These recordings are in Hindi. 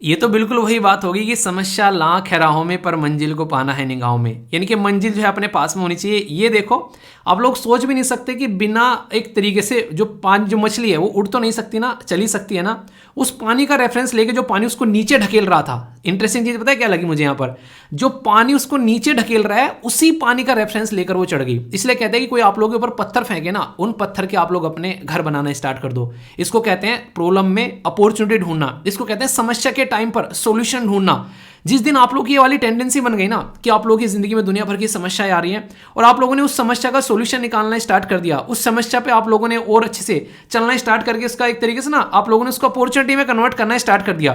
ये तो बिल्कुल वही बात होगी कि समस्या लाख है राहों में पर मंजिल को पाना है निगाहों में, यानी कि मंजिल जो है अपने पास में होनी चाहिए। ये देखो, आप लोग सोच भी नहीं सकते कि बिना एक तरीके से जो पानी, जो मछली है वो उड़ तो नहीं सकती ना, चल ही सकती है ना, उस पानी का रेफरेंस लेके जो पानी उसको नीचे ढकेल रहा था। इंटरेस्टिंग चीज पता है क्या लगी मुझे यहाँ पर, जो पानी उसको नीचे ढकेल रहा है उसी पानी का रेफरेंस लेकर वो चढ़ गई। इसलिए कहते हैं कि कोई आप लोगों के ऊपर पत्थर फेंके ना, उन पत्थर के आप लोग अपने घर बनाना स्टार्ट कर दो। इसको कहते हैं प्रॉब्लम में अपॉर्चुनिटी ढूंढना, इसको कहते हैं समस्या के टाइम पर सॉल्यूशन ढूंढना। जिस दिन आप लोग की ये वाली टेंडेंसी बन गई ना कि आप लोगों की जिंदगी में दुनिया भर की समस्याएं आ रही हैं और आप लोगों ने उस समस्या का सॉल्यूशन निकालना स्टार्ट कर दिया, उस समस्या पे आप लोगों ने और अच्छे से चलना स्टार्ट करके इसका एक तरीके से ना आप लोगों ने उसको अपॉर्चुनिटी में कन्वर्ट करना स्टार्ट कर दिया।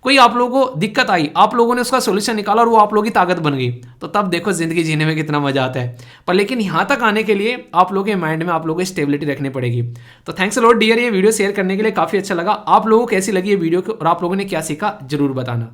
कोई आप लोगों को दिक्कत आई, आप लोगों ने उसका सॉल्यूशन निकाला और वो आप लोगों की ताकत बन गई, तो तब देखो जिंदगी जीने में कितना मजा आता है। पर लेकिन यहां तक आने के लिए आप लोगों के माइंड में आप लोगों को स्टेबिलिटी रखनी पड़ेगी। तो थैंक्स अ लॉट डियर, ये वीडियो शेयर करने के लिए काफी अच्छा लगा। आप लोगों को कैसी लगी ये वीडियो और आप लोगों ने क्या सीखा जरूर बताना।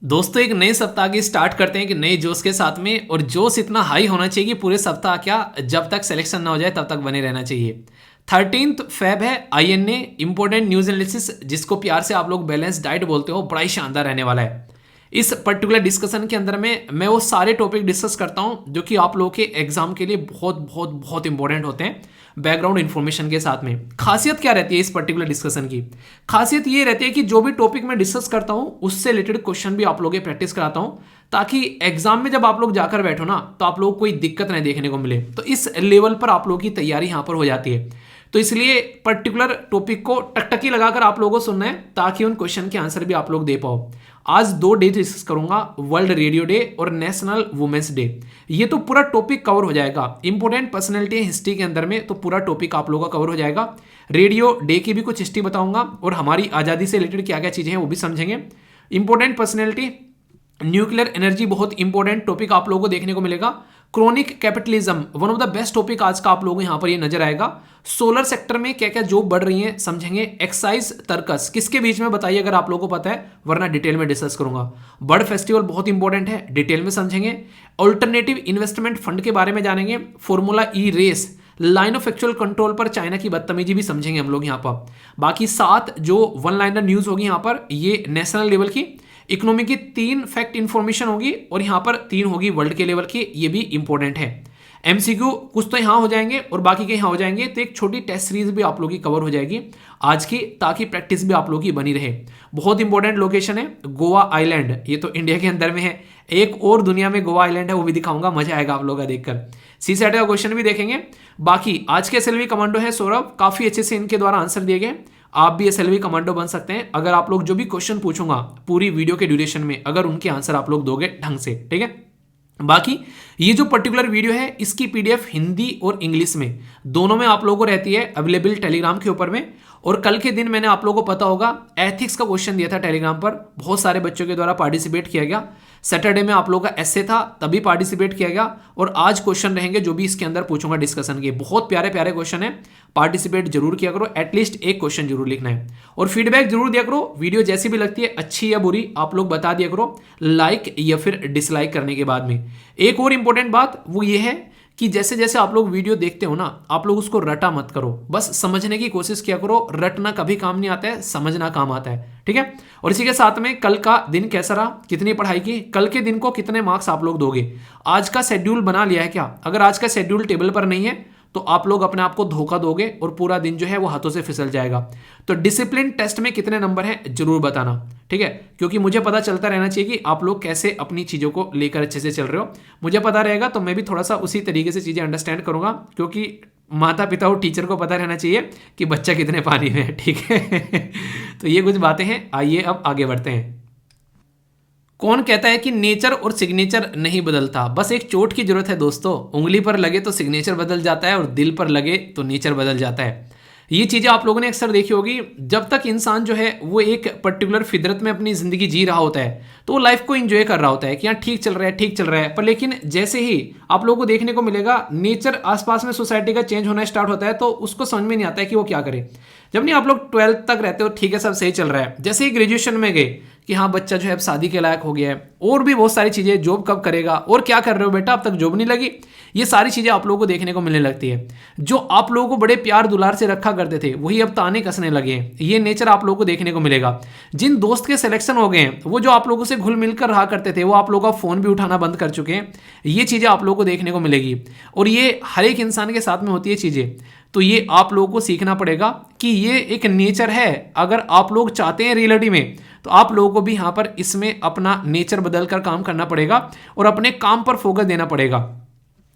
दोस्तों एक नए सप्ताह की स्टार्ट करते हैं कि नए जोश के साथ में, और जोश इतना हाई होना चाहिए कि पूरे सप्ताह क्या, जब तक सिलेक्शन ना हो जाए तब तक बने रहना चाहिए। 13 फेब है, INA इंपोर्टेंट न्यूज एनालिसिस, जिसको प्यार से आप लोग बैलेंस डाइट बोलते हो, बड़ा ही शानदार रहने वाला है। इस पर्टिकुलर डिस्कशन के अंदर में मैं वो सारे टॉपिक डिस्कस करता हूं जो कि आप लोगों के एग्जाम के लिए बहुत बहुत बहुत इंपॉर्टेंट होते हैं, बैकग्राउंड इन्फॉर्मेशन के साथ में। खासियत क्या रहती है इस पर्टिकुलर डिस्कशन की? खासियत ये रहती है कि जो भी टॉपिक मैं डिस्कस करता हूं उससे रिलेटेड क्वेश्चन भी आप लोगों की प्रैक्टिस कराता हूं, ताकि एग्जाम में जब आप लोग जाकर बैठो ना तो आप लोग को कोई दिक्कत नहीं देखने को मिले। तो इस लेवल पर आप लोगों की तैयारी यहां पर हो जाती है। तो इसलिए पर्टिकुलर टॉपिक को टकटकी लगाकर आप लोगों को सुनना है ताकि उन क्वेश्चन के आंसर भी आप लोग दे पाओ। आज 2 डे डिस्कस करूंगा, वर्ल्ड रेडियो डे और नेशनल वुमेन्स डे। ये तो पूरा टॉपिक कवर हो जाएगा। इंपोर्टेंट पर्सनैलिटी हिस्ट्री के अंदर में तो पूरा टॉपिक आप लोगों का कवर हो जाएगा। रेडियो डे की भी कुछ हिस्ट्री बताऊंगा और हमारी आज़ादी से रिलेटेड क्या क्या चीज़ें हैं वो भी समझेंगे। इंपोर्टेंट पर्सनैलिटी, न्यूक्लियर एनर्जी बहुत इंपॉर्टेंट टॉपिक आप लोगों को देखने को मिलेगा। Chronic capitalism one of the best topic आज का आप लोगों को यहां पर ये नजर आएगा। सोलर सेक्टर में क्या क्या जॉब बढ़ रही है समझेंगे। एक्साइज तर्कस किसके बीच में बताइए अगर आप लोगों को पता है, वरना डिटेल में डिस्कस करूंगा। बर्ड फेस्टिवल बहुत इंपॉर्टेंट है, डिटेल में समझेंगे। ऑल्टरनेटिव इन्वेस्टमेंट फंड के बारे में जानेंगे। Formula E race, line of actual control पर चाइना की बदतमीजी भी समझेंगे हम लोग यहाँ पर। बाकी 7 जो वन लाइनर न्यूज होगी यहाँ पर, ये नेशनल लेवल की। इकोनॉमी की 3 फैक्ट इंफॉर्मेशन होगी और यहां पर 3 होगी वर्ल्ड के लेवल की, ये भी इंपॉर्टेंट है। MCQ कुछ तो यहां हो जाएंगे और बाकी के यहां हो जाएंगे, तो एक छोटी टेस्ट सीरीज भी आप लोगों की कवर हो जाएगी आज की, ताकि प्रैक्टिस भी आप लोगों की बनी रहे। बहुत इंपॉर्टेंट लोकेशन है गोवा आइलैंड, ये तो इंडिया के अंदर में है। एक और दुनिया में गोवा आइलैंड है, वो भी दिखाऊंगा, मजा आएगा आप लोगों का देखकर। CSAT का क्वेश्चन भी देखेंगे। बाकी आज के SLV कमांडो है सौरभ, काफी अच्छे से इनके द्वारा आंसर दिए गए। आप भी SLV कमांडो बन सकते हैं अगर आप लोग जो भी क्वेश्चन पूछूंगा पूरी वीडियो के ड्यूरेशन में, अगर उनके आंसर आप लोग दोगे ढंग से, ठीक है। बाकी ये जो पर्टिकुलर वीडियो है इसकी PDF हिंदी और इंग्लिश में दोनों में आप लोगों को रहती है अवेलेबल टेलीग्राम के ऊपर में। और कल के दिन मैंने आप लोगों को पता होगा एथिक्स का क्वेश्चन दिया था टेलीग्राम पर, बहुत सारे बच्चों के द्वारा पार्टिसिपेट किया गया। सैटरडे में आप लोगों का एस्से था, तभी पार्टिसिपेट किया गया। और आज क्वेश्चन रहेंगे जो भी इसके अंदर पूछूंगा डिस्कशन के, बहुत प्यारे प्यारे क्वेश्चन है। पार्टिसिपेट जरूर किया करो, एटलीस्ट एक क्वेश्चन जरूर लिखना है और फीडबैक जरूर दिया करो। वीडियो जैसी भी लगती है, अच्छी या बुरी, आप लोग बता दिया करो लाइक या फिर डिसलाइक करने के बाद में। एक और इंपॉर्टेंट बात वो ये है कि जैसे जैसे आप लोग वीडियो देखते हो ना, आप लोग उसको रटा मत करो, बस समझने की कोशिश किया करो। रटना कभी काम नहीं आता है, समझना काम आता है, ठीक है। और इसी के साथ में कल का दिन कैसा रहा, कितनी पढ़ाई की, कल के दिन को कितने मार्क्स आप लोग दोगे, आज का शेड्यूल बना लिया है क्या? अगर आज का शेड्यूल टेबल पर नहीं है तो आप लोग अपने आप को धोखा दोगे और पूरा दिन जो है वो हाथों से फिसल जाएगा। तो डिसिप्लिन टेस्ट में कितने नंबर हैं जरूर बताना, ठीक है, क्योंकि मुझे पता चलता रहना चाहिए कि आप लोग कैसे अपनी चीज़ों को लेकर अच्छे से चल रहे हो। मुझे पता रहेगा तो मैं भी थोड़ा सा उसी तरीके से चीज़ें अंडरस्टैंड करूंगा, क्योंकि माता पिता और टीचर को पता रहना चाहिए कि बच्चा कितने पानी में है, ठीक है। तो ये कुछ बातें हैं, आइए अब आगे बढ़ते हैं। कौन कहता है कि नेचर और सिग्नेचर नहीं बदलता? बस एक चोट की जरूरत है दोस्तों, उंगली पर लगे तो सिग्नेचर बदल जाता है और दिल पर लगे तो नेचर बदल जाता है। ये चीज़ें आप लोगों ने अक्सर देखी होगी। जब तक इंसान जो है वो एक पर्टिकुलर फितरत में अपनी ज़िंदगी जी रहा होता है तो वो लाइफ को एंजॉय कर रहा होता है कि यहाँ ठीक चल रहा है, ठीक चल रहा है। पर लेकिन जैसे ही आप लोगों को देखने को मिलेगा नेचर आसपास में सोसाइटी का चेंज होना स्टार्ट होता है तो उसको समझ में नहीं आता है कि वो क्या करे। जब नहीं आप लोग 12th तक रहते हो, ठीक है, सब सही चल रहा है, जैसे ही ग्रेजुएशन में गए कि हाँ बच्चा जो है अब शादी के लायक हो गया है, और भी बहुत सारी चीज़ें, जॉब कब करेगा और क्या कर रहे हो बेटा अब तक जॉब नहीं लगी, ये सारी चीज़ें आप लोगों को देखने को मिलने लगती है। जो आप लोगों को बड़े प्यार दुलार से रखा करते थे वही अब ताने कसने लगे हैं, ये नेचर आप लोगों को देखने को मिलेगा। जिन दोस्त के सिलेक्शन हो गए हैं वो जो आप लोगों से घुल मिलकर रहा करते थे वो आप लोगों का फ़ोन भी उठाना बंद कर चुके हैं, ये चीज़ें आप लोगों को देखने को मिलेगी। और ये हर एक इंसान के साथ में होती है चीज़ें, तो ये आप लोगों को सीखना पड़ेगा कि ये एक नेचर है। अगर आप लोग चाहते हैं रियलिटी में तो आप लोगों को भी यहाँ पर इसमें अपना नेचर बदल कर काम करना पड़ेगा और अपने काम पर फोकस देना पड़ेगा।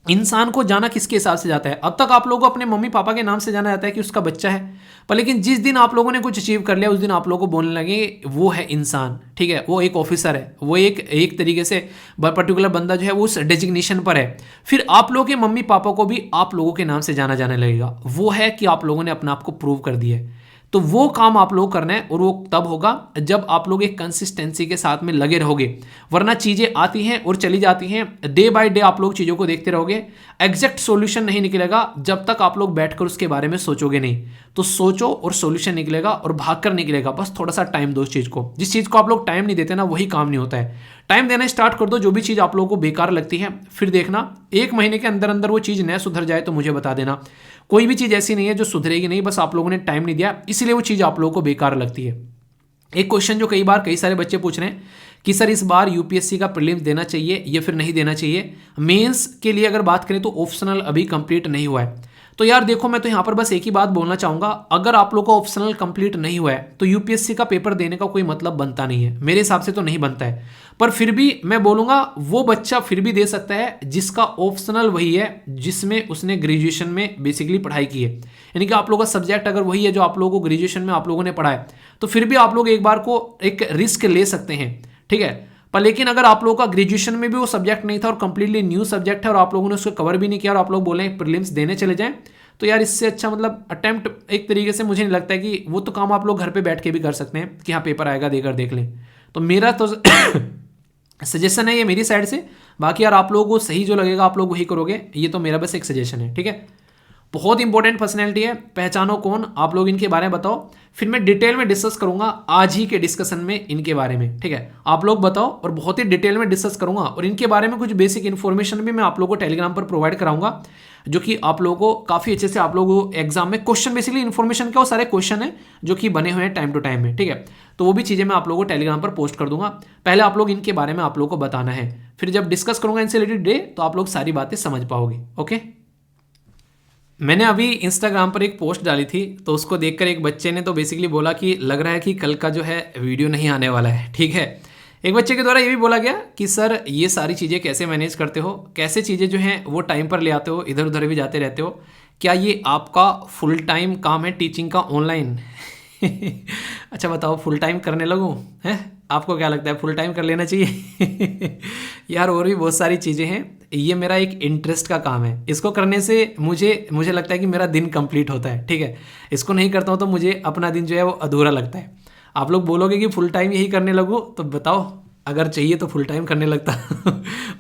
इंसान को जाना किसके हिसाब से जाता है? अब तक आप लोगों को अपने मम्मी पापा के नाम से जाना जाता है कि उसका बच्चा है, पर लेकिन जिस दिन आप लोगों ने कुछ अचीव कर लिया उस दिन आप लोगों को बोलने लगे वो है इंसान, ठीक है, वो एक ऑफिसर है, वो एक तरीके से पर्टिकुलर बंदा जो है वो उस डेजिग्नेशन पर है। फिर आप लोगों के मम्मी पापा को भी आप लोगों के नाम से जाना जाने लगेगा, वो है कि आप लोगों ने अपने आप को प्रूव कर दिया है। तो वो काम आप लोग करना है, और वो तब होगा जब आप लोग एक कंसिस्टेंसी के साथ में लगे रहोगे। वरना चीज़ें आती हैं और चली जाती हैं, डे बाय डे आप लोग चीज़ों को देखते रहोगे, एग्जैक्ट सॉल्यूशन नहीं निकलेगा जब तक आप लोग बैठकर उसके बारे में सोचोगे नहीं। तो सोचो और सॉल्यूशन निकलेगा, और भागकर निकलेगा, बस थोड़ा सा टाइम दो उस चीज़ को। जिस चीज़ को आप लोग टाइम नहीं देते ना वही काम नहीं होता है। टाइम देना स्टार्ट कर दो, जो भी चीज़ आप लोगों को बेकार लगती है फिर देखना 1 महीने के अंदर अंदर वो चीज़ न सुधर जाए तो मुझे बता देना। कोई भी चीज़ ऐसी नहीं है जो सुधरेगी नहीं, बस आप लोगों ने टाइम नहीं दिया इसलिए वो चीज़ आप लोगों को बेकार लगती है। एक क्वेश्चन जो कई सारे बच्चे पूछ रहे हैं कि सर इस बार यूपीएससी का प्रीलिम्स देना चाहिए या फिर नहीं देना चाहिए। मेंस के लिए अगर बात करें तो ऑप्शनल अभी कंप्लीट नहीं हुआ है। तो यार देखो, मैं तो यहाँ पर बस एक ही बात बोलना चाहूँगा, अगर आप लोग का ऑप्शनल कंप्लीट नहीं हुआ है तो यूपीएससी का पेपर देने का कोई मतलब बनता नहीं है, मेरे हिसाब से तो नहीं बनता है। पर फिर भी मैं बोलूँगा वो बच्चा फिर भी दे सकता है जिसका ऑप्शनल वही है जिसमें उसने ग्रेजुएशन में बेसिकली पढ़ाई की है। यानी कि आप लोगों का सब्जेक्ट अगर वही है जो आप लोगों को ग्रेजुएशन में आप लोगों ने पढ़ा है तो फिर भी आप लोग एक बार को एक रिस्क ले सकते हैं, ठीक है। पर लेकिन अगर आप लोगों का ग्रेजुएशन में भी वो सब्जेक्ट नहीं था और कंप्लीटली न्यू सब्जेक्ट है और आप लोगों ने उसको कवर भी नहीं किया और आप लोग बोले प्रीलिम्स देने चले जाएं, तो यार इससे अच्छा मतलब अटेम्प्ट एक तरीके से मुझे नहीं लगता है कि वो तो काम आप लोग घर पे बैठ के भी कर सकते हैं कि हाँ पेपर आएगा देकर देख लें। तो मेरा तो सजेशन है ये मेरी साइड से, बाकी यार आप लोगों को सही जो लगेगा आप लोग वही करोगे, ये तो मेरा बस एक सजेशन है, ठीक है। बहुत इंपॉर्टेंट पर्सनैलिटी है, पहचानो कौन, आप लोग इनके बारे में बताओ, फिर मैं डिटेल में डिस्कस करूंगा आज ही के डिस्कशन में इनके बारे में, ठीक है। आप लोग बताओ और बहुत ही डिटेल में डिस्कस करूंगा, और इनके बारे में कुछ बेसिक इन्फॉर्मेशन भी मैं आप लोगों को टेलीग्राम पर प्रोवाइड कराऊंगा, जो कि आप लोगों को काफ़ी अच्छे से आप लोगों को एग्जाम में क्वेश्चन बेसिकली इन्फॉर्मेशन का वो सारे क्वेश्चन है जो कि बने हुए हैं टाइम टू टाइम में, ठीक है। तो वो भी चीज़ें मैं आप लोगों को टेलीग्राम पर पोस्ट कर दूंगा। पहले आप लोग इनके बारे में आप लोगों को बताना है, फिर जब डिस्कस करूंगा इनसे रिलेटेड डे तो आप लोग सारी बातें समझ पाओगे, ओके। मैंने अभी इंस्टाग्राम पर एक पोस्ट डाली थी तो उसको देखकर एक बच्चे ने तो बेसिकली बोला कि लग रहा है कि कल का जो है वीडियो नहीं आने वाला है, ठीक है। एक बच्चे के द्वारा ये भी बोला गया कि सर ये सारी चीज़ें कैसे मैनेज करते हो, कैसे चीज़ें जो हैं वो टाइम पर ले आते हो, इधर उधर भी जाते रहते हो, क्या ये आपका फुल टाइम काम है टीचिंग का ऑनलाइन? अच्छा बताओ फुल टाइम करने लगूँ हैं? आपको क्या लगता है फुल टाइम कर लेना चाहिए? यार और भी बहुत सारी चीज़ें हैं, ये मेरा एक इंटरेस्ट का काम है, इसको करने से मुझे लगता है कि मेरा दिन कंप्लीट होता है, ठीक है। इसको नहीं करता हूँ तो मुझे अपना दिन जो है वो अधूरा लगता है। आप लोग बोलोगे कि फुल टाइम यही करने लगो तो बताओ, अगर चाहिए तो फुल टाइम करने लगता।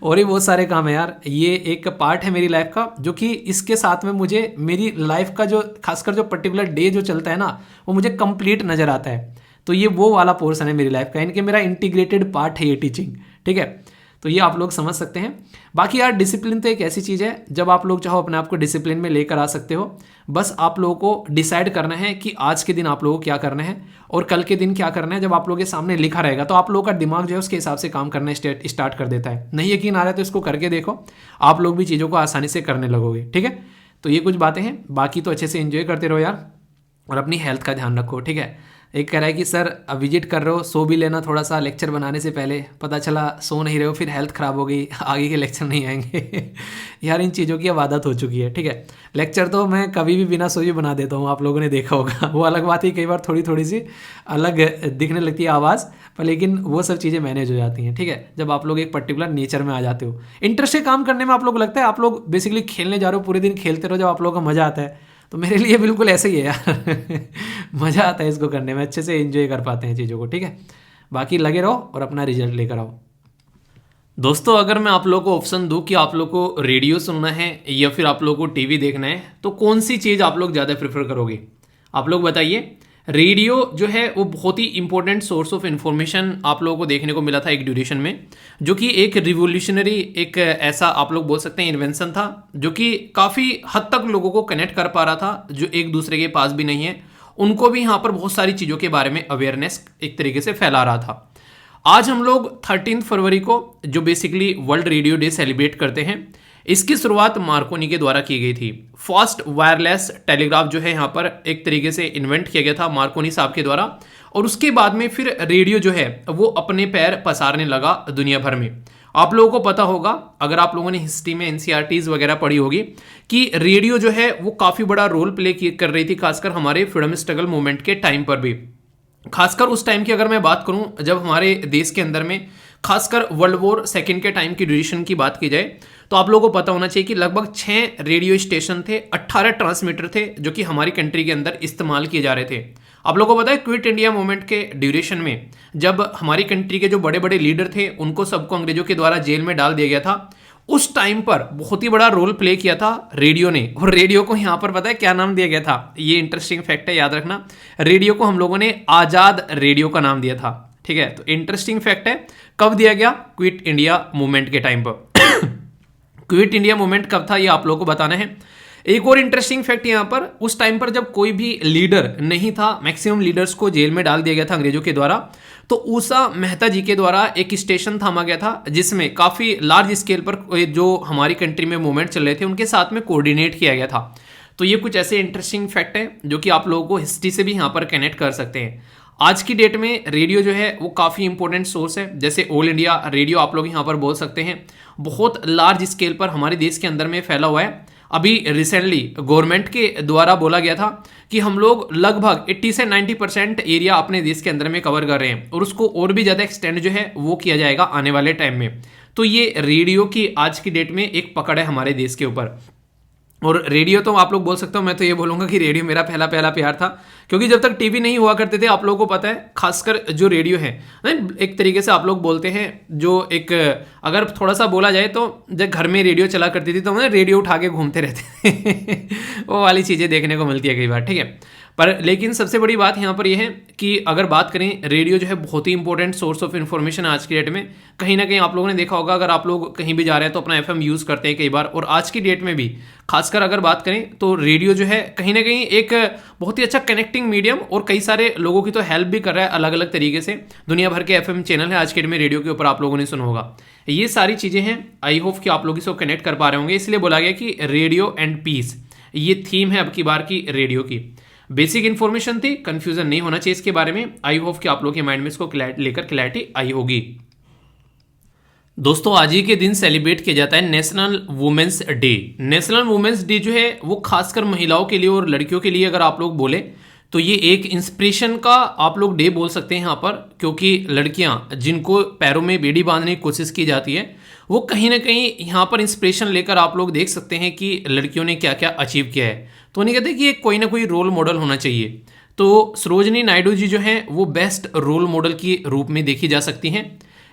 और ही बहुत सारे काम है यार, ये एक पार्ट है मेरी लाइफ का, जो कि इसके साथ में मुझे मेरी लाइफ का जो खासकर जो पर्टिकुलर डे जो चलता है ना वो मुझे कंप्लीट नज़र आता है। तो ये वो वाला पोर्शन है मेरी लाइफ का, इनके मेरा इंटीग्रेटेड पार्ट है ये टीचिंग, ठीक है। तो ये आप लोग समझ सकते हैं। बाकी यार डिसिप्लिन तो एक ऐसी चीज़ है जब आप लोग चाहो अपने आप को डिसिप्लिन में लेकर आ सकते हो। बस आप लोगों को डिसाइड करना है कि आज के दिन आप लोगों को क्या करना है और कल के दिन क्या करना है। जब आप लोगों के सामने लिखा रहेगा तो आप लोगों का दिमाग जो है उसके हिसाब से काम करना स्टार्ट कर देता है। नहीं यकीन आ रहा है तो इसको करके देखो, आप लोग भी चीज़ों को आसानी से करने लगोगे, ठीक है। तो ये कुछ बातें हैं, बाकी तो अच्छे से एंजॉय करते रहो यार, और अपनी हेल्थ का ध्यान रखो, ठीक है। एक कह रहा है कि सर विजिट कर रहे हो, सो भी लेना थोड़ा सा लेक्चर बनाने से पहले, पता चला सो नहीं रहे हो फिर हेल्थ ख़राब हो गई, आगे के लेक्चर नहीं आएंगे। यार इन चीज़ों की अब आदत हो चुकी है, ठीक है। लेक्चर तो मैं कभी भी बिना सोए बना देता हूँ, आप लोगों ने देखा होगा। वो अलग बात है, कई बार थोड़ी सी अलग दिखने लगती है आवाज़ पर, लेकिन वो सब चीज़ें मैनेज हो जाती हैं, ठीक है। जब आप लोग एक पर्टिकुलर नेचर में आ जाते हो, इंटरेस्ट से काम करने में आप लोग लगता है आप लोग बेसिकली खेलने जा रहे हो, पूरे दिन खेलते रहो, जब आप लोगों का मज़ा आता है। तो मेरे लिए बिल्कुल ऐसे ही है यार। मज़ा आता है इसको करने में, अच्छे से एंजॉय कर पाते हैं चीज़ों को, ठीक है। बाकी लगे रहो और अपना रिजल्ट लेकर आओ। दोस्तों अगर मैं आप लोगों को ऑप्शन दूं कि आप लोगों को रेडियो सुनना है या फिर आप लोगों को टीवी देखना है, तो कौन सी चीज़ आप लोग ज़्यादा प्रेफर करोगे? आप लोग बताइए। रेडियो जो है वो बहुत ही इंपॉर्टेंट सोर्स ऑफ इंफॉर्मेशन आप लोगों को देखने को मिला था एक ड्यूरेशन में, जो कि एक रिवोल्यूशनरी, एक ऐसा आप लोग बोल सकते हैं इन्वेंशन था जो कि काफ़ी हद तक लोगों को कनेक्ट कर पा रहा था, जो एक दूसरे के पास भी नहीं है उनको भी यहाँ पर बहुत सारी चीज़ों के बारे में अवेयरनेस एक तरीके से फैला रहा था। आज हम लोग 13 फरवरी को जो basically world radio day celebrate करते हैं, इसकी शुरुआत मार्कोनी के द्वारा की गई थी। फास्ट वायरलेस टेलीग्राफ जो है यहाँ पर एक तरीके से इन्वेंट किया गया था मार्कोनी साहब के द्वारा, और उसके बाद में फिर रेडियो जो है वो अपने पैर पसारने लगा दुनिया भर में। आप लोगों को पता होगा, अगर आप लोगों ने हिस्ट्री में एनसीईआरटीज वगैरह पढ़ी होगी, कि रेडियो जो है वो काफ़ी बड़ा रोल प्ले कर रही थी, खासकर हमारे फ्रीडम स्ट्रगल मूवमेंट के टाइम पर भी। खासकर उस टाइम की अगर मैं बात करूं, जब हमारे देश के अंदर में खासकर वर्ल्ड वॉर सेकेंड के टाइम की ड्यूरेशन की बात की जाए, तो आप लोगों को पता होना चाहिए कि लगभग 6 रेडियो स्टेशन थे, 18 ट्रांसमीटर थे जो कि हमारी कंट्री के अंदर इस्तेमाल किए जा रहे थे। आप लोगों को पता है क्विट इंडिया मूवमेंट के ड्यूरेशन में जब हमारी कंट्री के जो बड़े बड़े लीडर थे उनको सबको अंग्रेजों के द्वारा जेल में डाल दिया गया था, उस टाइम पर बहुत ही बड़ा रोल प्ले किया था रेडियो ने। और रेडियो को यहाँ पर पता है क्या नाम दिया गया था, ये इंटरेस्टिंग फैक्ट है, याद रखना। रेडियो को हम लोगों ने आजाद रेडियो का नाम दिया था, ठीक है। तो इंटरेस्टिंग फैक्ट है, कब दिया गया? क्विट इंडिया मूवमेंट के टाइम पर। क्विट इंडिया मूवमेंट कब था ये आप लोगों को बताना है। एक और इंटरेस्टिंग फैक्ट यहाँ पर, उस टाइम पर जब कोई भी लीडर नहीं था, मैक्सिमम लीडर्स को जेल में डाल दिया गया था अंग्रेजों के द्वारा, तो उषा मेहता जी के द्वारा एक स्टेशन थामा गया था जिसमें काफ़ी लार्ज स्केल पर जो हमारी कंट्री में मूवमेंट चल रहे थे उनके साथ में कोऑर्डिनेट किया गया था। तो ये कुछ ऐसे इंटरेस्टिंग फैक्ट है जो कि आप लोगों को हिस्ट्री से भी यहाँ पर कनेक्ट कर सकते हैं। आज की डेट में रेडियो जो है वो काफ़ी इंपॉर्टेंट सोर्स है, जैसे ऑल इंडिया रेडियो आप लोग यहाँ पर बोल सकते हैं, बहुत लार्ज स्केल पर हमारे देश के अंदर में फैला हुआ है। अभी रिसेंटली गवर्नमेंट के द्वारा बोला गया था कि हम लोग लगभग 80 से 90% एरिया अपने देश के अंदर में कवर कर रहे हैं, और उसको और भी ज़्यादा एक्सटेंड जो है वो किया जाएगा आने वाले टाइम में। तो ये रेडियो की आज की डेट में एक पकड़ है हमारे देश के ऊपर। और रेडियो तो आप लोग बोल सकते हो, मैं तो ये बोलूँगा कि रेडियो मेरा पहला प्यार था, क्योंकि जब तक टीवी नहीं हुआ करते थे, आप लोगों को पता है, खासकर जो रेडियो है एक तरीके से आप लोग बोलते हैं, जो एक अगर थोड़ा सा बोला जाए तो जब घर में रेडियो चला करती थी तो हम रेडियो उठा के घूमते रहते थे वो वाली चीज़ें देखने को मिलती है कई बार, ठीक है। पर लेकिन सबसे बड़ी बात यहाँ पर यह है कि अगर बात करें, रेडियो जो है बहुत ही इंपॉर्टेंट सोर्स ऑफ इन्फॉर्मेशन आज की डेट में। कहीं ना कहीं आप लोगों ने देखा होगा, अगर आप लोग कहीं भी जा रहे हैं तो अपना एफएम यूज़ करते हैं कई बार, और आज की डेट में भी खासकर अगर बात करें तो रेडियो जो है कहीं ना कहीं एक बहुत ही अच्छा कनेक्टिंग मीडियम, और कई सारे लोगों की तो हेल्प भी कर रहा है अलग अलग तरीके से। दुनिया भर के एफएम चैनल है आज के डेट में रेडियो के ऊपर, आप लोगों ने सुना होगा। ये सारी चीज़ें हैं, आई होप कि आप लोग इसको कनेक्ट कर पा रहे होंगे। इसलिए बोला गया कि रेडियो एंड पीस, ये थीम है अब की बार की रेडियो की। बेसिक इन्फॉर्मेशन थी, कंफ्यूजन नहीं होना चाहिए इसके बारे में। आई होप कि आप लोग के माइंड में इसको लेकर क्लैरिटी आई होगी। दोस्तों, आज ही के दिन सेलिब्रेट किया जाता है national women's day. National women's day जो है वो खासकर महिलाओं के लिए और लड़कियों के लिए अगर आप लोग बोले तो ये एक इंस्पिरेशन का आप लोग डे बोल सकते हैं यहाँ पर, क्योंकि लड़कियाँ जिनको पैरों में बेड़ी बांधने की कोशिश की जाती है, वो कहीं ना कहीं यहाँ पर इंस्पिरेशन लेकर आप लोग देख सकते हैं कि लड़कियों ने क्या क्या अचीव किया है। तो उन्हें कहते हैं कि एक कोई ना कोई रोल मॉडल होना चाहिए। तो सरोजिनी नायडू जी जो हैं वो बेस्ट रोल मॉडल के रूप में देखी जा सकती हैं।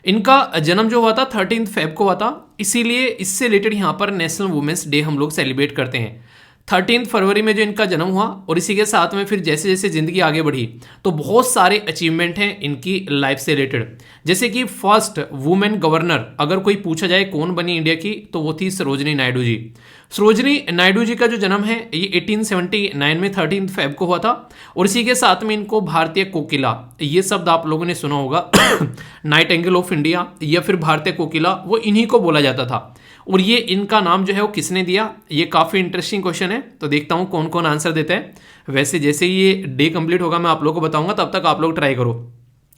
इनका जन्म जो हुआ था 13 फेब को हुआ था, इसीलिए इससे रिलेटेड यहाँ पर नेशनल वुमेन्स डे हम लोग सेलिब्रेट करते हैं। 13 फरवरी में जो इनका जन्म हुआ, और इसी के साथ में फिर जैसे जैसे ज़िंदगी आगे बढ़ी तो बहुत सारे अचीवमेंट हैं इनकी लाइफ से रिलेटेड। जैसे कि फर्स्ट वुमेन गवर्नर अगर कोई पूछा जाए कौन बनी इंडिया की, तो वो थी सरोजिनी नायडू जी। सरोजिनी नायडू जी का जो जन्म है ये 1879 में 13 फेब को हुआ था, और इसी के साथ में इनको भारतीय कोकिला, ये शब्द आप लोगों ने सुना होगा नाइटिंगेल ऑफ इंडिया या फिर भारतीय कोकिला, वो इन्हीं को बोला जाता था। और ये इनका नाम जो है वो किसने दिया, ये काफ़ी इंटरेस्टिंग क्वेश्चन है। तो देखता हूँ कौन कौन आंसर देता है। वैसे जैसे ही ये डे कंप्लीट होगा मैं आप लोगों को बताऊंगा, तब तक आप लोग ट्राई करो।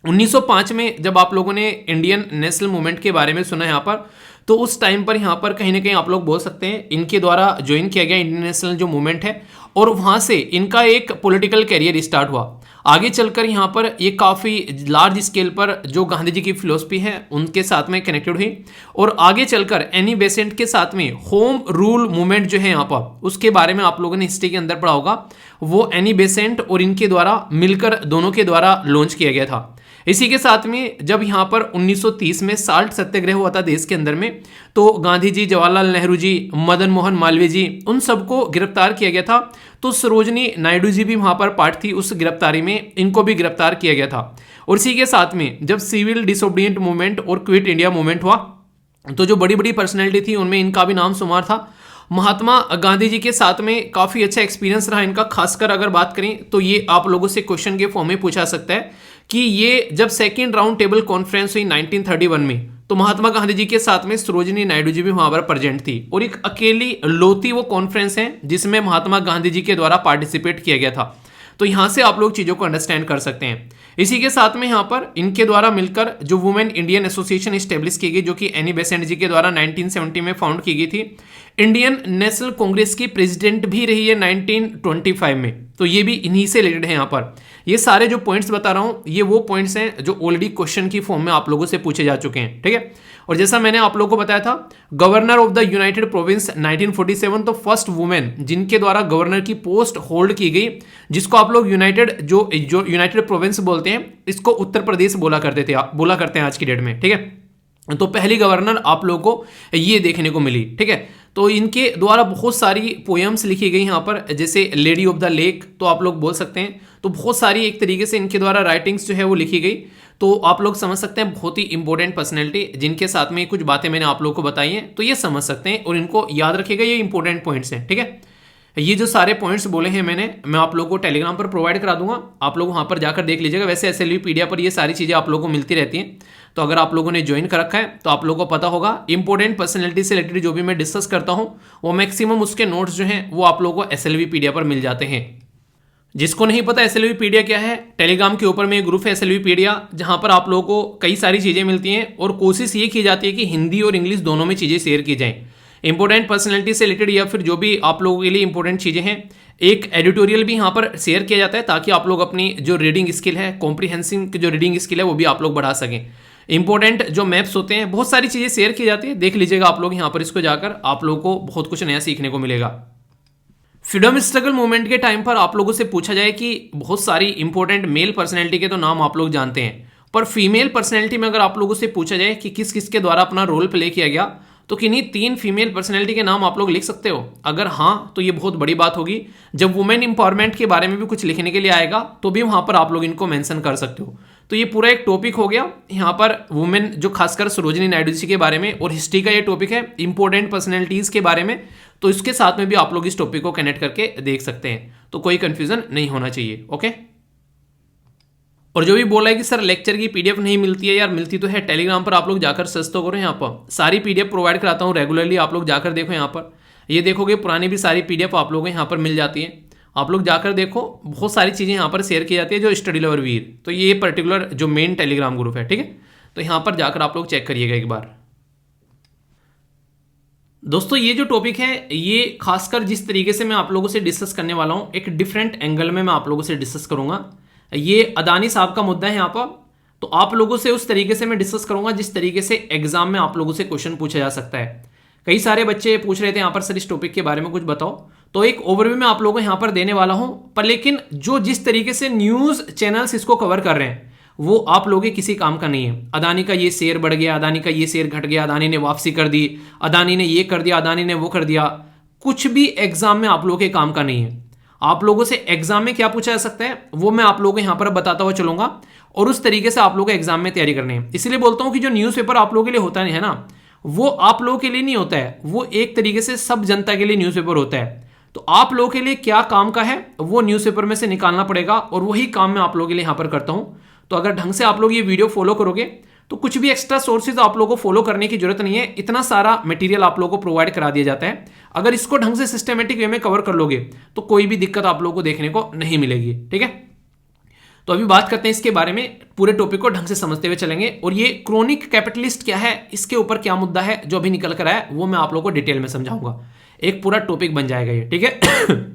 1905 में जब आप लोगों ने इंडियन नेशनल मूवमेंट के बारे में सुना यहाँ पर, तो उस टाइम पर यहाँ पर कहीं ना कहीं आप लोग बोल सकते हैं इनके द्वारा ज्वाइन किया गया इंडियन नेशनल जो मूवमेंट है, और वहाँ से इनका एक पॉलिटिकल कैरियर स्टार्ट हुआ। आगे चलकर यहाँ पर ये काफ़ी लार्ज स्केल पर जो गांधी जी की फिलोसफी है उनके साथ में कनेक्टेड हुई, और आगे चलकर एनी बेसेंट के साथ में होम रूल मूवमेंट जो है यहाँ पर, उसके बारे में आप लोगों ने हिस्ट्री के अंदर पढ़ा होगा। वो एनी बेसेंट और इनके द्वारा मिलकर दोनों के द्वारा लॉन्च किया गया था। इसी के साथ में जब यहाँ पर 1930 में साल्ट सत्याग्रह हुआ था देश के अंदर में, तो गांधी जी, जवाहरलाल नेहरू जी, मदन मोहन मालवीय जी, उन सबको गिरफ्तार किया गया था। तो सरोजनी नायडू जी भी वहाँ पर पार्ट थी उस गिरफ्तारी में, इनको भी गिरफ्तार किया गया था। और इसी के साथ में जब सिविल डिसोबीडिएंट मूवमेंट और क्विट इंडिया मूवमेंट हुआ, तो जो बड़ी बड़ी पर्सनैलिटी थी उनमें इनका भी नाम शुमार था। महात्मा गांधी जी के साथ में काफ़ी अच्छा एक्सपीरियंस रहा इनका, खासकर अगर बात करें तो ये आप लोगों से क्वेश्चन के फॉर्म में पूछा सकता है कि ये जब सेकेंड राउंड टेबल कॉन्फ्रेंस हुई 1931 में, तो महात्मा गांधी जी के साथ में सरोजिनी नायडू जी भी वहां पर प्रेजेंट थी, और एक अकेली लोती वो कॉन्फ्रेंस है जिसमें महात्मा गांधी जी के द्वारा पार्टिसिपेट किया गया था। तो यहां से आप लोग चीज़ों को अंडरस्टैंड कर सकते हैं। इसी के साथ में यहाँ पर इनके द्वारा मिलकर जो वुमेन इंडियन एसोसिएशन स्टेब्लिश की गई, जो कि एनी बेसेंट जी के द्वारा 1970 में फाउंड की गई थी। इंडियन नेशनल कांग्रेस की प्रेसिडेंट भी रही है 1925 में, तो ये भी इन्हीं से रिलेटेड है। यहाँ पर ये सारे जो पॉइंट्स बता रहा हूँ ये वो पॉइंट्स हैं जो ऑलरेडी क्वेश्चन की फॉर्म में आप लोगों से पूछे जा चुके हैं, ठीक है। और जैसा मैंने आप लोगों को बताया था, governor of the United province 1947, तो फर्स्ट वुमेन जिनके द्वारा गवर्नर की पोस्ट होल्ड की गई, जिसको आप लोग यूनाइटेड जो यूनाइटेड प्रोविंस बोलते हैं, इसको उत्तर प्रदेश बोला करते हैं आज की डेट में, ठीक है। तो पहली गवर्नर आप लोगों को ये देखने को मिली, ठीक है। तो इनके द्वारा बहुत सारी पोएम्स लिखी गई यहाँ पर, जैसे लेडी ऑफ द लेक तो आप लोग बोल सकते हैं। तो बहुत सारी एक तरीके से इनके द्वारा राइटिंग्स जो है वो लिखी गई, तो आप लोग समझ सकते हैं बहुत ही इंपॉर्टेंट पर्सनैलिटी, जिनके साथ में कुछ बातें मैंने आप लोगों को बताई हैं, तो ये समझ सकते हैं और इनको याद रखिएगा, ये इंपॉर्टेंट पॉइंट्स हैं, ठीक है। ये जो सारे पॉइंट्स बोले हैं मैं आप लोगों को टेलीग्राम पर प्रोवाइड करा दूंगा, आप लोग वहाँ पर जाकर देख लीजिएगा। वैसे SLV PDF पर ये सारी चीज़ें आप लोगों को मिलती रहती हैं, तो अगर आप लोगों ने ज्वाइन कर रखा है तो आप लोगों को पता होगा इंपॉर्टेंट पर्सनैलिटी से रिलेटेड जो भी मैं डिस्कस करता हूँ वो मैक्सिमम उसके नोट्स जो हैं वो आप लोगों को SLV PDF पर मिल जाते हैं। जिसको नहीं पता SLV PDF क्या है, टेलीग्राम के ऊपर में एक ग्रुप है SLV PDF, जहाँ पर आप लोगों को कई सारी चीज़ें मिलती हैं और कोशिश ये की जाती है कि हिंदी और इंग्लिश दोनों में चीज़ें शेयर की जाएँ। इंपॉर्टेंट पर्सनैलिटी से रिलेटेड या फिर जो भी आप लोगों के लिए इंपॉर्टेंट चीज़ें हैं, एक एडिटोरियल भी यहाँ पर शेयर किया जाता है, ताकि आप लोग अपनी जो रीडिंग स्किल है, कॉम्प्रिहेंसिव की जो रीडिंग स्किल है वो भी आप लोग बढ़ा सकें। इंपॉर्टेंट जो मैप्स होते हैं, बहुत सारी चीज़ें शेयर की जाती है, देख लीजिएगा आप लोग यहाँ पर, इसको जाकर आप लोगों को बहुत कुछ नया सीखने को मिलेगा। फ्रीडम स्ट्रगल मूवमेंट के टाइम पर आप लोगों से पूछा जाए कि बहुत सारी इंपॉर्टेंट मेल पर्सनैलिटी के तो नाम आप लोग जानते हैं, पर फीमेल पर्सनैलिटी में अगर आप लोगों से पूछा जाए कि किस किस के द्वारा अपना रोल प्ले किया गया, तो किन्हीं 3 फीमेल पर्सनैलिटी के नाम आप लोग लिख सकते हो? अगर हाँ तो ये बहुत बड़ी बात होगी। जब वुमेन इंपावरमेंट के बारे में भी कुछ लिखने के लिए आएगा तो भी वहाँ पर आप लोग इनको मेंशन कर सकते हो। तो ये पूरा एक टॉपिक हो गया यहाँ पर वुमेन, जो खासकर सरोजिनी नायडू जी के बारे में, और हिस्ट्री का ये टॉपिक है इंपॉर्टेंट पर्सनैलिटीज़ के बारे में, तो इसके साथ में भी आप लोग इस टॉपिक को कनेक्ट करके देख सकते हैं, तो कोई कंफ्यूजन नहीं होना चाहिए, ओके। और जो भी बोला है कि सर लेक्चर की PDF नहीं मिलती है, यार मिलती तो है, टेलीग्राम पर आप लोग जाकर सर्च तो करो, यहाँ पर सारी PDF प्रोवाइड कराता हूँ रेगुलरली, आप लोग जाकर देखो। यहाँ पर ये देखोगे पुरानी भी सारी PDF आप लोगों को यहाँ पर मिल जाती है, आप लोग जाकर देखो, बहुत सारी चीज़ें यहाँ पर शेयर की जाती है जो स्टडी लवर वीर, तो ये पर्टिकुलर जो मेन टेलीग्राम ग्रुप है, ठीक है। तो यहाँ पर जाकर आप लोग चेक करिएगा एक बार। दोस्तों ये जो टॉपिक है ये खासकर जिस तरीके से मैं आप लोगों से डिस्कस करने वाला हूँ, एक डिफरेंट एंगल में मैं आप लोगों से डिस्कस करूँगा। ये अदानी साहब का मुद्दा है यहाँ पर, तो आप लोगों से उस तरीके से मैं डिस्कस करूँगा जिस तरीके से एग्जाम में आप लोगों से क्वेश्चन पूछा जा सकता है। कई सारे बच्चे पूछ रहे थे यहाँ पर सर इस टॉपिक के बारे में कुछ बताओ, तो एक ओवरव्यू मैं आप लोगों को यहाँ पर देने वाला हूँ, पर लेकिन जो जिस तरीके से न्यूज़ चैनल्स इसको कवर कर रहे हैं वो आप लोगों के किसी काम का नहीं है। अदानी का ये शेयर बढ़ गया, अदानी का ये शेयर घट गया, अदानी ने वापसी कर दी, अदानी ने ये कर दिया, अदानी ने वो कर दिया, कुछ भी एग्जाम में आप लोगों के काम का नहीं है। आप लोगों से एग्जाम में क्या पूछा जा सकता है वो मैं आप लोगों को यहाँ पर बताता हुआ चलूंगा, और उस तरीके से आप लोगों को एग्जाम में तैयारी करनी है। इसलिए बोलता हूँ कि जो न्यूज़पेपर आप लोगों के लिए होता है ना, वो आप लोगों के लिए नहीं होता है, वो एक तरीके से सब जनता के लिए न्यूज़पेपर होता है। तो आप लोगों के लिए क्या काम का है वो न्यूज़पेपर में से निकालना पड़ेगा, और वही काम मैं आप लोगों के लिए यहाँ पर करता हूँ। तो अगर ढंग से आप लोग ये वीडियो फॉलो करोगे तो कुछ भी एक्स्ट्रा सोर्सेज आप लोगों को फॉलो करने की जरूरत नहीं है, इतना सारा मटेरियल आप लोगों को प्रोवाइड करा दिया जाता है। अगर इसको ढंग से सिस्टमेटिक वे में कवर कर लोगे तो कोई भी दिक्कत आप लोगों को देखने को नहीं मिलेगी, ठीक है। तो अभी बात करते हैं इसके बारे में, पूरे टॉपिक को ढंग से समझते हुए चलेंगे, और ये क्रोनिक कैपिटलिस्ट क्या है, इसके ऊपर क्या मुद्दा है जो अभी निकल कर आया वो मैं आप लोगों को डिटेल में समझाऊंगा, एक पूरा टॉपिक बन जाएगा ये, ठीक है।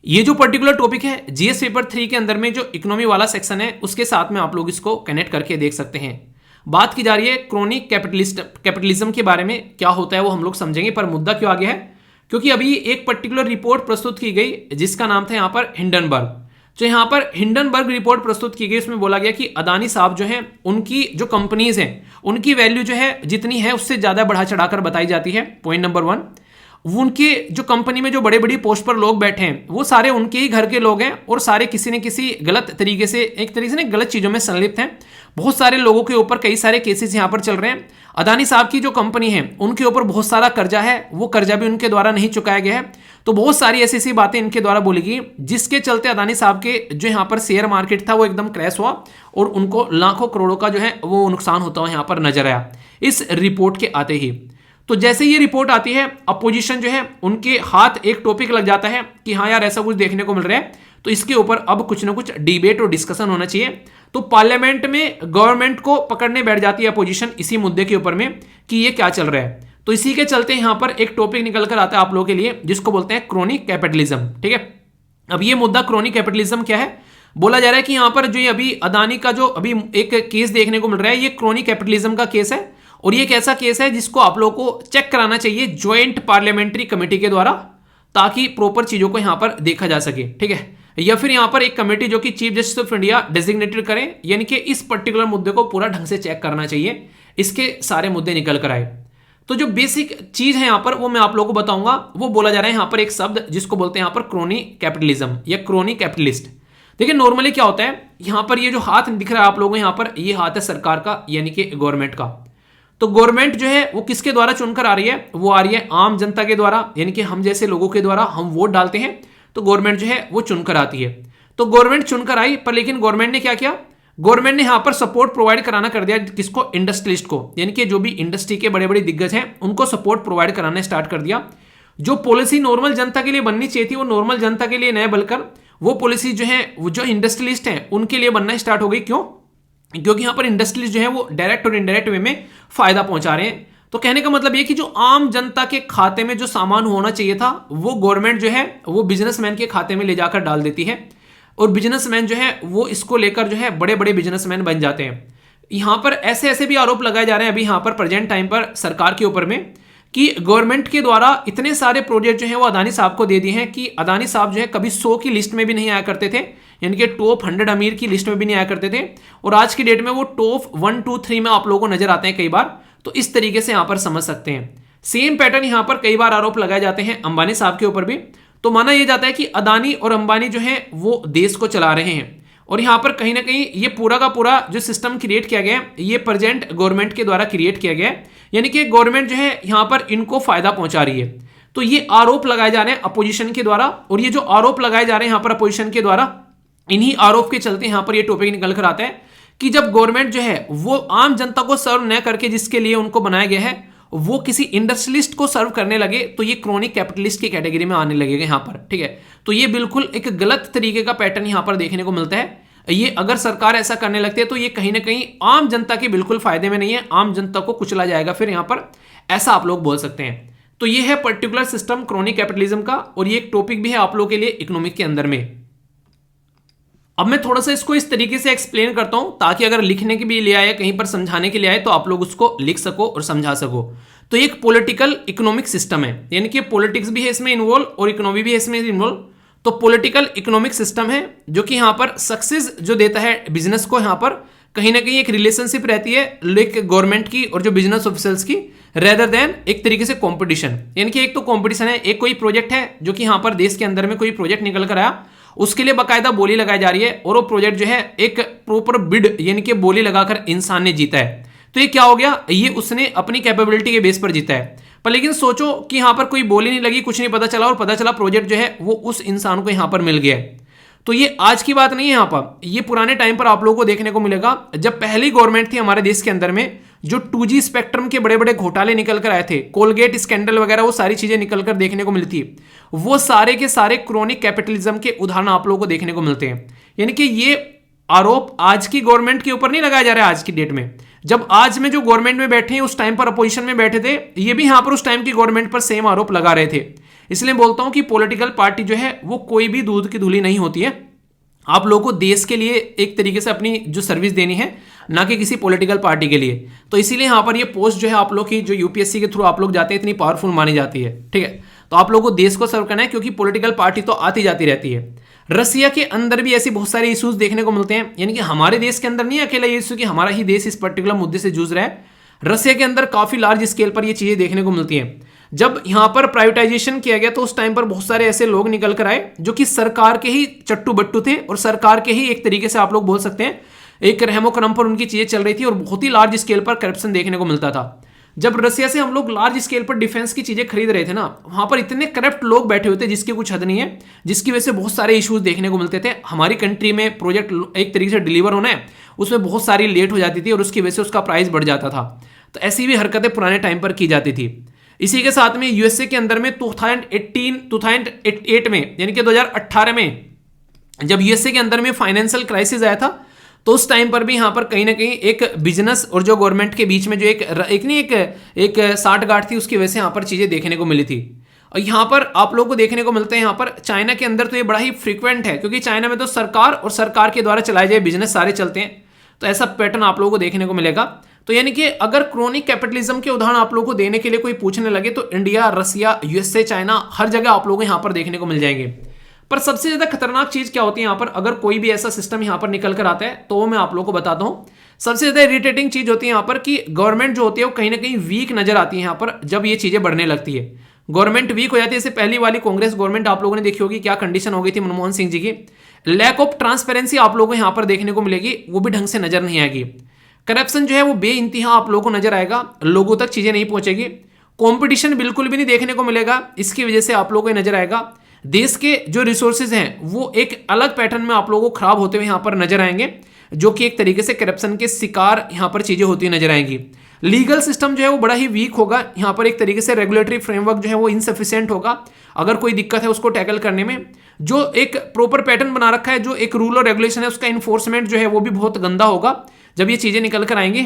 ये जो पर्टिकुलर टॉपिक है GS पेपर 3 के अंदर में जो इकोनॉमी वाला सेक्शन है उसके साथ में आप लोग इसको कनेक्ट करके देख सकते हैं। बात की जा रही है क्रोनिक कैपिटलिज्म के बारे में, क्या होता है वो हम लोग समझेंगे, पर मुद्दा क्यों आगे है, क्योंकि अभी एक पर्टिकुलर रिपोर्ट प्रस्तुत की गई जिसका नाम था यहाँ पर हिंडनबर्ग। जो यहाँ पर हिंडनबर्ग रिपोर्ट प्रस्तुत की गई, उसमें बोला गया कि अदानी साहब जो हैं उनकी जो कंपनीज हैं उनकी वैल्यू जो है जितनी है उससे ज़्यादा बढ़ा चढ़ाकर बताई जाती है। पॉइंट नंबर 1, उनके जो कंपनी में जो बड़े बड़ी पोस्ट पर लोग बैठे हैं वो सारे उनके ही घर के लोग हैं और सारे किसी न किसी गलत तरीके से, एक तरीके से गलत चीज़ों में संलिप्त हैं। बहुत सारे लोगों के ऊपर कई सारे केसेस यहाँ पर चल रहे हैं। अदानी साहब की जो कंपनी है उनके ऊपर बहुत सारा कर्जा है, वो कर्जा भी उनके द्वारा नहीं चुकाया गया है। तो बहुत सारी ऐसी ऐसी बातें इनके द्वारा बोली गई जिसके चलते अदानी साहब के जो यहाँ पर शेयर मार्केट था वो एकदम क्रैश हुआ और उनको लाखों करोड़ों का जो है वो नुकसान होता हुआ यहाँ पर नजर आया इस रिपोर्ट के आते ही। तो जैसे ये रिपोर्ट आती है, अपोजिशन जो है उनके हाथ एक टॉपिक लग जाता है कि हाँ यार ऐसा कुछ देखने को मिल रहा है, तो इसके ऊपर अब कुछ ना कुछ डिबेट और डिस्कशन होना चाहिए। तो पार्लियामेंट में गवर्नमेंट को पकड़ने बैठ जाती है अपोजिशन इसी मुद्दे के ऊपर में कि ये क्या चल रहा है। तो इसी के चलते यहाँ पर एक टॉपिक निकल कर आता है आप लोगों के लिए जिसको बोलते हैं क्रोनी कैपिटलिज्म। ठीक है, अब ये मुद्दा क्रोनी कैपिटलिज्म क्या है, बोला जा रहा है कि यहाँ पर जो ये अभी अदानी का जो अभी एक केस देखने को मिल रहा है ये क्रोनी कैपिटलिज्म का केस है और ये एक ऐसा केस है जिसको आप लोगों को चेक कराना चाहिए ज्वाइंट पार्लियामेंट्री कमेटी के द्वारा ताकि प्रॉपर चीजों को यहाँ पर देखा जा सके। ठीक है, या फिर यहाँ पर एक कमेटी जो कि chief justice of India designated करें, यानी कि इस पर्टिकुलर मुद्दे को पूरा ढंग से चेक करना चाहिए, इसके सारे मुद्दे निकल कर आए। तो जो बेसिक चीज है यहाँ पर वो मैं आप लोगों को बताऊंगा। वो बोला जा रहा है यहाँ पर एक शब्द जिसको बोलते हैं यहाँ पर क्रोनी कैपिटलिज्म या क्रोनी कैपिटलिस्ट। देखिए नॉर्मली क्या होता है, यहाँ पर ये जो हाथ दिख रहा है आप लोगों को, यहाँ पर ये हाथ है सरकार का यानी कि गवर्नमेंट का। तो गवर्नमेंट जो है वो किसके द्वारा चुनकर आ रही है, वो आ रही है आम जनता के द्वारा, यानी कि हम जैसे लोगों के द्वारा हम वोट डालते हैं तो गवर्नमेंट जो है वो चुनकर आती है। तो गवर्नमेंट चुनकर आई, पर लेकिन गवर्नमेंट ने क्या किया, गवर्नमेंट ने यहां पर सपोर्ट प्रोवाइड कराना कर दिया किसको, इंडस्ट्रियलिस्ट को, यानी कि जो भी इंडस्ट्री के बड़े बड़े दिग्गज हैं उनको सपोर्ट प्रोवाइड कराना स्टार्ट कर दिया। जो पॉलिसी नॉर्मल जनता के लिए बननी चाहिए थी वो नॉर्मल जनता के लिए न बनकर वो पॉलिसी जो है वो जो इंडस्ट्रियलिस्ट हैं उनके लिए बनना स्टार्ट हो गई। क्यों, क्योंकि यहां पर इंडस्ट्रियलिस्ट जो है वो डायरेक्ट और इनडायरेक्ट वे में फायदा पहुंचा रहे हैं। तो कहने का मतलब ये कि जो आम जनता के खाते में जो सामान होना चाहिए था वो गवर्नमेंट जो है वो बिजनेसमैन के खाते में ले जाकर डाल देती है और बिजनेसमैन जो है वो इसको लेकर जो है बड़े बड़े बिजनेसमैन बन जाते हैं। यहां पर ऐसे ऐसे भी आरोप लगाए जा रहे हैं अभी यहाँ पर प्रेजेंट टाइम पर सरकार के ऊपर में कि गवर्नमेंट के द्वारा इतने सारे प्रोजेक्ट जो है वो अदानी साहब को दे दिए हैं कि अदानी साहब जो है कभी 100 की लिस्ट में भी नहीं आया करते थे, यानी कि टॉप 100 अमीर की लिस्ट में भी नहीं आया करते थे, और आज की डेट में वो टॉप 1, 2, 3 में आप लोगों को नजर आते हैं कई बार। तो इस तरीके से यहां पर समझ सकते हैं। सेम पैटर्न यहां पर कई बार आरोप लगाए जाते हैं अंबानी साहब के ऊपर भी। तो माना यह जाता है कि अदानी और अंबानी जो है वो देश को चला रहे हैं और यहां पर कहीं ना कहीं ये पूरा का पूरा जो सिस्टम क्रिएट किया गया है ये प्रेजेंट गवर्नमेंट के द्वारा क्रिएट किया गया है, यानी कि गवर्नमेंट जो है यहां पर इनको फायदा पहुंचा रही है। तो ये आरोप लगाए जा रहे हैं अपोजिशन के द्वारा, और ये जो आरोप लगाए जा रहे हैं यहां पर अपोजिशन के द्वारा, इन्हीं आरोप के चलते यहां पर ये टॉपिक निकल कर आता है कि जब गवर्नमेंट जो है वो आम जनता को सर्व न करके जिसके लिए उनको बनाया गया है वो किसी इंडस्ट्रियलिस्ट को सर्व करने लगे तो ये क्रोनिक कैपिटलिस्ट की कैटेगरी में आने लगेगा यहां पर। ठीक है, तो ये बिल्कुल एक गलत तरीके का पैटर्न यहां पर देखने को मिलता है। ये अगर सरकार ऐसा करने लगती है तो ये कहीं ना कहीं आम जनता के बिल्कुल फायदे में नहीं है, आम जनता को कुचला जाएगा फिर यहां पर, ऐसा आप लोग बोल सकते हैं। तो ये है पर्टिकुलर सिस्टम क्रोनिक कैपिटलिज्म का, और ये एक टॉपिक भी है आप लोगों के लिए इकोनॉमिक के अंदर में। अब मैं थोड़ा सा इसको इस तरीके से एक्सप्लेन करता हूं ताकि अगर लिखने के भी लिए आए कहीं पर समझाने के लिए आए तो आप लोग उसको लिख सको और समझा सको। तो एक पॉलिटिकल इकोनॉमिक सिस्टम है, यानी कि पॉलिटिक्स भी है इसमें इन्वॉल्व और इकोनॉमी भी है इसमें इन्वॉल्व। तो पॉलिटिकल इकोनॉमिक सिस्टम है जो कि यहाँ पर सक्सेस जो देता है बिजनेस को, यहाँ पर कहीं ना कहीं एक रिलेशनशिप रहती है गवर्नमेंट की और जो बिजनेस ऑफिसर्स की, रेदर देन एक तरीके से कंपटीशन। यानी कि एक तो कंपटीशन है, एक कोई प्रोजेक्ट है जो कि यहाँ पर देश के अंदर में कोई प्रोजेक्ट निकल कर आया उसके लिए बाकायदा बोली लगाई जा रही है और वो प्रोजेक्ट जो है एक प्रॉपर बिड यानी कि बोली लगाकर इंसान ने जीता है। तो ये क्या हो गया, ये उसने अपनी कैपेबिलिटी के बेस पर जीता है। पर लेकिन सोचो कि यहां पर कोई बोली नहीं लगी, कुछ नहीं पता चला और पता चला प्रोजेक्ट जो है वो उस इंसान को यहां पर मिल गया है। तो ये आज की बात नहीं है, यहां पर ये पुराने टाइम पर आप लोगों को देखने को मिलेगा जब पहली गवर्नमेंट थी हमारे देश के अंदर में, जो 2G स्पेक्ट्रम के बड़े बड़े घोटाले निकल कर आए थे, कोलगेट स्कैंडल वगैरह, वो सारी चीजें निकल कर देखने को मिलती है। वो सारे के सारे क्रोनिक कैपिटलिज्म के उदाहरण आप लोगों को देखने को मिलते हैं। यानी कि ये आरोप आज की गवर्नमेंट के ऊपर नहीं लगाया जा रहा है आज की डेट में, जब आज में जो गवर्नमेंट में बैठे हैं उस टाइम पर अपोजिशन में बैठे थे, ये भी यहां पर उस टाइम की गवर्नमेंट पर सेम आरोप लगा रहे थे। इसलिए बोलता हूं कि पॉलिटिकल पार्टी जो है वो कोई भी दूध की धूली नहीं होती है। आप लोगों को देश के लिए एक तरीके से अपनी जो सर्विस देनी है, ना कि किसी पॉलिटिकल पार्टी के लिए। तो इसीलिए यहाँ पर ये पोस्ट जो है आप लोग की जो यूपीएससी के थ्रू आप लोग जाते हैं इतनी पावरफुल मानी जाती है। ठीक है, तो आप लोगों को देश को सर्व करना है क्योंकि पॉलिटिकल पार्टी तो आती जाती रहती है। रसिया के अंदर भी ऐसे बहुत सारे इश्यूज देखने को मिलते हैं, यानी कि हमारे देश के अंदर नहीं अकेला ये इशू कि हमारा ही देश इस पर्टिकुलर मुद्दे से जूझ रहा है, रसिया के अंदर काफी लार्ज स्केल पर ये चीजें देखने को मिलती हैं। जब यहां पर प्राइवेटाइजेशन किया गया तो उस टाइम पर बहुत सारे ऐसे लोग निकल कर आए जो कि सरकार के ही चट्टू बट्टू थे और सरकार के ही एक तरीके से आप लोग बोल सकते हैं एक रहमो करम पर उनकी चीजें चल रही थी और बहुत ही लार्ज स्केल पर करप्शन देखने को मिलता था। जब रसिया से हम लोग लार्ज स्केल पर डिफेंस की चीजें खरीद रहे थे ना, वहां पर इतने करप्ट लोग बैठे हुए थे जिसकी कुछ हद नहीं है, जिसकी वजह से बहुत सारे इश्यूज देखने को मिलते थे। हमारी कंट्री में प्रोजेक्ट एक तरीके से डिलीवर होना है, उसमें बहुत सारी लेट हो जाती थी और उसकी वजह से उसका प्राइस बढ़ जाता था। तो ऐसी भी हरकतें पुराने टाइम पर की जाती थी। इसी के साथ में यूएसए के अंदर में 2008 में यानी कि 2018 में जब यूएसए के अंदर में फाइनेंशियल क्राइसिस आया था तो उस टाइम पर भी यहां पर कहीं ना कहीं एक बिजनेस और जो गवर्नमेंट के बीच में जो एक साठगांठ थी, उसकी वजह से यहां पर चीजें देखने को मिली थी। और यहां पर आप लोगों को देखने को मिलते हैं यहां पर चाइना के अंदर तो ये बड़ा ही फ्रीक्वेंट है, क्योंकि चाइना में तो सरकार और सरकार के द्वारा चलाए जाए बिजनेस सारे चलते हैं, तो ऐसा पैटर्न आप लोगों को देखने को मिलेगा। तो यानी कि अगर क्रोनिक कैपिटलिज्म के उदाहरण आप लोगों को देने के लिए कोई पूछने लगे तो इंडिया, रसिया, यूएसए, चाइना, हर जगह आप लोगों को यहां पर देखने को मिल जाएंगे। पर सबसे ज्यादा खतरनाक चीज क्या होती है यहां पर, अगर कोई भी ऐसा सिस्टम यहां पर निकल कर आता है तो वो मैं आप लोगों को बताता हूं। सबसे ज्यादा इरिटेटिंग चीज होती है यहां पर कि गवर्नमेंट जो होती है वो कहीं ना कहीं वीक नजर आती है यहां पर जब ये चीजें बढ़ने लगती है। गवर्नमेंट वीक हो जाती है। जैसे पहली वाली कांग्रेस गवर्नमेंट आप लोगों ने देखी होगी, क्या कंडीशन हो गई थी मनमोहन सिंह जी की। लैक ऑफ ट्रांसपेरेंसी आप लोगों को यहां पर देखने को मिलेगी, वो भी ढंग से नजर नहीं आएगी। करप्शन जो है वो बेइंतहा आप लोगों को नजर आएगा, लोगों तक चीजें नहीं पहुंचेगी। कंपटीशन बिल्कुल भी नहीं देखने को मिलेगा, इसकी वजह से आप लोगों को नजर आएगा देश के जो रिसोर्सेज हैं वो एक अलग पैटर्न में आप लोगों को खराब होते हुए यहां पर नजर आएंगे, जो कि एक तरीके से करप्शन के शिकार यहां पर चीजें होती नजर आएंगी। लीगल सिस्टम जो है वो बड़ा ही वीक होगा यहां पर, एक तरीके से रेगुलेटरी फ्रेमवर्क जो है वो इनसफिशिएंट होगा। अगर कोई दिक्कत है उसको टैकल करने में, जो एक प्रॉपर पैटर्न बना रखा है, जो एक रूल और रेगुलेशन है उसका इन्फोर्समेंट जो है वो भी बहुत गंदा होगा जब ये चीजें निकल कर आएंगी।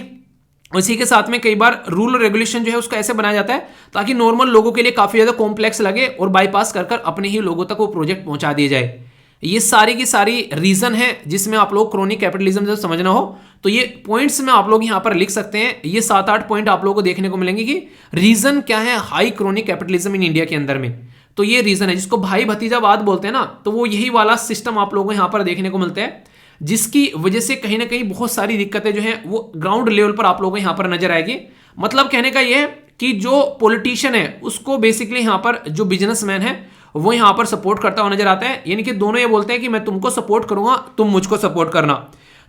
इसी के साथ में कई बार रूल और रेगुलेशन जो है उसका ऐसे बनाया जाता है ताकि नॉर्मल लोगों के लिए काफी ज्यादा कॉम्प्लेक्स लगे और बाईपास कर कर अपने ही लोगों तक वो प्रोजेक्ट पहुंचा दिए जाए। ये सारी की सारी रीजन है जिसमें आप लोग क्रोनिक कैपिटलिज्म जब समझना हो तो ये पॉइंट्स में आप लोग यहां पर लिख सकते हैं। ये 7-8 पॉइंट आप लोगों को देखने को मिलेंगे कि रीजन क्या है high chronic capitalism in India के अंदर में। तो ये रीजन है जिसको भाई भतीजावाद बोलते हैं ना, तो वो यही वाला सिस्टम आप लोगों को यहां पर देखने को मिलता है, जिसकी वजह से कहीं ना कहीं बहुत सारी दिक्कतें जो हैं वो ग्राउंड लेवल पर आप लोगों को यहां पर नजर आएगी। मतलब कहने का यह है कि जो पॉलिटिशियन है उसको बेसिकली यहां पर जो बिजनेसमैन है वो यहां पर सपोर्ट करता हुआ नजर आता है, यानी कि दोनों ये बोलते हैं कि मैं तुमको सपोर्ट करूंगा, तुम मुझको सपोर्ट करना।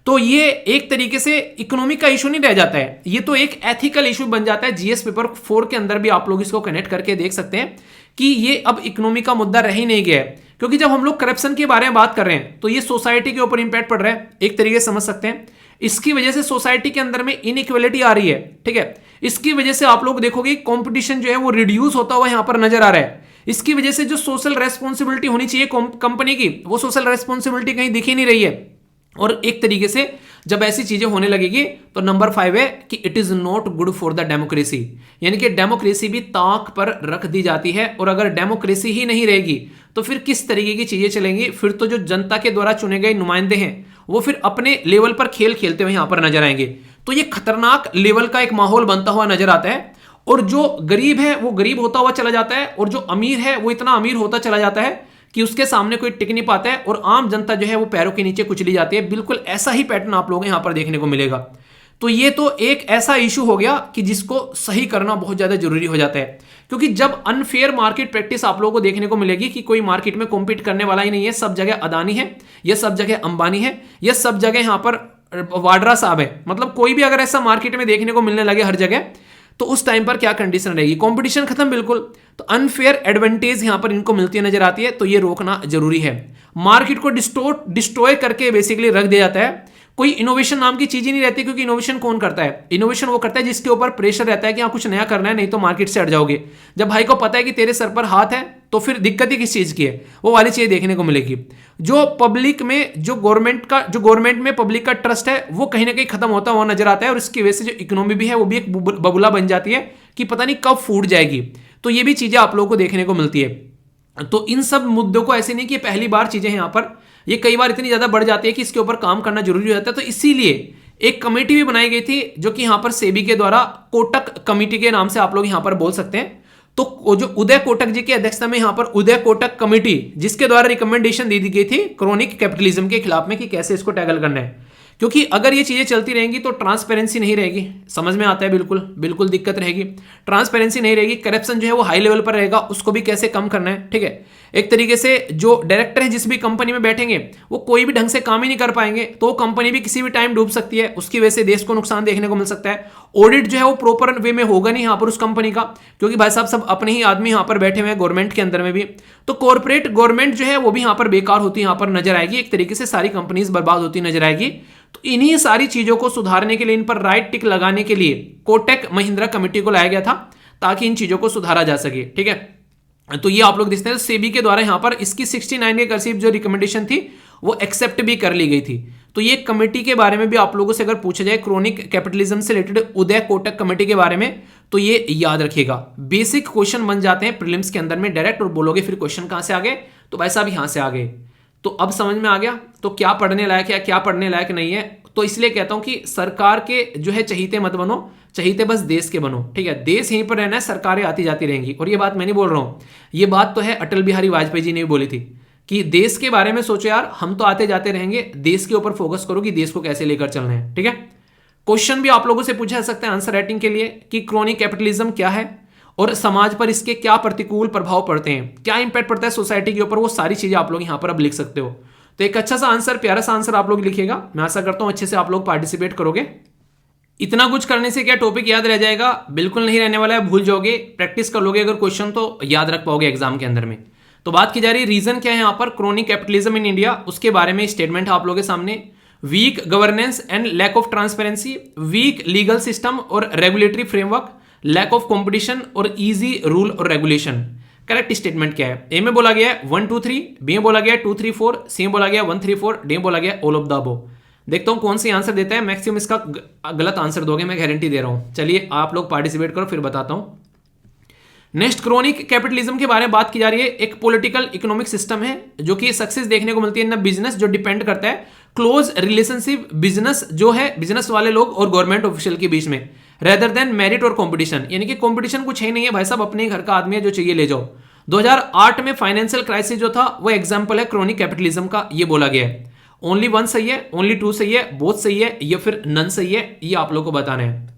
तो ये एक तरीके से इकोनॉमिक का इशू नहीं रह जाता है, ये तो एक एथिकल इशू बन जाता है। जीएस पेपर 4 के अंदर भी आप लोग इसको कनेक्ट करके देख सकते हैं कि ये अब इकोनॉमी का मुद्दा रह ही नहीं गया है, क्योंकि जब हम लोग करप्शन के बारे में बात कर रहे हैं तो ये सोसाइटी के ऊपर इंपैक्ट पड़ रहा है, एक तरीके से समझ सकते हैं। इसकी वजह से सोसाइटी के अंदर में इनइक्वालिटी आ रही है, ठीक है। इसकी वजह से आप लोग देखोगे कंपटीशन जो है वो रिड्यूस होता हुआ यहां पर नजर आ रहा है। इसकी वजह से जो सोशल रेस्पॉन्सिबिलिटी होनी चाहिए कंपनी की, वो सोशल रेस्पॉन्सिबिलिटी कहीं दिख ही नहीं रही है। और एक तरीके से जब ऐसी चीजें होने लगेगी तो नंबर 5 है कि it is not good for the democracy, यानी कि डेमोक्रेसी भी ताक पर रख दी जाती है। और अगर डेमोक्रेसी ही नहीं रहेगी तो फिर किस तरीके की चीजें चलेंगी, फिर तो जो जनता के द्वारा चुने गए नुमाइंदे हैं वो फिर अपने लेवल पर खेल खेलते हुए यहां पर नजर आएंगे। तो ये खतरनाक लेवल का एक माहौल बनता हुआ नजर आता है, और जो गरीब है वो गरीब होता हुआ चला जाता है, और जो अमीर है वो इतना अमीर होता चला जाता है कि उसके सामने कोई टिक नहीं पाता है, और आम जनता जो है वो पैरों के नीचे कुचली जाती है। बिल्कुल ऐसा ही पैटर्न आप लोगों को यहां पर देखने को मिलेगा। तो ये तो एक ऐसा इशू हो गया कि जिसको सही करना बहुत ज्यादा जरूरी हो जाता है, क्योंकि जब अनफेयर मार्केट प्रैक्टिस आप लोगों को देखने को मिलेगी कि कोई मार्केट में कॉम्पीट करने वाला ही नहीं है, सब जगह अदानी है, यह सब जगह अंबानी है, यह सब जगह यहां पर वाड्रा साहब है, मतलब कोई भी अगर ऐसा मार्केट में देखने को मिलने लगे हर जगह, तो उस टाइम पर क्या कंडीशन रहेगी, कंपटीशन खत्म बिल्कुल। तो अनफेयर एडवांटेज यहां पर इनको मिलती नजर आती है, तो ये रोकना जरूरी है। मार्केट को डिस्ट्रॉय करके बेसिकली रख दिया जाता है, कोई इनोवेशन नाम की चीज ही नहीं रहती, क्योंकि इनोवेशन कौन करता है, इनोवेशन वो करता है जिसके ऊपर प्रेशर रहता है कि हाँ कुछ नया करना है, नहीं तो मार्केट से हट जाओगे। जब भाई को पता है कि तेरे सर पर हाथ है तो फिर दिक्कत ही किस चीज की है, वो वाली चीज देखने को मिलेगी। जो पब्लिक में जो गवर्नमेंट में पब्लिक का ट्रस्ट है वो कहीं ना कहीं खत्म होता हुआ नजर आता है, और इसकी वजह से जो इकोनॉमी भी है वो भी एक बबुला बन जाती है कि पता नहीं कब फूट जाएगी। तो ये भी चीजें आप लोगों को देखने को मिलती है। तो इन सब मुद्दों को ऐसे नहीं कि पहली बार चीजें यहां पर, ये कई बार इतनी ज्यादा बढ़ जाती है कि इसके ऊपर काम करना जरूरी हो जाता है। तो इसीलिए एक कमेटी भी बनाई गई थी जो कि यहां पर सेबी के द्वारा कोटक कमेटी के नाम से आप लोग यहां पर बोल सकते हैं। तो वो जो उदय कोटक जी की अध्यक्षता में यहाँ पर उदय कोटक कमेटी, जिसके द्वारा रिकमेंडेशन दे दी गई थी क्रोनिक कैपिटलिज्म के खिलाफ में कि कैसे इसको टैकल करना है। क्योंकि अगर ये चीजें चलती रहेंगी तो ट्रांसपेरेंसी नहीं रहेगी, समझ में आता है, बिल्कुल बिल्कुल दिक्कत रहेगी, ट्रांसपेरेंसी नहीं रहेगी, करप्शन जो है वो हाई लेवल पर रहेगा, उसको भी कैसे कम करना है। ठीक है, एक तरीके से जो डायरेक्टर है जिस भी कंपनी में बैठेंगे वो कोई भी ढंग से काम ही नहीं कर पाएंगे, तो वो कंपनी भी किसी भी टाइम डूब सकती है, उसकी वजह से देश को नुकसान देखने को मिल सकता है। ऑडिट जो है वो प्रॉपर वे में होगा नहीं यहाँ पर उस कंपनी का, क्योंकि भाई साहब सब अपने ही आदमी यहाँ पर बैठे हुए हैं गवर्नमेंट के अंदर में भी, तो कॉर्पोरेट गवर्नमेंट जो है वो भी यहाँ पर बेकार होती यहाँ पर नजर आएगी, एक तरीके से सारी कंपनीज बर्बाद होती नजर आएगी। तो इन्हीं सारी चीजों को सुधारने के लिए, इन पर राइट टिक लगाने के लिए कोटक महिंद्रा कमेटी को लाया गया था ताकि इन चीजों को सुधारा जा सके। ठीक है, तो ये आप लोग देखते हैं सेबी के द्वारा यहाँ पर इसकी 69 के करीब जो रिकमेंडेशन थी वो एक्सेप्ट भी कर ली गई थी। तो ये कमेटी के बारे में भी आप लोगों से अगर पूछा जाए क्रोनिक कैपिटलिज्म से रिलेटेड उदय कोटक कमेटी के बारे में, तो ये याद रखिएगा। बेसिक क्वेश्चन बन जाते हैं प्रीलिम्स के अंदर में डायरेक्ट, और बोलोगे फिर क्वेश्चन कहां से आ गए, तो भाई साहब यहां से आ गए। तो अब समझ में आ गया तो क्या पढ़ने लायक है क्या पढ़ने लायक नहीं है। तो इसलिए कहता हूं कि सरकार के जो है चहीते मत बनो, चहीते बस देश के बनो। ठीक है, देश यहीं पर रहना है, सरकारें आती जाती रहेंगी। और ये बात मैं नहीं बोल रहा हूं, ये बात तो है अटल बिहारी वाजपेयी जी ने भी बोली थी कि देश के बारे में सोचो यार, हम तो आते जाते रहेंगे, देश के ऊपर फोकस करो कि देश को कैसे लेकर चलना है। ठीक है, क्वेश्चन भी आप लोगों से पूछा जा सकता है आंसर राइटिंग के लिए कि क्रोनिक कैपिटलिज्म क्या है और समाज पर इसके क्या प्रतिकूल प्रभाव पड़ते हैं, क्या इंपैक्ट पड़ता है सोसाइटी के ऊपर, वो सारी चीजें आप लोग यहां पर अब लिख सकते हो। तो एक अच्छा सा आंसर, प्यारा सा आंसर आप लोग लिखिएगा। मैं आशा करता हूं अच्छे से आप लोग पार्टिसिपेट करोगे। इतना कुछ करने से क्या टॉपिक याद रह जाएगा? बिल्कुल नहीं रहने वाला है, भूल जाओगे। प्रैक्टिस कर लोगे अगर क्वेश्चन तो याद रख पाओगे एग्जाम के अंदर में। तो बात की जा रही है रीजन क्या है यहाँ पर क्रोनिक कैपिटलिज्म इन इंडिया, उसके बारे में स्टेटमेंट आप लोगों के सामने। Weak governance and lack of transparency, weak legal system और regulatory framework, lack of competition और इजी रूल और रेगुलेशन। करेक्ट स्टेटमेंट क्या है? ए में बोला गया है 1 2 3, बी में बोला गया है 2 3 4, सी में बोला गया 1 3 4, डी में बोला गया ऑल ऑफ द अबव। देखता हूं कौन सी आंसर देता है। मैक्सिमम इसका गलत आंसर दोगे, मैं गारंटी दे रहा हूं। चलिए आप लोग पार्टिसिपेट करो, फिर बताता हूं। नेक्स्ट, क्रोनिक कैपिटलिज्म के बारे में बात की जा रही है। एक पॉलिटिकल इकोनॉमिक सिस्टम है जो कि सक्सेस देखने को मिलती है इन बिजनेस, जो डिपेंड करता है क्लोज रिलेशनशिप बिजनेस जो है, बिजनेस वाले लोग और गवर्नमेंट ऑफिशियल के बीच में, रेदर देन मेरिट और कंपटीशन। यानी कि कंपटीशन कुछ है नहीं है भाई साहब, अपने घर का आदमी है, जो चाहिए ले जाओ। 2008 में फाइनेंशियल क्राइसिस जो था वो एग्जांपल है क्रोनिक कैपिटलिज्म का, ये बोला गया है। ओनली 1 सही है, ओनली 2 सही है, बोथ सही है, या फिर नन सही है, ये आप लोग को बताना है।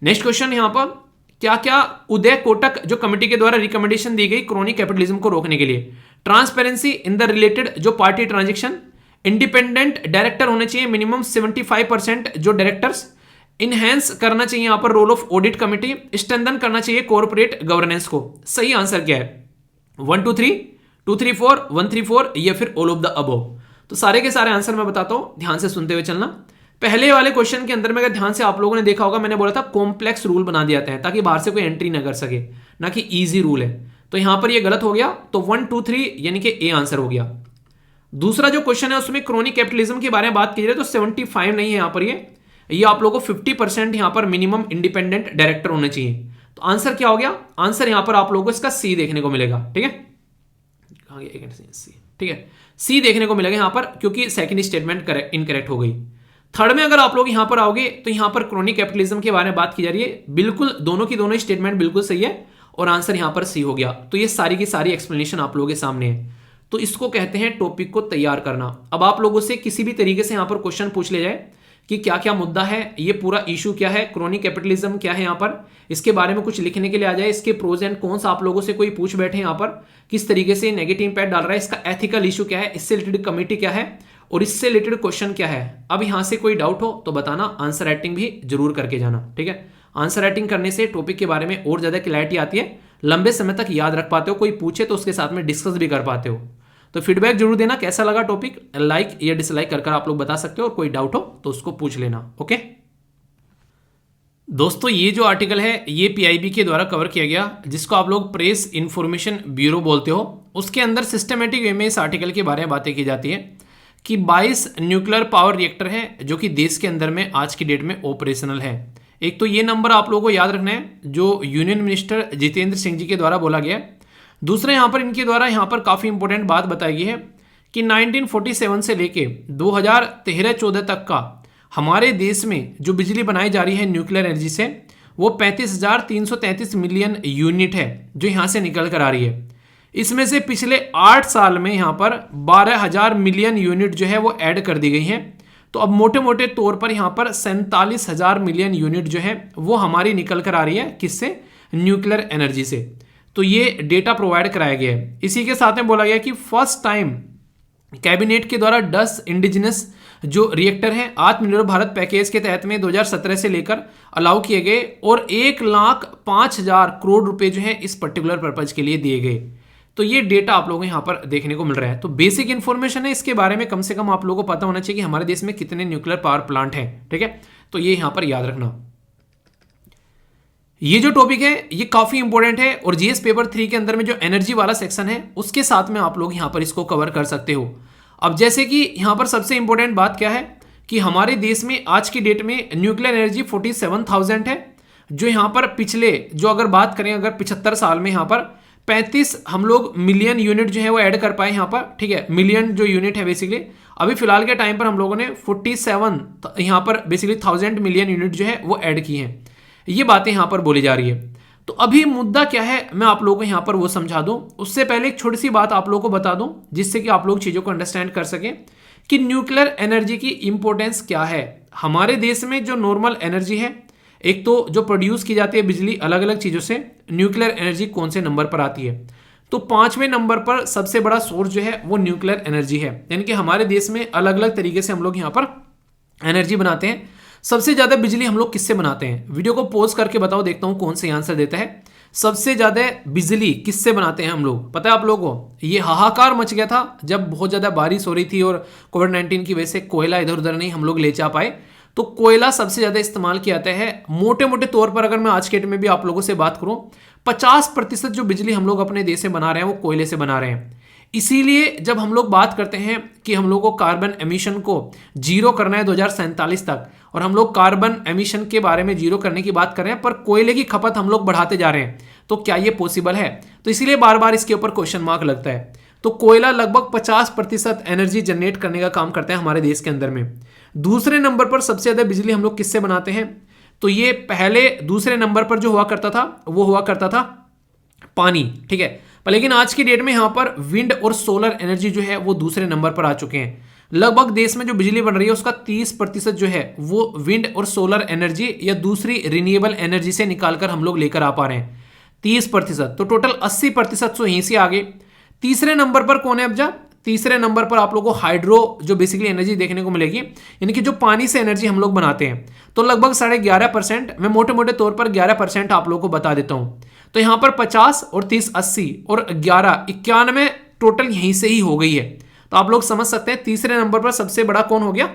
नेक्स्ट क्वेश्चन यहां पर, क्या क्या उदय कोटक जो कमेटी के द्वारा रिकमेंडेशन दी गई क्रोनिक कैपिटलिज्म को रोकने के लिए? ट्रांसपेरेंसी इन द रिलेटेड जो पार्टी ट्रांजेक्शन, इंडिपेंडेंट डायरेक्टर होने चाहिए मिनिमम 75% जो डायरेक्टर्स, इनहेंस करना चाहिए यहां पर role of audit committee, strengthen करना चाहिए कॉर्पोरेट गवर्नेंस को। सही आंसर क्या है? 1 2 3, 2 3 4, 1 3 4, या फिर ऑल ऑफ द अबव। तो सारे के सारे आंसर मैं बताता हूं, ध्यान से सुनते हुए चलना। पहले वाले क्वेश्चन के अंदर में अगर ध्यान से आप लोगों ने देखा होगा, मैंने बोला था कॉम्प्लेक्स रूल बना दिया जाता है ताकि बाहर से कोई एंट्री ना कर सके, ना कि इजी रूल है। तो यहां पर ये गलत हो गया, तो 1 2 3 यानी कि ए आंसर हो गया। दूसरा जो क्वेश्चन है उसमें क्रोनिक कैपिटलिज्म के बारे में बात की जाए तो 75 नहीं है यहां पर, ये आप लोगों को 50% यहां पर मिनिमम इंडिपेंडेंट डायरेक्टर होने चाहिए। तो आंसर क्या हो गया? आंसर यहां पर आप लोगों को इसका सी देखने को मिलेगा। ठीक है, सी, ठीक है, सी देखने को मिलेगा यहां पर, क्योंकि सेकंड स्टेटमेंट इनकरेक्ट हो गई। थर्ड में अगर आप लोग यहां पर आओगे तो यहां पर क्रोनिक कैपिटलिज्म के बारे में बात की जा रही है, बिल्कुल दोनों की दोनों स्टेटमेंट बिल्कुल सही है और आंसर यहां पर सी हो गया। तो ये सारी की सारी एक्सप्लेनेशन आप लोगों के सामने है। तो इसको कहते हैं टॉपिक को तैयार करना। अब आप लोगों से किसी भी तरीके से यहां पर क्वेश्चन पूछ ले जाए कि क्या क्या मुद्दा है, ये पूरा इशू क्या है, क्रोनिक कैपिटलिज्म क्या है, यहां पर इसके बारे में कुछ लिखने के लिए आ जाए, इसके प्रोज एंड कॉन्स आप लोगों से कोई पूछ बैठे यहां पर, किस तरीके से नेगेटिव इंपैक्ट डाल रहा है, इसका एथिकल इशू क्या है, इससे रिलेटेड कमेटी क्या है और इससे रिलेटेड क्वेश्चन क्या है। अब यहां से कोई डाउट हो तो बताना, आंसर राइटिंग भी जरूर करके जाना। ठीक है, आंसर राइटिंग करने से टॉपिक के बारे में और ज्यादा क्लैरिटी आती है, लंबे समय तक याद रख पाते हो, कोई पूछे तो उसके साथ में डिस्कस भी कर पाते हो। तो फीडबैक जरूर देना, कैसा लगा टॉपिक, लाइक या डिसलाइक कर आप लोग बता सकते हो, और कोई डाउट हो तो उसको पूछ लेना। ओके दोस्तों, ये जो आर्टिकल है ये पीआईबी के द्वारा कवर किया गया, जिसको आप लोग प्रेस इंफॉर्मेशन ब्यूरो बोलते हो। उसके अंदर सिस्टमेटिक वे में इस आर्टिकल के बारे में बातें की जाती है कि 22 न्यूक्लियर पावर रिएक्टर है जो कि देश के अंदर में आज की डेट में ऑपरेशनल है। एक तो ये नंबर आप लोगों को याद रखना है जो यूनियन मिनिस्टर जितेंद्र सिंह जी के द्वारा बोला गया है। दूसरा यहाँ पर इनके द्वारा यहाँ पर काफ़ी इंपॉर्टेंट बात बताई गई है कि 1947 से लेके 2013-14 तक का हमारे देश में जो बिजली बनाई जा रही है न्यूक्लियर एनर्जी से, वो 35,333 मिलियन यूनिट है जो यहाँ से निकल कर आ रही है। इसमें से पिछले 8 साल में यहाँ पर 12,000 मिलियन यूनिट जो है वो ऐड कर दी गई हैं। तो अब मोटे मोटे तौर पर यहाँ पर 47,000 मिलियन यूनिट जो है वो हमारी निकल कर आ रही है, किससे? न्यूक्लियर एनर्जी से। तो ये डेटा प्रोवाइड कराया गया है। इसी के साथ में बोला गया कि फर्स्ट टाइम कैबिनेट के द्वारा 10 इंडिजिनस जो रिएक्टर हैं आत्मनिर्भर भारत पैकेज के तहत में 2017 से लेकर अलाउ किए गए और 1,05,000 करोड़ रुपए जो है इस पर्टिकुलर पर्पज के लिए दिए गए। तो ये डेटा आप लोगों को यहाँ पर देखने को मिल रहा है। तो बेसिक इन्फॉर्मेशन है, इसके बारे में कम से कम आप लोगों को पता होना चाहिए कि हमारे देश में कितने न्यूक्लियर पावर प्लांट हैं। ठीक है, तो ये यहाँ पर याद रखना। ये जो टॉपिक है ये काफी इंपॉर्टेंट है और जीएस पेपर 3 के अंदर में जो एनर्जी वाला सेक्शन है उसके साथ में आप लोग यहाँ पर इसको कवर कर सकते हो। अब जैसे कि यहाँ पर सबसे इंपॉर्टेंट बात क्या है कि हमारे देश में आज की डेट में न्यूक्लियर एनर्जी 47,000 है, जो यहाँ पर पिछले जो अगर बात करें अगर 75 साल में यहाँ पर 35 हम लोग मिलियन यूनिट जो है वो ऐड कर पाए यहाँ पर। ठीक है, मिलियन जो यूनिट है बेसिकली अभी फिलहाल के टाइम पर हम लोगों ने 47 यहाँ पर बेसिकली 1000 मिलियन यूनिट जो है वो ऐड की हैं। ये बातें यहाँ पर बोली जा रही है। तो अभी मुद्दा क्या है मैं आप लोगों को यहाँ पर वो समझा दूं। उससे पहले एक छोटी सी बात आप लोगों को बता दूं जिससे कि आप लोग चीज़ों को अंडरस्टैंड कर सकें कि न्यूक्लियर एनर्जी की इंपॉर्टेंस क्या है। हमारे देश में जो नॉर्मल एनर्जी है, एक तो जो प्रोड्यूस की जाती है बिजली अलग अलग चीज़ों से, न्यूक्लियर एनर्जी कौन से नंबर पर आती है? तो 5वें नंबर पर सबसे बड़ा सोर्स जो है वो न्यूक्लियर एनर्जी है। यानी कि हमारे देश में अलग अलग तरीके से हम लोग यहाँ पर एनर्जी बनाते हैं। सबसे ज्यादा बिजली हम लोग किससे बनाते हैं? वीडियो को पॉज करके बताओ, देखता हूं कौन से आंसर देता है। सबसे ज्यादा बिजली किससे बनाते हैं हम लोग? पता है आप लोगों को? ये हाहाकार मच गया था जब बहुत ज्यादा बारिश हो रही थी और कोविड-19 की वजह से कोयला इधर उधर नहीं हम लोग ले जा पाए। तो कोयला सबसे ज्यादा इस्तेमाल किया जाता है। मोटे मोटे तौर पर अगर मैं आज के डेट में भी आप लोगों से बात करूं, 50% जो बिजली हम लोग अपने देश से बना रहे हैं वो कोयले से बना रहे हैं। इसीलिए जब हम लोग बात करते हैं कि हम लोग को कार्बन एमिशन को जीरो करना है 2047 तक, और हम लोग कार्बन एमिशन के बारे में जीरो करने की बात कर रहे हैं, पर कोयले की खपत हम लोग बढ़ाते जा रहे हैं, तो क्या ये पॉसिबल है? तो इसीलिए बार बार इसके ऊपर क्वेश्चन मार्क लगता है। तो कोयला लगभग 50% एनर्जी जनरेट करने का काम करता है हमारे देश के अंदर में। दूसरे नंबर पर सबसे ज्यादा बिजली हम लोग किससे बनाते हैं? तो ये पहले दूसरे नंबर पर जो हुआ करता था वो हुआ करता था पानी। ठीक है, पर लेकिन आज की डेट में यहां पर विंड और सोलर एनर्जी जो है वो दूसरे नंबर पर आ चुके हैं। लगभग देश में जो बिजली बन रही है उसका 30% जो है वो विंड और सोलर एनर्जी या दूसरी रिन्यूएबल एनर्जी से निकालकर हम लोग लेकर आ पा रहे हैं। 30%, तो टोटल 80% तो यहीं से आ गए। तीसरे नंबर पर कौन है? अब जा तीसरे नंबर पर आप लोगों को हाइड्रो जो बेसिकली एनर्जी देखने को मिलेगी, यानी कि जो पानी से एनर्जी हम लोग बनाते हैं। तो लगभग 11.5%, मैं मोटे मोटे तौर पर 11% आप लोगों को बता देता हूं। तो यहां पर 50 और 30 80 और 11 91 टोटल यहीं से ही हो गई है। तो आप लोग समझ सकते हैं तीसरे नंबर पर सबसे बड़ा कौन हो गया?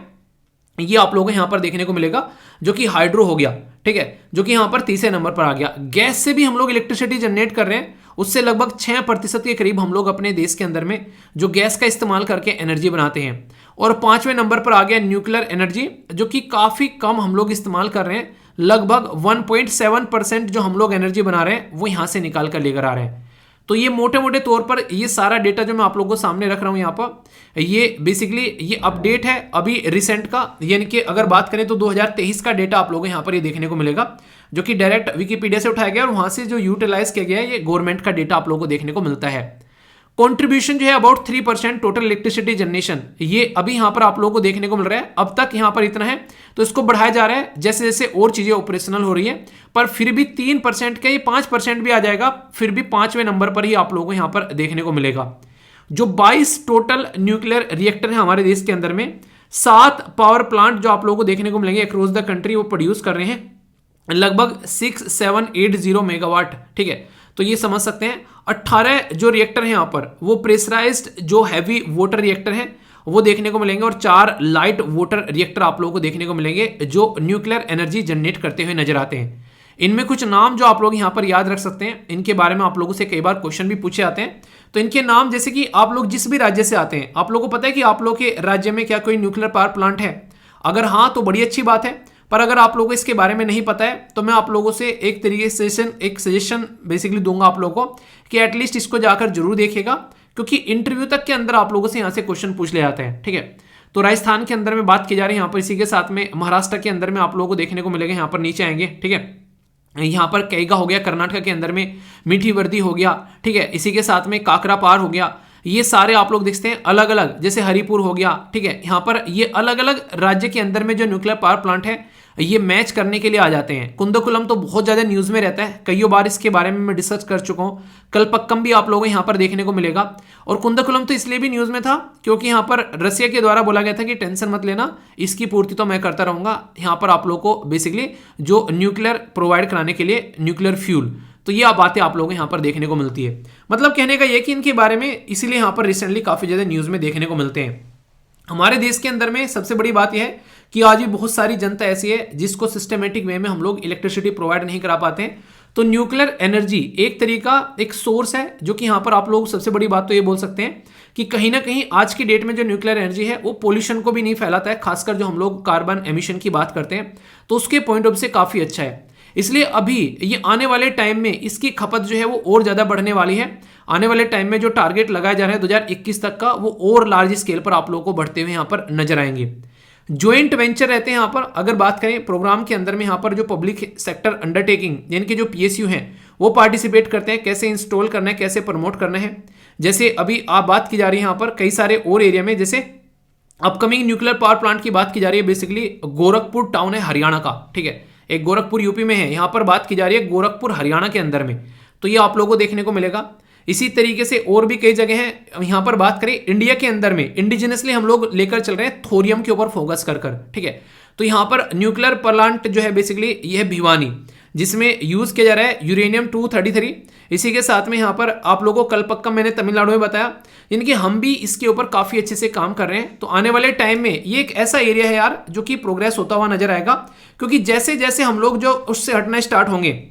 ये आप लोगों को यहां पर देखने को मिलेगा जो कि हाइड्रो हो गया। ठीक है, जो कि यहां पर तीसरे नंबर पर आ गया। गैस से भी हम लोग इलेक्ट्रिसिटी जनरेट कर रहे हैं, उससे लगभग 6% के करीब हम लोग अपने देश के अंदर में जो गैस का इस्तेमाल करके एनर्जी बनाते हैं। और 5वें नंबर पर आ गया न्यूक्लियर एनर्जी, जो कि काफी कम हम लोग इस्तेमाल कर रहे हैं। लगभग 1.7% जो हम लोग एनर्जी बना रहे हैं वो यहां से निकाल कर लेकर आ रहे हैं। तो ये मोटे मोटे तौर पर ये सारा डेटा जो मैं आप लोगों को सामने रख रहा हूं यहाँ पर, ये बेसिकली ये अपडेट है अभी रिसेंट का, यानी कि अगर बात करें तो 2023 का डेटा आप लोगों को यहाँ पर ये देखने को मिलेगा, जो कि डायरेक्ट विकिपीडिया से उठाया गया और वहां से जो यूटिलाइज किया गया है ये गवर्नमेंट का डेटा आप लोगों को देखने को मिलता है। कंट्रीब्यूशन जो है अबाउट 3% टोटल इलेक्ट्रिसिटी जनरेशन, ये अभी यहां पर आप लोगों को देखने को मिल रहा है। अब तक यहां पर इतना है, तो इसको बढ़ाया जा रहा है जैसे जैसे और चीजें ऑपरेशनल हो रही है। पर फिर भी 3% का, ये 5% भी आ जाएगा, फिर भी 5वें नंबर पर ही आप लोगों को यहां पर देखने को मिलेगा। जो 22 टोटल न्यूक्लियर रिएक्टर है हमारे देश के अंदर में, 7 पावर प्लांट जो आप लोगों को देखने को मिलेंगे अक्रॉस द कंट्री, वो प्रोड्यूस कर रहे हैं लगभग 6780 मेगावाट। ठीक है, तो ये समझ सकते हैं। 18 जो रिएक्टर हैं यहाँ पर वो प्रेशराइज्ड जो हैवी वाटर रिएक्टर हैं वो देखने को मिलेंगे, और 4 लाइट वाटर रिएक्टर आप लोगों को देखने को मिलेंगे जो न्यूक्लियर एनर्जी जनरेट करते हुए नजर आते हैं। इनमें कुछ नाम जो आप लोग यहाँ पर याद रख सकते हैं, इनके बारे में आप लोगों से कई बार क्वेश्चन भी पूछे जाते हैं। तो इनके नाम, जैसे कि आप लोग जिस भी राज्य से आते हैं, आप लोगों को पता है कि आप लोग के राज्य में क्या कोई न्यूक्लियर पावर प्लांट है? अगर हाँ तो बड़ी अच्छी बात है, पर अगर आप लोगों को इसके बारे में नहीं पता है तो मैं आप लोगों से एक तरीके से एक सजेशन बेसिकली दूंगा आप लोगों को कि एटलीस्ट इसको जाकर जरूर देखिएगा, क्योंकि इंटरव्यू तक के अंदर आप लोगों से यहाँ से क्वेश्चन पूछ ले जाते हैं। ठीक है, तो राजस्थान के अंदर में बात की जा रही है यहाँ पर, इसी के साथ में महाराष्ट्र के अंदर में आप लोगों को देखने को मिलेगा, यहाँ पर नीचे आएंगे। ठीक है, यहाँ पर कैगा हो गया कर्नाटक के अंदर में, मीठी वर्दी हो गया, ठीक है, इसी के साथ में काकरा पार हो गया, ये सारे आप लोग देखते हैं अलग अलग, जैसे हरिपुर हो गया, ठीक है, यहाँ पर ये अलग अलग राज्य के अंदर में जो न्यूक्लियर पावर प्लांट है ये मैच करने के लिए आ जाते हैं। कुंदकुलम तो बहुत ज़्यादा न्यूज़ में रहता है, कई बार इसके बारे में मैं डिस्कस कर चुका हूँ। कलपक्कम भी आप लोगों को यहाँ पर देखने को मिलेगा। और कुंदकुलम तो इसलिए भी न्यूज़ में था क्योंकि यहाँ पर रसिया के द्वारा बोला गया था कि टेंशन मत लेना, इसकी पूर्ति तो मैं करता रहूँगा, यहाँ पर आप लोगों को बेसिकली जो न्यूक्लियर प्रोवाइड कराने के लिए न्यूक्लियर फ्यूल, तो ये बातें आप लोगों को यहाँ पर देखने को मिलती है। मतलब कहने का ये कि इनके बारे में इसीलिए यहाँ पर रिसेंटली काफ़ी ज़्यादा न्यूज़ में देखने को मिलते हैं। हमारे देश के अंदर में सबसे बड़ी बात यह है कि आज भी बहुत सारी जनता ऐसी है जिसको सिस्टमेटिक वे में हम लोग इलेक्ट्रिसिटी प्रोवाइड नहीं करा पाते हैं। तो न्यूक्लियर एनर्जी एक तरीका एक सोर्स है जो कि यहाँ पर आप लोग सबसे बड़ी बात तो ये बोल सकते हैं कि कहीं ना कहीं आज की डेट में जो न्यूक्लियर एनर्जी है वो पोल्यूशन को भी नहीं फैलाता है, खासकर जो हम लोग कार्बन एमिशन की बात करते हैं तो उसके पॉइंट ऑफ से काफ़ी अच्छा है। इसलिए अभी ये आने वाले टाइम में इसकी खपत जो है वो और ज़्यादा बढ़ने वाली है। आने वाले टाइम में जो टारगेट लगाया जा रहा है 2021 तक का, वो और लार्ज स्केल पर आप लोगों को बढ़ते हुए यहाँ पर नजर आएंगे। ज्वाइंट वेंचर रहते हैं यहाँ पर, अगर बात करें प्रोग्राम के अंदर में, यहाँ पर जो पब्लिक सेक्टर अंडरटेकिंग यानी कि जो PSU हैं वो पार्टिसिपेट करते हैं, कैसे इंस्टॉल करना है, कैसे प्रमोट करना है। जैसे अभी आप बात की जा रही है यहाँ पर कई सारे और एरिया में, जैसे अपकमिंग न्यूक्लियर पावर प्लांट की बात की जा रही है, बेसिकली गोरखपुर टाउन है हरियाणा का, ठीक है, एक गोरखपुर यूपी में है, यहाँ पर बात की जा रही है गोरखपुर हरियाणा के अंदर में, तो ये आप लोगों को देखने को मिलेगा। इसी तरीके से और भी कई जगह हैं। यहाँ पर बात करें इंडिया के अंदर में, इंडिजिनसली हम लोग लेकर चल रहे हैं थोरियम के ऊपर फोकस कर, ठीक है। तो यहाँ पर न्यूक्लियर प्लांट जो है बेसिकली ये है भिवानी, जिसमें यूज किया जा रहा है यूरेनियम 233। इसी के साथ में यहाँ पर आप लोगों को कलपक्कम मैंने तमिलनाडु में बताया, यानी कि हम भी इसके ऊपर काफ़ी अच्छे से काम कर रहे हैं। तो आने वाले टाइम में ये एक ऐसा एरिया है यार जो कि प्रोग्रेस होता हुआ नजर आएगा, क्योंकि जैसे जैसे हम लोग जो उससे हटना स्टार्ट होंगे,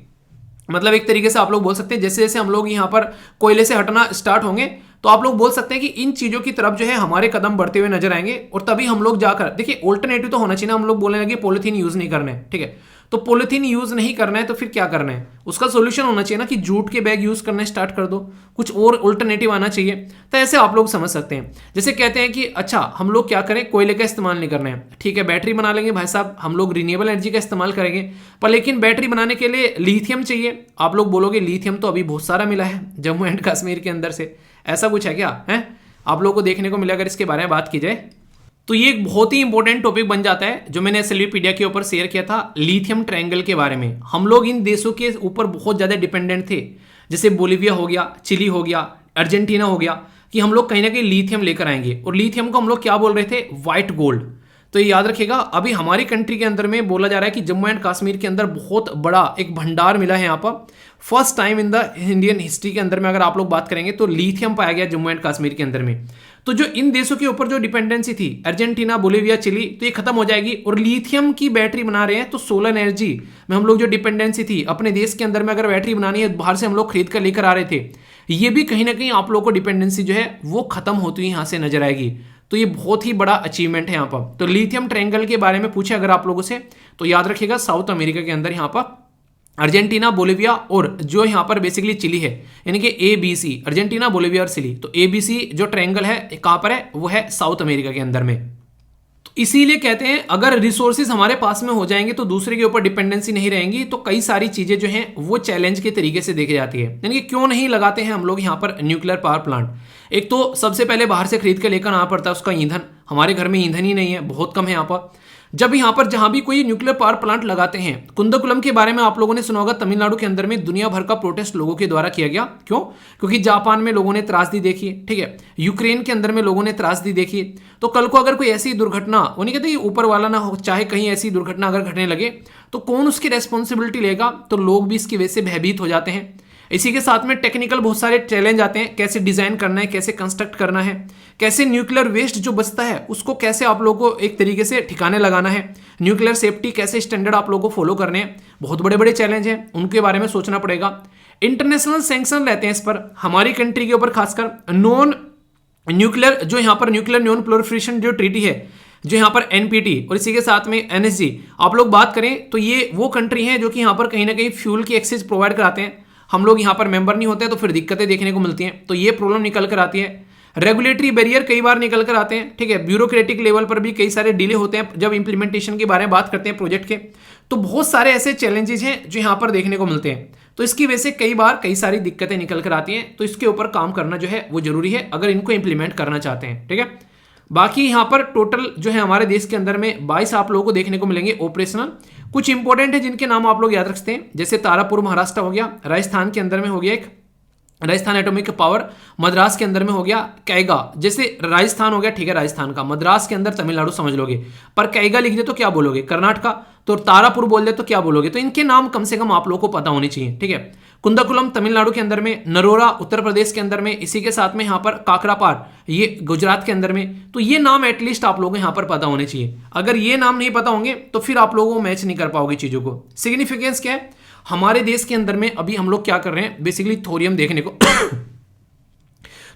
मतलब एक तरीके से आप लोग बोल सकते हैं जैसे जैसे हम लोग यहाँ पर कोयले से हटना स्टार्ट होंगे, तो आप लोग बोल सकते हैं कि इन चीज़ों की तरफ जो है हमारे कदम बढ़ते हुए नजर आएंगे। और तभी हम लोग जाकर, देखिए ऑल्टरनेटिव तो होना चाहिए ना, हम लोग बोलने लगे पॉलिथीन यूज़ नहीं करना है, ठीक है, तो पॉलिथीन यूज़ नहीं करना है तो फिर क्या करना है, उसका सोल्यूशन होना चाहिए ना कि जूट के बैग यूज़ करना स्टार्ट कर दो, कुछ और ऑल्टरनेटिव आना चाहिए। तो ऐसे आप लोग समझ सकते हैं। जैसे कहते हैं कि अच्छा हम लोग क्या करें, कोयले का इस्तेमाल नहीं करना है, ठीक है, बैटरी बना लेंगे भाई साहब, हम लोग रिन्यूएबल एनर्जी का इस्तेमाल करेंगे, पर लेकिन बैटरी बनाने के लिए लिथियम चाहिए। आप लोग बोलोगे लिथियम तो अभी बहुत सारा मिला है जम्मू एंड कश्मीर के अंदर से, ऐसा कुछ है क्या है, आप लोगों को देखने को मिला अगर इसके बारे में बात की जाए तो ये एक बहुत ही इंपॉर्टेंट टॉपिक बन जाता है जो मैंने सेल्वीपीडिया के ऊपर शेयर किया था, लिथियम ट्रायंगल के बारे में। हम लोग इन देशों के ऊपर बहुत ज़्यादा डिपेंडेंट थे, जैसे बोलिविया हो गया, चिली हो गया, अर्जेंटीना हो गया, कि हम लोग कहीं ना कहीं लिथियम लेकर आएंगे। और लिथियम को हम लोग क्या बोल रहे थे, व्हाइट गोल्ड। तो ये याद रखिएगा, अभी हमारी कंट्री के अंदर में बोला जा रहा है कि जम्मू एंड कश्मीर के अंदर बहुत बड़ा एक भंडार मिला है। यहाँ पर first time in the Indian history के अंदर में अगर आप लोग बात करेंगे तो लिथियम पाया गया जम्मू एंड कश्मीर के अंदर में। तो जो इन देशों के ऊपर जो डिपेंडेंसी थी, अर्जेंटीना, बोलिविया, चिली, तो ये खत्म हो जाएगी। और लिथियम की बैटरी बना रहे हैं, तो सोलर एनर्जी में हम लोग जो डिपेंडेंसी थी अपने देश के अंदर में, अगर बैटरी बनानी है बाहर से हम लोग खरीद कर लेकर आ रहे थे, ये भी कहीं ना कहीं आप लोगों को डिपेंडेंसी जो है वो खत्म होती हुई यहाँ से नजर आएगी। तो ये बहुत ही बड़ा अचीवमेंट है यहाँ पर। तो लिथियम ट्रायंगल के बारे में पूछे अगर आप लोगों से, तो याद रखिएगा साउथ अमेरिका के अंदर यहाँ पर अर्जेंटीना, बोलिविया और जो यहाँ पर बेसिकली चिली है, यानी कि ABC, अर्जेंटीना, बोलिविया और चिली। तो ABC जो ट्रायंगल है कहाँ पर है, वो है साउथ अमेरिका के अंदर में। तो इसीलिए कहते हैं अगर रिसोर्सेज हमारे पास में हो जाएंगे तो दूसरे के ऊपर डिपेंडेंसी नहीं रहेंगी, तो कई सारी चीजें जो हैं वो चैलेंज के तरीके से देखी जाती है। यानी कि क्यों नहीं लगाते हैं हम लोग यहाँ पर न्यूक्लियर पावर प्लांट। एक तो सबसे पहले बाहर से खरीद कर लेकर आना पड़ता है उसका ईंधन, हमारे घर में ईंधन ही नहीं है, बहुत कम है यहाँ पर। जब यहाँ पर जहाँ भी कोई न्यूक्लियर पावर प्लांट लगाते हैं, कुंदकुलम के बारे में आप लोगों ने सुना होगा, तमिलनाडु के अंदर में दुनिया भर का प्रोटेस्ट लोगों के द्वारा किया गया। क्यों? क्योंकि जापान में लोगों ने त्रासदी देखी, ठीक है, यूक्रेन के अंदर में लोगों ने त्रासदी देखी। तो कल को अगर कोई ऐसी दुर्घटना, वो नहीं कहते ऊपर वाला ना हो, चाहे कहीं ऐसी दुर्घटना अगर घटने लगे तो कौन उसकी रेस्पॉन्सिबिलिटी लेगा, तो लोग भी इसकी वजह से भयभीत हो जाते हैं। इसी के साथ में टेक्निकल बहुत सारे चैलेंज आते हैं, कैसे डिजाइन करना है, कैसे कंस्ट्रक्ट करना है, कैसे न्यूक्लियर वेस्ट जो बचता है उसको कैसे आप लोगों को एक तरीके से ठिकाने लगाना है, न्यूक्लियर सेफ्टी कैसे स्टैंडर्ड आप लोगों को फॉलो करने हैं। बहुत बड़े बड़े चैलेंज हैं, उनके बारे में सोचना पड़ेगा। इंटरनेशनल सैंक्शन रहते हैं इस पर, हमारी कंट्री के ऊपर खासकर नॉन न्यूक्लियर जो यहाँ पर न्यूक्लियर नॉन प्रोलिफरेशन जो ट्रीटी है, जो यहाँ पर NPT और इसी के साथ में NSG आप लोग बात करें तो ये वो कंट्री हैं जो कि यहाँ पर कहीं ना कहीं फ्यूल की एक्सेस प्रोवाइड कराते हैं। हम लोग यहाँ पर मेंबर नहीं होते तो फिर दिक्कतें देखने को मिलती हैं, तो ये प्रॉब्लम निकल कर आती है। रेगुलेटरी बैरियर कई बार निकल कर आते हैं, ठीक है। ब्यूरोक्रेटिक लेवल पर भी कई सारे डिले होते हैं जब इंप्लीमेंटेशन के बारे में बात करते हैं प्रोजेक्ट के। तो बहुत सारे ऐसे चैलेंजेस हैं जो यहाँ पर देखने को मिलते हैं। तो इसकी वजह से कई बार कई सारी दिक्कतें निकल कर आती हैं। तो इसके ऊपर काम करना जो है वो जरूरी है अगर इनको इंप्लीमेंट करना चाहते हैं, ठीक है। बाकी यहाँ पर टोटल जो है हमारे देश के अंदर में 22 आप लोगों को देखने को मिलेंगे ऑपरेशनल। कुछ इंपॉर्टेंट है जिनके नाम आप लोग याद रखते हैं, जैसे तारापुर महाराष्ट्र हो गया, राजस्थान के अंदर में हो गया एक राजस्थान एटॉमिक पावर, मद्रास के अंदर में हो गया कैगा, जैसे राजस्थान हो गया, ठीक है, राजस्थान का, मद्रास के अंदर तमिलनाडु समझ लोगे, पर कैगा लिख दे तो क्या बोलोगे, कर्नाटका, तो तारापुर बोल दे तो क्या बोलोगे। तो इनके नाम कम से कम आप लोगों को पता होने चाहिए, ठीक है। कुंदाकुलम तमिलनाडु के अंदर में, नरोरा उत्तर प्रदेश के अंदर में, इसी के साथ में यहाँ पर काकरापार ये गुजरात के अंदर में। तो ये नाम एटलीस्ट आप लोगों को यहाँ पर पता होने चाहिए। अगर ये नाम नहीं पता होंगे तो फिर आप लोगों को मैच नहीं कर पाओगे चीजों को। सिग्निफिकेंस क्या है, हमारे देश के अंदर में अभी हम लोग क्या कर रहे हैं, बेसिकली थोरियम देखने को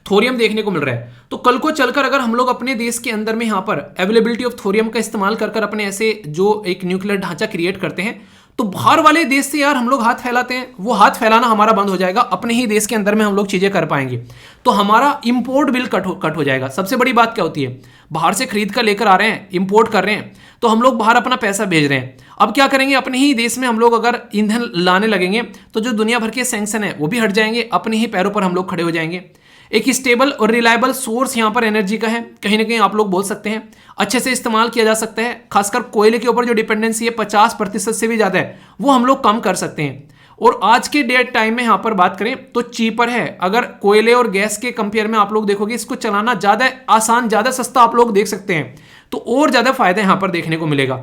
थोरियम देखने को मिल रहा है। तो कल को चलकर अगर हम लोग अपने देश के अंदर में यहां पर अवेलेबिलिटी ऑफ थोरियम का इस्तेमाल कर अपने ऐसे जो एक न्यूक्लियर ढांचा क्रिएट करते हैं, तो बाहर वाले देश से यार हम लोग हाथ फैलाते हैं, वो हाथ फैलाना हमारा बंद हो जाएगा, अपने ही देश के अंदर में हम लोग चीजें कर पाएंगे। तो हमारा इंपोर्ट बिल कट हो जाएगा। सबसे बड़ी बात क्या होती है, बाहर से खरीद कर लेकर आ रहे हैं, इंपोर्ट कर रहे हैं, तो हम लोग बाहर अपना पैसा भेज रहे हैं। अब क्या करेंगे, अपने ही देश में हम लोग अगर ईंधन लाने लगेंगे तो जो दुनिया भर के सैंक्शन है वो भी हट जाएंगे, अपने ही पैरों पर हम लोग खड़े हो जाएंगे। एक स्टेबल और रिलायबल सोर्स यहाँ पर एनर्जी का है, कहीं ना कहीं आप लोग बोल सकते हैं, अच्छे से इस्तेमाल किया जा सकता है। खासकर कोयले के ऊपर जो डिपेंडेंसी है 50% से भी ज़्यादा है, वो हम लोग कम कर सकते हैं। और आज के डेट टाइम में यहाँ पर बात करें तो चीपर है। अगर कोयले और गैस के कंपेयर में आप लोग देखोगे, इसको चलाना ज़्यादा आसान, ज़्यादा सस्ता आप लोग देख सकते हैं, तो और ज़्यादा फायदा यहाँ पर देखने को मिलेगा।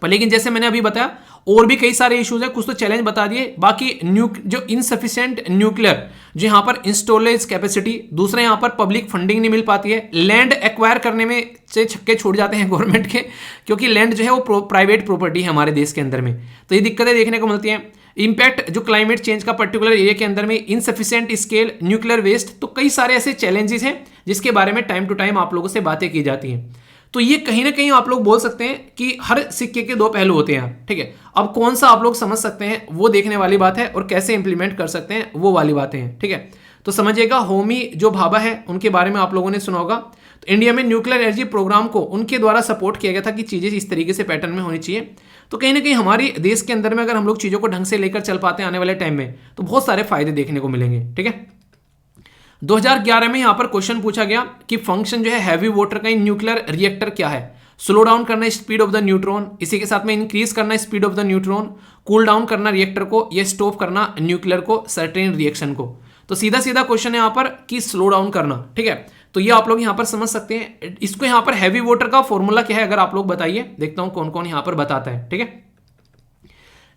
पर लेकिन जैसे मैंने अभी बताया और भी कई सारे इश्यूज हैं, कुछ तो चैलेंज बता दिए। बाकी जो इनसफिशिएंट न्यूक्लियर जो यहाँ पर इंस्टॉलेज कैपेसिटी, दूसरा यहाँ पर पब्लिक फंडिंग नहीं मिल पाती है, लैंड एक्वायर करने में से छक्के छूट जाते हैं गवर्नमेंट के, क्योंकि लैंड जो है वो प्राइवेट प्रॉपर्टी है हमारे देश के अंदर में। तो ये दिक्कतें देखने को मिलती हैं। इंपैक्ट जो क्लाइमेट चेंज का पर्टिकुलर एरिया के अंदर में, इनसफिशिएंट स्केल, न्यूक्लियर वेस्ट, तो कई सारे ऐसे चैलेंजेस हैं जिसके बारे में टाइम टू टाइम आप लोगों से बातें की जाती हैं। तो ये कहीं ना कहीं आप लोग बोल सकते हैं कि हर सिक्के के दो पहलू होते हैं, ठीक है। अब कौन सा आप लोग समझ सकते हैं वो देखने वाली बात है, और कैसे इंप्लीमेंट कर सकते हैं वो वाली बातें हैं, ठीक है। तो समझिएगा, होमी जो भाभा है उनके बारे में आप लोगों ने सुना होगा। तो इंडिया में न्यूक्लियर एनर्जी प्रोग्राम को उनके द्वारा सपोर्ट किया गया था कि चीज़ें इस तरीके से पैटर्न में होनी चाहिए। तो कहीं ना कहीं हमारे देश के अंदर में अगर हम लोग चीज़ों को ढंग से लेकर चल पाते हैं आने वाले टाइम में, तो बहुत सारे फायदे देखने को मिलेंगे, ठीक है। 2011 में यहाँ पर क्वेश्चन पूछा गया कि फंक्शन जो है हैवी वाटर का इन न्यूक्लियर रिएक्टर क्या है। स्लो डाउन करना स्पीड ऑफ द न्यूट्रॉन, इसी के साथ में इंक्रीज करना speed of the neutron, cool down करना रिएक्टर को, या स्टॉप करना न्यूक्लियर को, सर्टेन रिएक्शन को। तो सीधा सीधा क्वेश्चन है यहाँ पर कि स्लो डाउन करना, ठीक है। तो ये आप लोग यहाँ पर समझ सकते हैं। इसको यहाँ पर हैवी वाटर का फॉर्मूला क्या है अगर आप लोग बताइए, देखता हूँ कौन कौन यहाँ पर बताता है, ठीक है।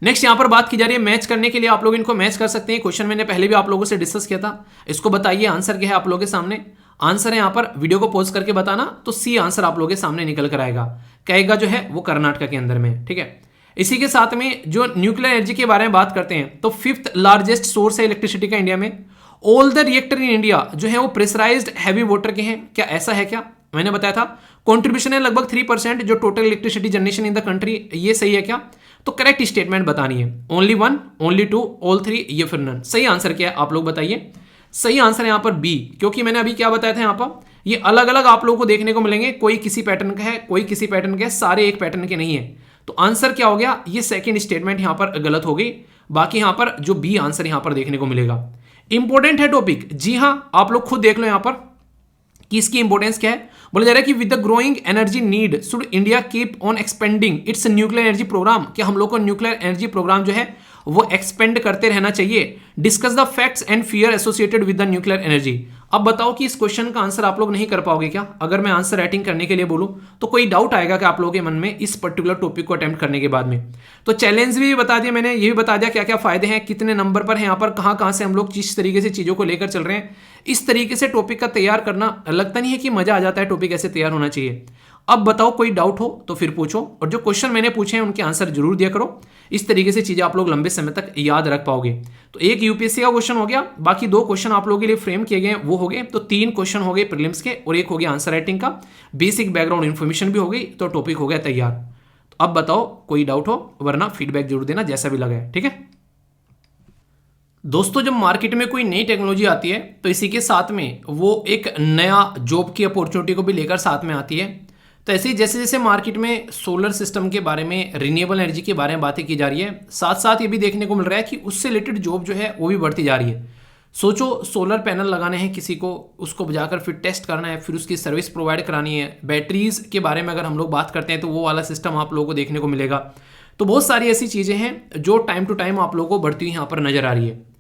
नेक्स्ट यहाँ पर बात की जा रही है मैच करने के लिए, आप लोग इनको मैच कर सकते हैं। क्वेश्चन मैंने पहले भी आप लोगों से डिस्कस किया था। इसको बताइए आंसर क्या है आप लोगों के सामने। आंसर है यहाँ पर, वीडियो को पॉज करके बताना, तो सी आंसर आप लोगों के सामने निकल कर आएगा। कहेगा जो है वो कर्नाटक के अंदर में, ठीक है। इसी के साथ में जो न्यूक्लियर एनर्जी के बारे में बात करते हैं, तो 5th लार्जेस्ट सोर्स है इलेक्ट्रिसिटी का इंडिया में। All the reactor in India जो है वो प्रेशराइज्ड हैवी वाटर के हैं, क्या ऐसा है क्या? मैंने बताया था कॉन्ट्रीब्यूशन है लगभग 3% जो total electricity generation in the country. ये सही है क्या? तो करेक्ट स्टेटमेंट बतानी है। ओनली 1, ओनली 2, ऑल 3, ये फिर नन। सही आंसर क्या है आप लोग बताइए। सही आंसर है यहाँ पर बी, क्योंकि मैंने अभी क्या बताया था यहाँ पर, ये अलग अलग आप लोगों को देखने को मिलेंगे। कोई किसी पैटर्न का है, कोई किसी पैटर्न का है, सारे एक पैटर्न के नहीं है। तो आंसर क्या हो गया? ये सेकंड स्टेटमेंट यहाँ पर गलत हो गई। बाकी यहाँ पर जो बी आंसर यहाँ पर देखने को मिलेगा। इंपॉर्टेंट है टॉपिक, जी हाँ, आप लोग खुद देख लो यहाँ पर कि इसकी इंपॉर्टेंस क्या है। बोला जा रहा है कि with the growing energy need should India keep on expanding its nuclear energy programme. कि हम लोग को न्यूक्लियर एनर्जी प्रोग्राम जो है वो एक्सपेंड करते रहना चाहिए। Discuss the facts and fear associated with the nuclear energy. अब बताओ कि इस क्वेश्चन का आंसर आप लोग नहीं कर पाओगे क्या? अगर मैं आंसर राइटिंग करने के लिए बोलूं तो कोई डाउट आएगा कि आप लोगों के मन में इस पर्टिकुलर टॉपिक को अटेम्प्ट करने के बाद में? तो चैलेंज भी बता दिया मैंने, ये भी बता दिया क्या क्या फायदे हैं, कितने नंबर पर है, यहाँ पर कहाँ से हम लोग जिस तरीके से चीज़ों को लेकर चल रहे हैं। इस तरीके से टॉपिक का तैयार करना लगता नहीं है कि मजा आ जाता है, टॉपिक ऐसे तैयार होना चाहिए। अब बताओ कोई डाउट हो तो फिर पूछो, और जो क्वेश्चन मैंने पूछे हैं उनके आंसर जरूर दिया करो। इस तरीके से चीजें आप लोग लंबे समय तक याद रख पाओगे। तो एक यूपीएससी का क्वेश्चन हो गया, बाकी 2 क्वेश्चन आप लोगों के लिए फ्रेम किए गए वो हो गए। तो 3 क्वेश्चन हो गए प्रीलिम्स के और 1 हो गया आंसर राइटिंग का। बेसिक बैकग्राउंड इन्फॉर्मेशन भी हो गई, तो टॉपिक हो गया तैयार। तो अब बताओ कोई डाउट हो, वरना फीडबैक जरूर देना जैसा भी लगा है, ठीक है। दोस्तों जब मार्केट में कोई नई टेक्नोलॉजी आती है तो इसी के साथ में वो एक नया जॉब की अपॉर्चुनिटी को भी लेकर साथ में आती है। तो ऐसे ही जैसे जैसे मार्केट में सोलर सिस्टम के बारे में, रिन्यूएबल एनर्जी के बारे में बातें की जा रही है, साथ साथ ये भी देखने को मिल रहा है कि उससे रिलेटेड जॉब जो है वो भी बढ़ती जा रही है। सोचो सोलर पैनल लगाने हैं किसी को, उसको बजाकर फिर टेस्ट करना है, फिर उसकी सर्विस प्रोवाइड करानी है। बैटरीज के बारे में अगर हम लोग बात करते हैं तो वो वाला सिस्टम आप लोगों को देखने को मिलेगा। तो बहुत सारी ऐसी चीज़ें हैं जो टाइम टू टाइम आप लोगों को बढ़ती हुई यहाँ पर नजर आ रही है।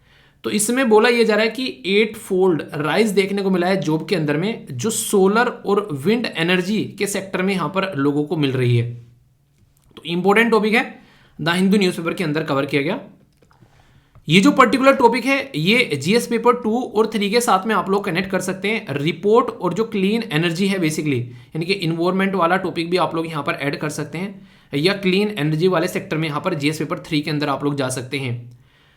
तो इसमें बोला यह जा रहा है कि 8 फोल्ड राइज देखने को मिला है जॉब के अंदर में, जो सोलर और विंड एनर्जी के सेक्टर में यहां पर लोगों को मिल रही है। तो इंपॉर्टेंट टॉपिक है, द हिंदू न्यूज़पेपर के अंदर कवर किया गया। ये जो पर्टिकुलर टॉपिक है ये जीएस पेपर 2 और 3 के साथ में आप लोग कनेक्ट कर सकते हैं। रिपोर्ट और जो क्लीन एनर्जी है बेसिकली, यानी कि इन्वायरमेंट वाला टॉपिक भी आप लोग यहां पर ऐड कर सकते हैं, या क्लीन एनर्जी वाले सेक्टर में यहां पर जीएस पेपर 3 के अंदर आप लोग जा सकते हैं।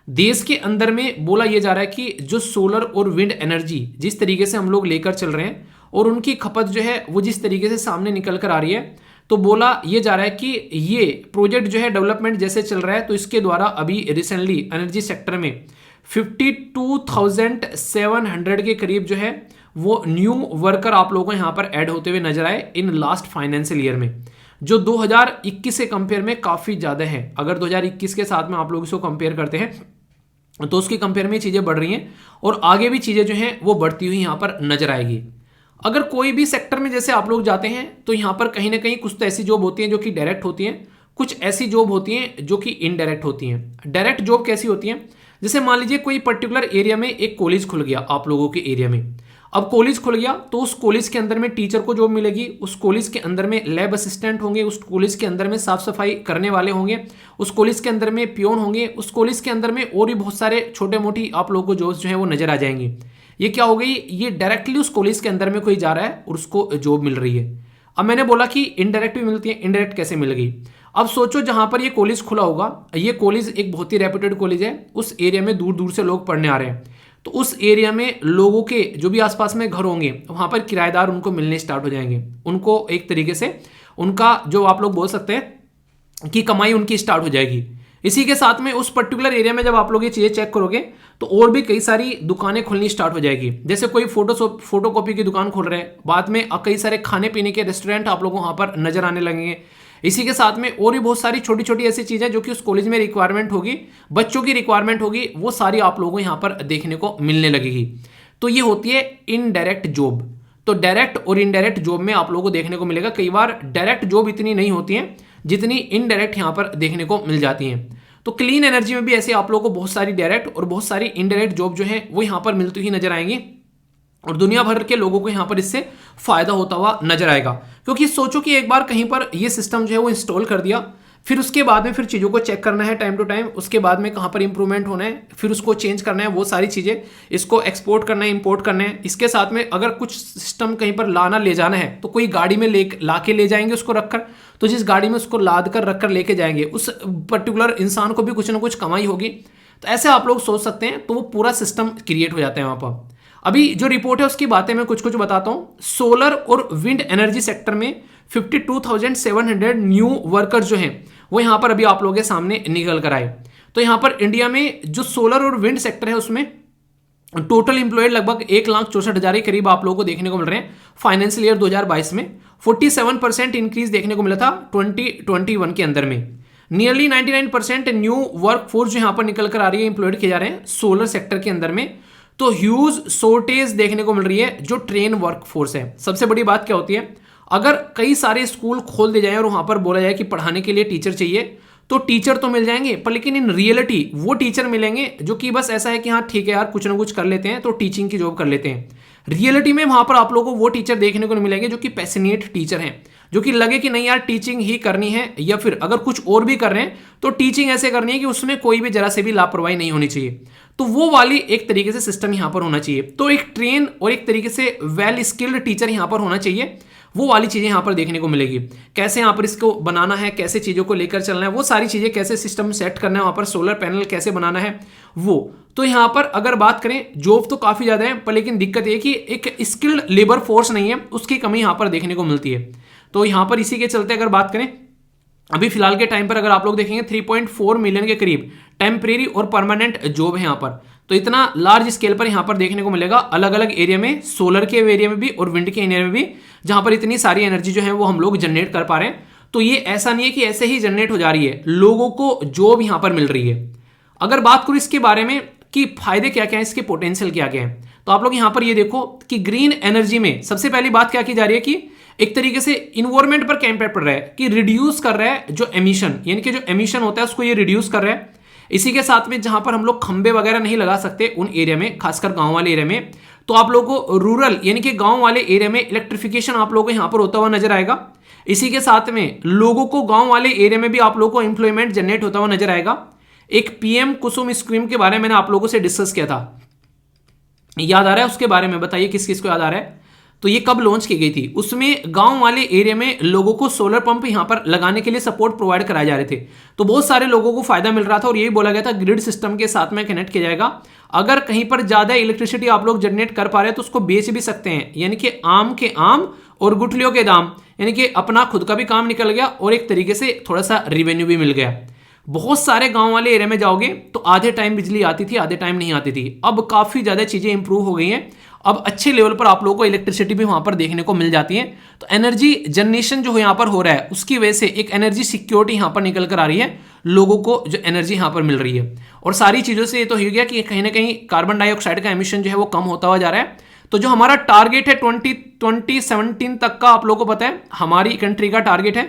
देश के अंदर में बोला यह जा रहा है कि जो सोलर और विंड एनर्जी जिस तरीके से हम लोग लेकर चल रहे हैं और उनकी खपत जो है वो जिस तरीके से सामने निकल कर आ रही है, तो बोला यह जा रहा है कि ये प्रोजेक्ट जो है डेवलपमेंट जैसे चल रहा है, तो इसके द्वारा अभी रिसेंटली एनर्जी सेक्टर में 52,700 के करीब जो है वो न्यू वर्कर आप लोगों को यहाँ पर ऐड होते हुए नजर आए इन लास्ट फाइनेंशियल ईयर में, जो 2021 से कंपेयर में काफ़ी ज़्यादा है। अगर 2021 के साथ में आप लोग इसको कंपेयर करते हैं तो उसके कंपेयर में चीज़ें बढ़ रही हैं और आगे भी चीज़ें जो हैं वो बढ़ती हुई यहाँ पर नजर आएगी। अगर कोई भी सेक्टर में जैसे आप लोग जाते हैं तो यहाँ पर कहीं ना कहीं कुछ तो ऐसी जॉब होती हैं जो कि डायरेक्ट होती हैं, कुछ ऐसी जॉब होती हैं जो कि इनडायरेक्ट होती हैं। डायरेक्ट जॉब कैसी होती हैं, जैसे मान लीजिए कोई पर्टिकुलर एरिया में एक कॉलेज खुल गया आप लोगों के एरिया में। अब कॉलेज खुल गया तो उस कॉलेज के अंदर में टीचर को जॉब मिलेगी, उस कॉलेज के अंदर में लैब असिस्टेंट होंगे, उस कॉलेज के अंदर में साफ सफाई करने वाले होंगे, उस कॉलेज के अंदर में पियोन होंगे, उस कॉलेज के अंदर में और भी बहुत सारे छोटे मोटी आप लोगों को जॉब्स जो है वो नजर आ जाएंगी। ये क्या हो गई, ये डायरेक्टली उस कॉलेज के अंदर में कोई जा रहा है और उसको जॉब मिल रही है। अब मैंने बोला कि इनडायरेक्ट भी मिलती है, इनडायरेक्ट कैसे मिल गई। अब सोचो जहां पर ये कॉलेज खुला होगा, ये कॉलेज एक बहुत ही रेप्यूटेड कॉलेज है, उस एरिया में दूर दूर से लोग पढ़ने आ रहे हैं, तो उस एरिया में लोगों के जो भी आसपास में घर होंगे वहां पर किराएदार उनको मिलने स्टार्ट हो जाएंगे। उनको एक तरीके से उनका जो आप लोग बोल सकते हैं कि कमाई उनकी स्टार्ट हो जाएगी। इसी के साथ में उस पर्टिकुलर एरिया में जब आप लोग ये चीज़ें चेक करोगे तो और भी कई सारी दुकानें खुलनी स्टार्ट हो जाएगी। जैसे कोई फोटोकॉपी की दुकान खोल रहे हैं, बाद में कई सारे खाने पीने के रेस्टोरेंट आप लोगों को वहाँ पर नजर आने लगेंगे। इसी के साथ में और भी बहुत सारी छोटी छोटी ऐसी चीज़ें जो कि उस कॉलेज में रिक्वायरमेंट होगी, बच्चों की रिक्वायरमेंट होगी, वो सारी आप लोगों को यहाँ पर देखने को मिलने लगेगी। तो ये होती है इनडायरेक्ट जॉब। तो डायरेक्ट और इनडायरेक्ट जॉब में आप लोगों को देखने को मिलेगा, कई बार डायरेक्ट जॉब इतनी नहीं होती है जितनी इनडायरेक्ट यहाँ पर देखने को मिल जाती हैं। तो क्लीन एनर्जी में भी ऐसे आप लोगों को बहुत सारी डायरेक्ट और बहुत सारी इनडायरेक्ट जॉब जो है वो यहाँ पर मिलती हुई नजर आएंगी और दुनिया भर के लोगों को यहाँ पर इससे फायदा होता हुआ नजर आएगा। क्योंकि सोचो कि एक बार कहीं पर ये सिस्टम जो है वो इंस्टॉल कर दिया, फिर उसके बाद में फिर चीज़ों को चेक करना है टाइम टू टाइम, उसके बाद में कहाँ पर इंप्रूवमेंट होना है, फिर उसको चेंज करना है, वो सारी चीज़ें, इसको एक्सपोर्ट करना है, इंपोर्ट करना है। इसके साथ में अगर कुछ सिस्टम कहीं पर लाना ले जाना है तो कोई गाड़ी में ला के ले जाएंगे उसको रखकर, तो जिस गाड़ी में उसको लाद कर रख कर लेके जाएंगे उस पर्टिकुलर इंसान को भी कुछ ना कुछ कमाई होगी। तो ऐसे आप लोग सोच सकते हैं, तो वो पूरा सिस्टम क्रिएट हो जाता है वहाँ पर। अभी जो रिपोर्ट है उसकी बातें मैं कुछ कुछ बताता हूँ। सोलर और विंड एनर्जी सेक्टर में 52,700 न्यू वर्कर्स जो हैं वो यहाँ पर अभी आप लोगों के सामने निकल कर आए। तो यहाँ पर इंडिया में जो सोलर और विंड सेक्टर है उसमें टोटल इंप्लॉयड लगभग 1,64,000 के करीब आप लोगों को देखने को मिल रहे हैं। फाइनेंशियल ईयर 2022 में 47% इंक्रीज देखने को मिला था 2021 के अंदर में। नियरली 99% न्यू वर्क फोर्स जो यहाँ पर निकल कर आ रही है, इंप्लॉयड किए जा रहे हैं सोलर सेक्टर के अंदर में। तो ह्यूज शॉर्टेज देखने को मिल रही है जो ट्रेन वर्क फोर्स है। सबसे बड़ी बात क्या होती है, अगर कई सारे स्कूल खोल दिए जाएं और वहां पर बोला जाए कि पढ़ाने के लिए टीचर चाहिए, तो टीचर तो मिल जाएंगे, पर लेकिन इन रियलिटी वो टीचर मिलेंगे जो कि बस ऐसा है कि हाँ ठीक है यार कुछ ना कुछ कर लेते हैं तो टीचिंग की जॉब कर लेते हैं। रियलिटी में वहां पर आप लोगों को वो टीचर देखने को नहीं मिलेंगे जो कि पैशनेट टीचर हैं, जो कि लगे कि नहीं यार टीचिंग ही करनी है, या फिर अगर कुछ और भी कर रहे हैं तो टीचिंग ऐसे करनी है कि उसमें कोई भी जरा से भी लापरवाही नहीं होनी चाहिए। तो वो वाली एक तरीके से सिस्टम यहां पर होना चाहिए। तो एक ट्रेन और एक तरीके से वेल स्किल्ड टीचर यहां पर होना चाहिए, वो वाली चीजें यहां पर देखने को मिलेगी। कैसे यहां पर इसको बनाना है, कैसे चीजों को लेकर चलना है, वो सारी चीजें, कैसे सिस्टम सेट करना है, वहां पर सोलर पैनल कैसे बनाना है वो। तो यहां पर अगर बात करें जॉब तो काफी ज्यादा है, पर लेकिन दिक्कत ये कि एक स्किल्ड लेबर फोर्स नहीं है, उसकी कमी यहां पर देखने को मिलती है। तो यहां पर इसी के चलते अगर बात करें अभी फिलहाल के टाइम पर अगर आप लोग देखेंगे 3.4 मिलियन के करीब टेम्परेरी और परमानेंट जॉब है यहाँ पर, तो इतना लार्ज स्केल पर यहाँ पर देखने को मिलेगा अलग अलग एरिया में, सोलर के एरिया में भी और विंड के एरिया में भी, जहां पर इतनी सारी एनर्जी जो है वो हम लोग जनरेट कर पा रहे हैं। तो ये ऐसा नहीं है कि ऐसे ही जनरेट हो जा रही है, लोगों को जॉब यहां पर मिल रही है। अगर बात करूं इसके बारे में कि फायदे क्या क्या है, इसके पोटेंशियल क्या क्या है, तो आप लोग यहां पर ये देखो कि ग्रीन एनर्जी में सबसे पहली बात क्या की जा रही है कि एक तरीके से इन्वायरमेंट पर क्या इंपैक्ट पड़ रहा है कि रिड्यूस कर रहा है जो एमिशन, यानी कि जो एमिशन होता है उसको ये रिड्यूस कर रहा है। इसी के साथ में जहां पर हम लोग खंबे वगैरह नहीं लगा सकते उन एरिया में, खासकर गांव वाले एरिया में, तो आप लोगों को रूरल यानी कि गांव वाले एरिया में इलेक्ट्रिफिकेशन आप लोगों को यहां पर होता हुआ नजर आएगा। इसी के साथ में लोगों को गांव वाले एरिया में भी आप लोगों को एम्प्लॉयमेंट जनरेट होता हुआ नजर आएगा। एक पीएम कुसुम स्कीम के बारे में मैंने आप लोगों से डिस्कस किया था, याद आ रहा है उसके बारे में? बताइए किस किस को याद आ रहा है? तो ये कब लॉन्च की गई थी? उसमें गांव वाले एरिया में लोगों को सोलर पंप यहां पर लगाने के लिए सपोर्ट प्रोवाइड कराए जा रहे थे। तो बहुत सारे लोगों को फायदा मिल रहा था और यही बोला गया था ग्रिड सिस्टम के साथ में कनेक्ट किया जाएगा। अगर कहीं पर ज्यादा इलेक्ट्रिसिटी आप लोग जनरेट कर पा रहे हैं तो उसको बेच भी सकते हैं, यानी कि आम के आम और गुठलियों के दाम, यानी कि अपना खुद का भी काम निकल गया और एक तरीके से थोड़ा सा रिवेन्यू भी मिल गया। बहुत सारे गांव वाले एरिया में जाओगे तो आधे टाइम बिजली आती थी, आधे टाइम नहीं आती थी। अब काफी ज्यादा चीजें इंप्रूव हो गई हैं, अब अच्छे लेवल पर आप लोगों को इलेक्ट्रिसिटी भी वहां पर देखने को मिल जाती है। तो एनर्जी जनरेशन जो यहां पर हो रहा है उसकी वजह से एक एनर्जी सिक्योरिटी यहां पर निकल कर आ रही है, लोगों को जो एनर्जी यहां पर मिल रही है। और सारी चीजों से ये तो हो गया कि कहीं ना कहीं कार्बन डाइऑक्साइड का एमिशन जो है वो कम होता हुआ जा रहा है। तो जो हमारा टारगेट है 2017 तक का, आप लोगों को पता है हमारी कंट्री का टारगेट है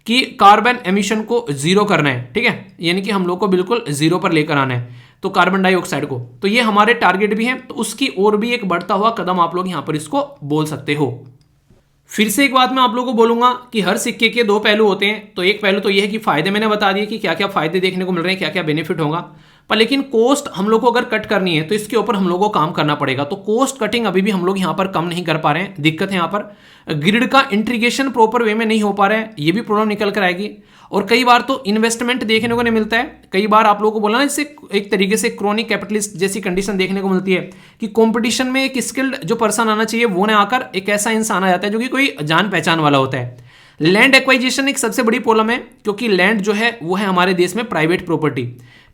कि कार्बन एमिशन को जीरो करना है, ठीक है, यानी कि हम लोग को बिल्कुल जीरो पर लेकर आना है तो कार्बन डाइऑक्साइड को। तो ये हमारे टारगेट भी हैं, तो उसकी और भी एक बढ़ता हुआ कदम आप लोग यहां पर इसको बोल सकते हो। फिर से एक बात मैं आप लोगों को बोलूंगा कि हर सिक्के के दो पहलू होते हैं। तो एक पहलू तो यह है कि फायदे मैंने बता दिए कि क्या क्या फायदे देखने को मिल रहे हैं, क्या क्या बेनिफिट होगा, पर लेकिन कॉस्ट हम लोग को अगर कट करनी है तो इसके ऊपर हम लोग को काम करना पड़ेगा। तो कॉस्ट कटिंग अभी भी हम लोग यहां पर कम नहीं कर पा रहे हैं, दिक्कत है यहां पर। ग्रिड का इंटीग्रेशन प्रॉपर वे में नहीं हो पा रहा है, ये भी प्रॉब्लम निकल कर आएगी। और कई बार तो इन्वेस्टमेंट देखने को नहीं मिलता है। कई बार आप लोगों को बोला ना, इससे एक तरीके से क्रोनिक कैपिटलिस्ट जैसी कंडीशन देखने को मिलती है कि कंपटीशन में एक स्किल्ड जो पर्सन आना चाहिए वो ना आकर एक ऐसा इंसान आ जाता है जो कि कोई जान पहचान वाला होता है। लैंड एक्वाइजिशन एक सबसे बड़ी प्रॉब्लम है, क्योंकि लैंड जो है वो है हमारे देश में प्राइवेट प्रॉपर्टी।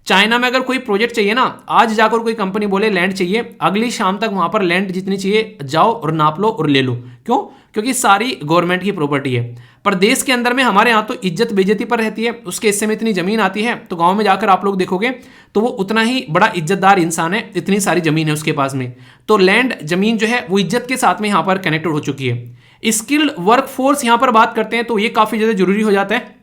चाइना में अगर कोई प्रोजेक्ट चाहिए ना, आज जाकर कोई कंपनी बोले लैंड चाहिए, अगली शाम तक वहां पर लैंड जितनी चाहिए जाओ और नाप लो और ले लो। क्यों? क्योंकि सारी गवर्नमेंट की प्रॉपर्टी है। पर देश के अंदर में हमारे यहाँ तो इज्जत बेइज्जती पर रहती है, उसके हिस्से में इतनी जमीन आती है तो गांव में जाकर आप लोग देखोगे तो वो उतना ही बड़ा इज्जतदार इंसान है, इतनी सारी जमीन है उसके पास में। तो लैंड जमीन जो है वो इज्जत के साथ में यहाँ पर कनेक्टेड हो चुकी है। स्किल्ड वर्कफोर्स यहाँ पर बात करते हैं तो ये काफी ज्यादा जरूरी हो जाता है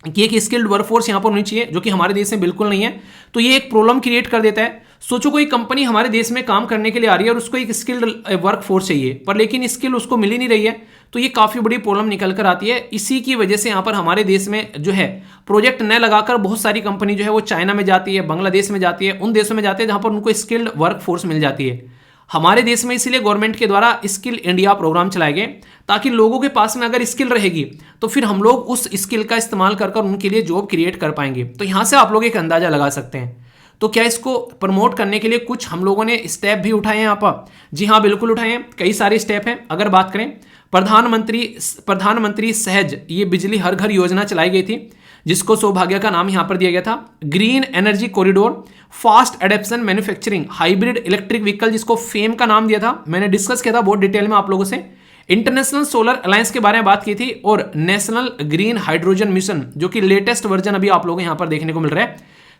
कि एक स्किल्ड वर्कफोर्स यहां पर होनी चाहिए, जो कि हमारे देश में बिल्कुल नहीं है। तो ये एक प्रॉब्लम क्रिएट कर देता है। सोचो कोई कंपनी हमारे देश में काम करने के लिए आ रही है और उसको एक स्किल्ड वर्कफोर्स चाहिए, पर लेकिन स्किल उसको मिल ही नहीं रही है, तो ये काफी बड़ी प्रॉब्लम निकल कर आती है। इसी की वजह से यहां पर हमारे देश में जो है प्रोजेक्ट न लगाकर बहुत सारी कंपनी जो है वो चाइना में जाती है, बांग्लादेश में जाती है, उन देशों में जाती है जहां पर उनको स्किल्ड वर्कफोर्स मिल जाती है। हमारे देश में इसीलिए गवर्नमेंट के द्वारा स्किल इंडिया प्रोग्राम चलाए गए, ताकि लोगों के पास में अगर स्किल रहेगी तो फिर हम लोग उस स्किल का इस्तेमाल कर उनके लिए जॉब क्रिएट कर पाएंगे। तो यहां से आप लोग एक अंदाजा लगा सकते हैं। तो क्या इसको प्रमोट करने के लिए कुछ हम लोगों ने स्टेप भी उठाए हैं यहाँ पर? जी हाँ, बिल्कुल उठाए हैं, कई सारे स्टेप हैं। अगर बात करें प्रधानमंत्री सहज ये बिजली हर घर योजना चलाई गई थी, जिसको सौभाग्य का नाम यहां पर दिया गया था। Green energy corridor, fast adaptation manufacturing, hybrid electric vehicle जिसको फेम का नाम दिया था, मैंने डिस्कस किया था बहुत डिटेल में आप लोगों से। इंटरनेशनल सोलर अलायंस के बारे में बात की थी, और नेशनल ग्रीन हाइड्रोजन मिशन जो कि लेटेस्ट वर्जन अभी आप लोगों को यहां पर देखने को मिल रहा है।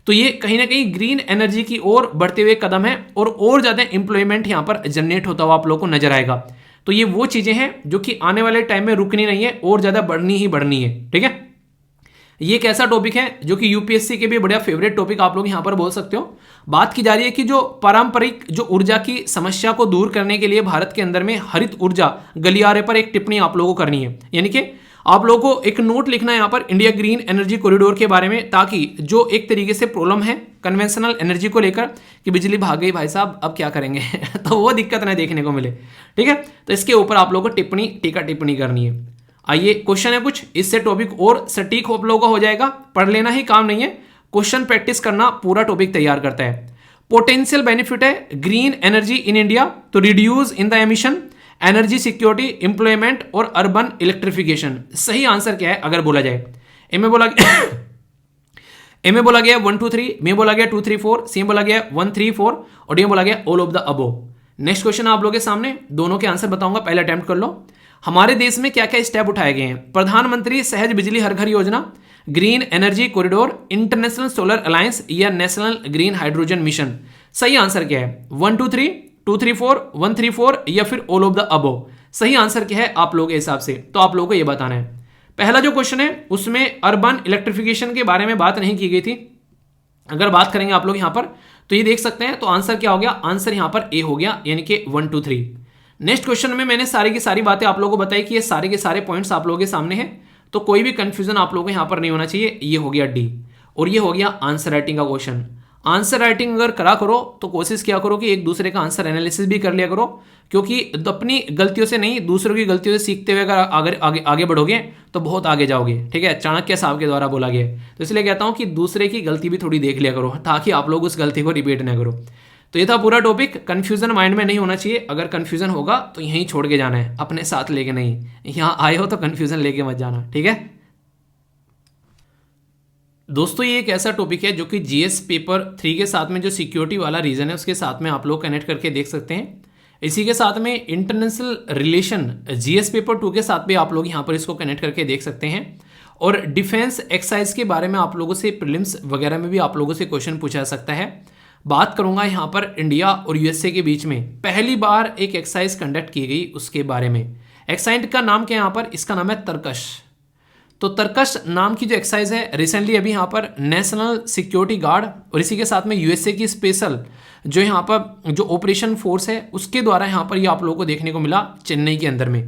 तो ये कहीं ना कहीं ग्रीन एनर्जी की ओर बढ़ते हुए कदम है, और ज्यादा इंप्लॉयमेंट यहां पर जनरेट होता हुआ आप लोगों को नजर आएगा। तो ये वो चीजें हैं जो कि आने वाले टाइम में रुकनी नहीं है और ज्यादा बढ़नी ही बढ़नी है, ठीक है। ये एक ऐसा टॉपिक है जो कि यूपीएससी के भी बढ़िया फेवरेट टॉपिक आप लोग यहां पर बोल सकते हो। बात की जा रही है कि जो पारंपरिक जो ऊर्जा की समस्या को दूर करने के लिए भारत के अंदर में हरित ऊर्जा गलियारे पर एक टिप्पणी आप लोगों को करनी है, यानी कि आप लोगों को एक नोट लिखना है यहाँ पर इंडिया ग्रीन एनर्जी कॉरिडोर के बारे में, ताकि जो एक तरीके से प्रॉब्लम है कन्वेंशनल एनर्जी को लेकर कि बिजली भाग गई भाई साहब अब क्या करेंगे तो वो दिक्कत ना देखने को मिले, ठीक है। तो इसके ऊपर आप लोगों को टिप्पणी करनी है। आइए क्वेश्चन है कुछ, इससे टॉपिक और सटीक आप लोगों का हो जाएगा। पढ़ लेना ही काम नहीं है, क्वेश्चन प्रैक्टिस करना पूरा टॉपिक तैयार करता है। पोटेंशियल बेनिफिट है ग्रीन एनर्जी इन इंडिया, तो reduce in the emission, energy security, employment और अर्बन इलेक्ट्रिफिकेशन। सही आंसर क्या है अगर बोला जाए? इनमें बोला ए में बोला गया 1 2 3, में बोला गया 2 3 4, सी में बोला गया 1 3 4 और डी में बोला गया all of the above. Next question आप लोगों के सामने, दोनों के आंसर बताऊंगा, पहले अटेम्प्ट कर लो। हमारे देश में क्या क्या स्टेप उठाए गए हैं? प्रधानमंत्री सहज बिजली हर घर योजना, green energy corridor, international solar alliance या नेशनल ग्रीन हाइड्रोजन मिशन। सही आंसर क्या है? 1 2 3, 2 3 4, 1 3 4 या फिर ऑल ऑफ द अबोव। सही आंसर क्या है आप लोगों के हिसाब से? तो आप लोगों को यह बताना है। पहला जो क्वेश्चन है उसमें अर्बन इलेक्ट्रिफिकेशन के बारे में बात नहीं की गई थी। अगर बात करेंगे आप लोग यहां पर तो ये देख सकते हैं, तो आंसर क्या हो गया? आंसर यहां पर ए हो गया, यानी कि 1 2 3। नेक्स्ट क्वेश्चन में मैंने सारी की सारी बातें आप लोगों को बताई कि ये सारे के सारे पॉइंट्स आप लोगों के सामने हैं, तो कोई भी कंफ्यूजन आप लोगों को यहां पर नहीं होना चाहिए। ये हो गया डी और ये हो गया आंसर राइटिंग का क्वेश्चन। आंसर राइटिंग अगर करा करो तो कोशिश किया करो कि एक दूसरे का आंसर एनालिसिस भी कर लिया करो, क्योंकि अपनी गलतियों से नहीं दूसरों की गलतियों से सीखते हुए अगर आगे बढ़ोगे तो बहुत आगे जाओगे। ठीक है, चाणक्य साहब के द्वारा बोला गया है। तो इसलिए कहता हूं कि दूसरे की गलती भी थोड़ी देख लिया करो ताकि आप लोग उस गलती को रिपीट ना करो। तो ये था पूरा टॉपिक। कंफ्यूजन माइंड में नहीं होना चाहिए, अगर कंफ्यूजन होगा तो यहीं छोड़ के जाना है, अपने साथ लेके नहीं। यहां आए हो तो कंफ्यूजन लेके मत जाना, ठीक है दोस्तों। ये एक ऐसा टॉपिक है जो कि जीएस पेपर 3 के साथ में जो सिक्योरिटी वाला रीजन है उसके साथ में आप लोग कनेक्ट करके देख सकते हैं। इसी के साथ में इंटरनेशनल रिलेशन जीएस पेपर 2 के साथ भी आप लोग यहाँ पर इसको कनेक्ट करके देख सकते हैं। और डिफेंस एक्सरसाइज के बारे में आप लोगों से प्रीलिम्स वगैरह में भी आप लोगों से क्वेश्चन पूछा जा सकता है। बात करूंगा यहाँ पर इंडिया और यूएसए के बीच में पहली बार एक एक्सरसाइज कंडक्ट की गई उसके बारे में। एक्सरसाइज का नाम क्या है यहाँ पर? इसका नाम है तरकश। तो तरकश नाम की जो एक्सरसाइज है रिसेंटली अभी यहाँ पर नेशनल सिक्योरिटी गार्ड और इसी के साथ में यूएसए की स्पेशल जो यहाँ पर जो ऑपरेशन फोर्स है उसके द्वारा यहाँ पर ये आप लोगों को देखने को मिला चेन्नई के अंदर में।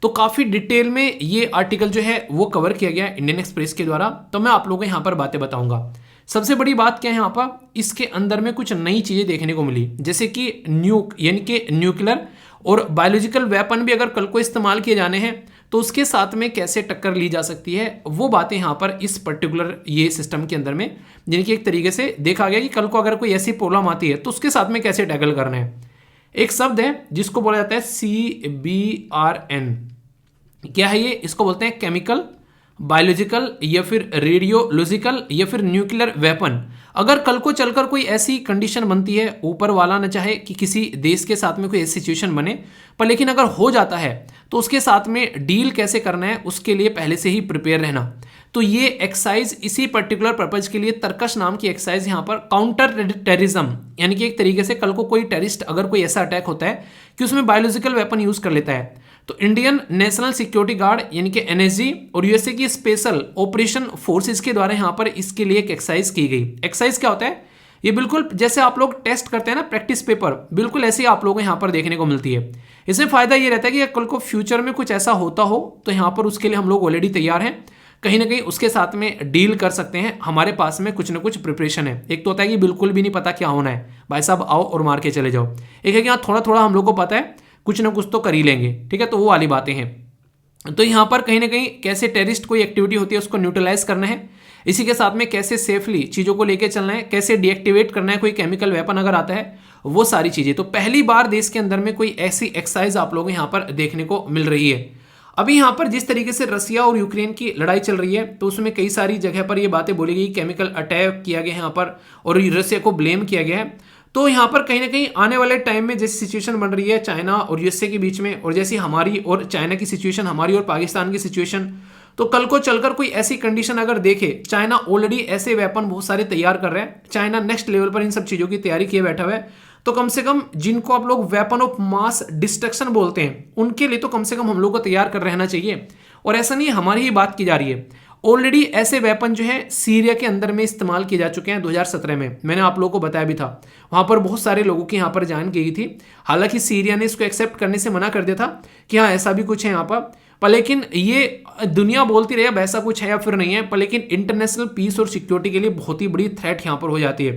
तो काफ़ी डिटेल में ये आर्टिकल जो है वो कवर किया गया इंडियन एक्सप्रेस के द्वारा। तो मैं आप लोगों को यहाँ पर बातें बताऊंगा। सबसे बड़ी बात क्या है यहाँ पर, इसके अंदर में कुछ नई चीज़ें देखने को मिली, जैसे कि यानी कि न्यूक्लियर और बायोलॉजिकल वेपन भी अगर कल को इस्तेमाल किए जाने हैं तो उसके साथ में कैसे टक्कर ली जा सकती है, वो बातें यहाँ पर इस पर्टिकुलर ये सिस्टम के अंदर में जिनकी एक तरीके से देखा गया कि कल को अगर कोई ऐसी प्रॉब्लम आती है तो उसके साथ में कैसे टैकल करना है। एक शब्द है जिसको बोला जाता है CBRN। क्या है ये? इसको बोलते हैं केमिकल, बायोलॉजिकल या फिर रेडियोलॉजिकल या फिर न्यूक्लियर वेपन। अगर कल को चलकर कोई ऐसी कंडीशन बनती है, ऊपर वाला न चाहे कि किसी देश के साथ में कोई ऐसी सिचुएशन बने, पर लेकिन अगर हो जाता है तो उसके साथ में डील कैसे करना है उसके लिए पहले से ही प्रिपेयर रहना। तो ये एक्सरसाइज इसी पर्टिकुलर पर्पज के लिए तरकश नाम की एक्सरसाइज यहाँ पर काउंटर टेररिज्म, यानी कि एक तरीके से कल को कोई टेररिस्ट अगर कोई ऐसा अटैक होता है कि उसमें बायोलॉजिकल वेपन यूज कर लेता है तो इंडियन नेशनल सिक्योरिटी गार्ड यानी कि एनएसजी और यूएसए की स्पेशल ऑपरेशन फोर्सेस के द्वारा यहाँ पर इसके लिए एक एक्सरसाइज की गई। एक्सरसाइज क्या होता है? ये बिल्कुल जैसे आप लोग टेस्ट करते हैं ना प्रैक्टिस पेपर, बिल्कुल ऐसे ही आप लोगों को यहाँ पर देखने को मिलती है। इससे फायदा ये रहता है कि कल को फ्यूचर में कुछ ऐसा होता हो तो यहाँ पर उसके लिए हम लोग ऑलरेडी तैयार हैं, कहीं ना कहीं उसके साथ में डील कर सकते हैं। हमारे पास में कुछ ना कुछ प्रिपरेशन है। एक तो होता है कि बिल्कुल भी नहीं पता क्या होना है, भाई साहब आओ और मार के चले जाओ। एक है कि यहाँ थोड़ा थोड़ा हम लोग को पता है, कुछ ना कुछ तो कर ही लेंगे, ठीक है, तो वो वाली बातें हैं। तो यहाँ पर कहीं ना कहीं कैसे टेररिस्ट कोई एक्टिविटी होती है उसको न्यूट्रलाइज करना है, इसी के साथ में कैसे सेफली चीज़ों को लेके चलना है, कैसे डीएक्टिवेट करना है कोई केमिकल वेपन अगर आता है, वो सारी चीज़ें। तो पहली बार देश के अंदर में कोई ऐसी एक्सरसाइज आप लोगों को यहाँ पर देखने को मिल रही है। अभी यहाँ पर जिस तरीके से रसिया और यूक्रेन की लड़ाई चल रही है तो उसमें कई सारी जगह पर ये बातें बोली गई, केमिकल अटैक किया गया यहाँ पर और रसिया को ब्लेम किया गया है। तो यहाँ पर कहीं ना कहीं आने वाले टाइम में जैसी सिचुएशन बन रही है चाइना और यूएसए के बीच में, और जैसी हमारी और चाइना की सिचुएशन, हमारी और पाकिस्तान की सिचुएशन, तो कल को चलकर कोई ऐसी कंडीशन अगर देखे, चाइना ऑलरेडी ऐसे वेपन बहुत सारे तैयार कर रहे हैं, चाइना नेक्स्ट लेवल पर इन सब चीज़ों की तैयारी किए बैठा हुआ है, तो कम से कम जिनको आप लोग वेपन ऑफ मास डिस्ट्रक्शन बोलते हैं उनके लिए तो कम से कम हम लोग को तैयार कर रहना चाहिए। और ऐसा नहीं है हमारी ही बात की जा रही है, ऑलरेडी ऐसे वेपन जो है सीरिया के अंदर में इस्तेमाल किए जा चुके हैं 2017 में, मैंने आप लोगों को बताया भी था। वहां पर बहुत सारे लोगों की यहाँ पर जान गई थी, हालांकि सीरिया ने इसको एक्सेप्ट करने से मना कर दिया था कि हाँ ऐसा भी कुछ है यहाँ पर लेकिन ये दुनिया बोलती रही अब ऐसा कुछ है या फिर नहीं है, पर लेकिन इंटरनेशनल पीस और सिक्योरिटी के लिए बहुत ही बड़ी थ्रेट यहाँ पर हो जाती है।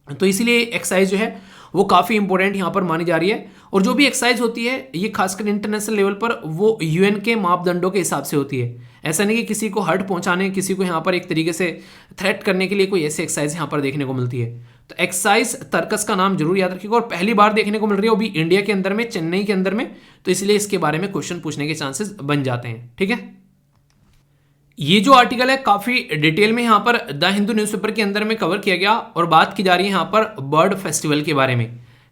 तो इसीलिए एक्सरसाइज जो है वो काफ़ी इंपॉर्टेंट यहाँ पर मानी जा रही है। और जो भी एक्सरसाइज होती है ये खासकर इंटरनेशनल लेवल पर वो यूएन के मापदंडों के हिसाब से होती है। ऐसा नहीं कि किसी को हर्ट पहुंचाने, किसी को यहाँ पर एक तरीके से थ्रेट करने के लिए कोई ऐसी एक्सरसाइज यहाँ पर देखने को मिलती है। तो एक्सरसाइज तरकस का नाम जरूर याद रखिएगा, और पहली बार देखने को मिल रही है वो भी इंडिया के अंदर में, चेन्नई के अंदर में, तो इसलिए इसके बारे में क्वेश्चन पूछने के चांसेस बन जाते हैं। ठीक है, ये जो आर्टिकल है काफ़ी डिटेल में यहाँ पर द हिंदू न्यूज़पेपर के अंदर में कवर किया गया और बात की जा रही है यहाँ पर बर्ड फेस्टिवल के बारे में।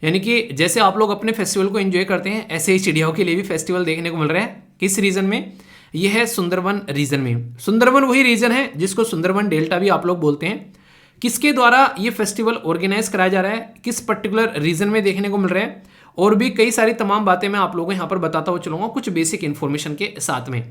यानी कि जैसे आप लोग अपने फेस्टिवल को एंजॉय करते हैं, ऐसे ही चिड़ियाओं के लिए भी फेस्टिवल देखने को मिल रहा है। किस रीजन में? ये है सुंदरबन रीजन में। सुंदरबन वही रीजन है जिसको सुंदरबन डेल्टा भी आप लोग बोलते हैं। किसके द्वारा ये फेस्टिवल ऑर्गेनाइज कराया जा रहा है, किस पर्टिकुलर रीजन में देखने को मिल रहा है, और भी कई सारी तमाम बातें मैं आप लोगों को यहाँ पर बताता हुआ चलूंगा कुछ बेसिक इन्फॉर्मेशन के साथ में।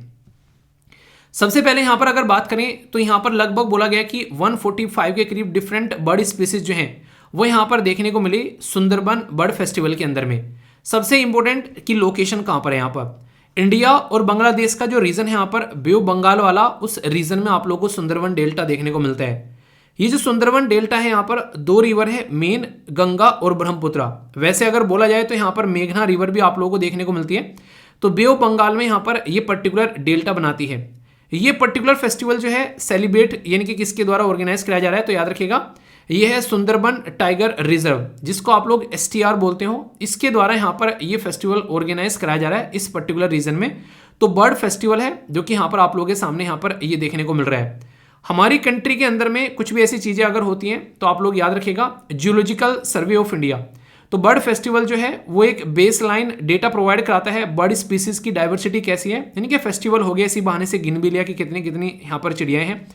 सबसे पहले यहाँ पर अगर बात करें तो यहाँ पर लगभग बोला गया कि 145 के करीब डिफरेंट बर्ड स्पीसीज जो हैं वो यहाँ पर देखने को मिली सुंदरबन बर्ड फेस्टिवल के अंदर में। सबसे इंपॉर्टेंट कि लोकेशन कहाँ पर है, यहाँ पर इंडिया और बांग्लादेश का जो रीजन है यहाँ पर बे ऑफ बंगाल वाला, उस रीजन में आप लोगों को सुंदरबन डेल्टा देखने को मिलता है। ये जो सुंदरबन डेल्टा है यहाँ पर दो रिवर है मेन, गंगा और ब्रह्मपुत्रा। वैसे अगर बोला जाए तो यहाँ पर मेघना रिवर भी आप लोगों को देखने को मिलती है। तो बे ऑफ बंगाल में यहाँ पर ये पर्टिकुलर डेल्टा बनाती है। ये पर्टिकुलर फेस्टिवल जो है सेलिब्रेट यानी कि किसके द्वारा ऑर्गेनाइज कराया जा रहा है, तो याद रखिएगा ये है सुंदरबन टाइगर रिजर्व, जिसको आप लोग STR बोलते हो। इसके द्वारा यहाँ पर ये फेस्टिवल ऑर्गेनाइज कराया जा रहा है इस पर्टिकुलर रीजन में। तो बर्ड फेस्टिवल है जो कि यहाँ पर आप लोगों के सामने यहाँ पर ये देखने को मिल रहा है। हमारी कंट्री के अंदर में कुछ भी ऐसी चीज़ें अगर होती हैं तो आप लोग याद रखिएगा जियोलॉजिकल सर्वे ऑफ इंडिया। तो बर्ड फेस्टिवल जो है वो एक बेस लाइन डेटा प्रोवाइड कराता है बर्ड स्पीसीज की डाइवर्सिटी कैसी है, यानी कि फेस्टिवल हो गया इसी बहाने से गिन भी लिया कि कितनी कितनी यहाँ पर चिड़ियाँ हैं।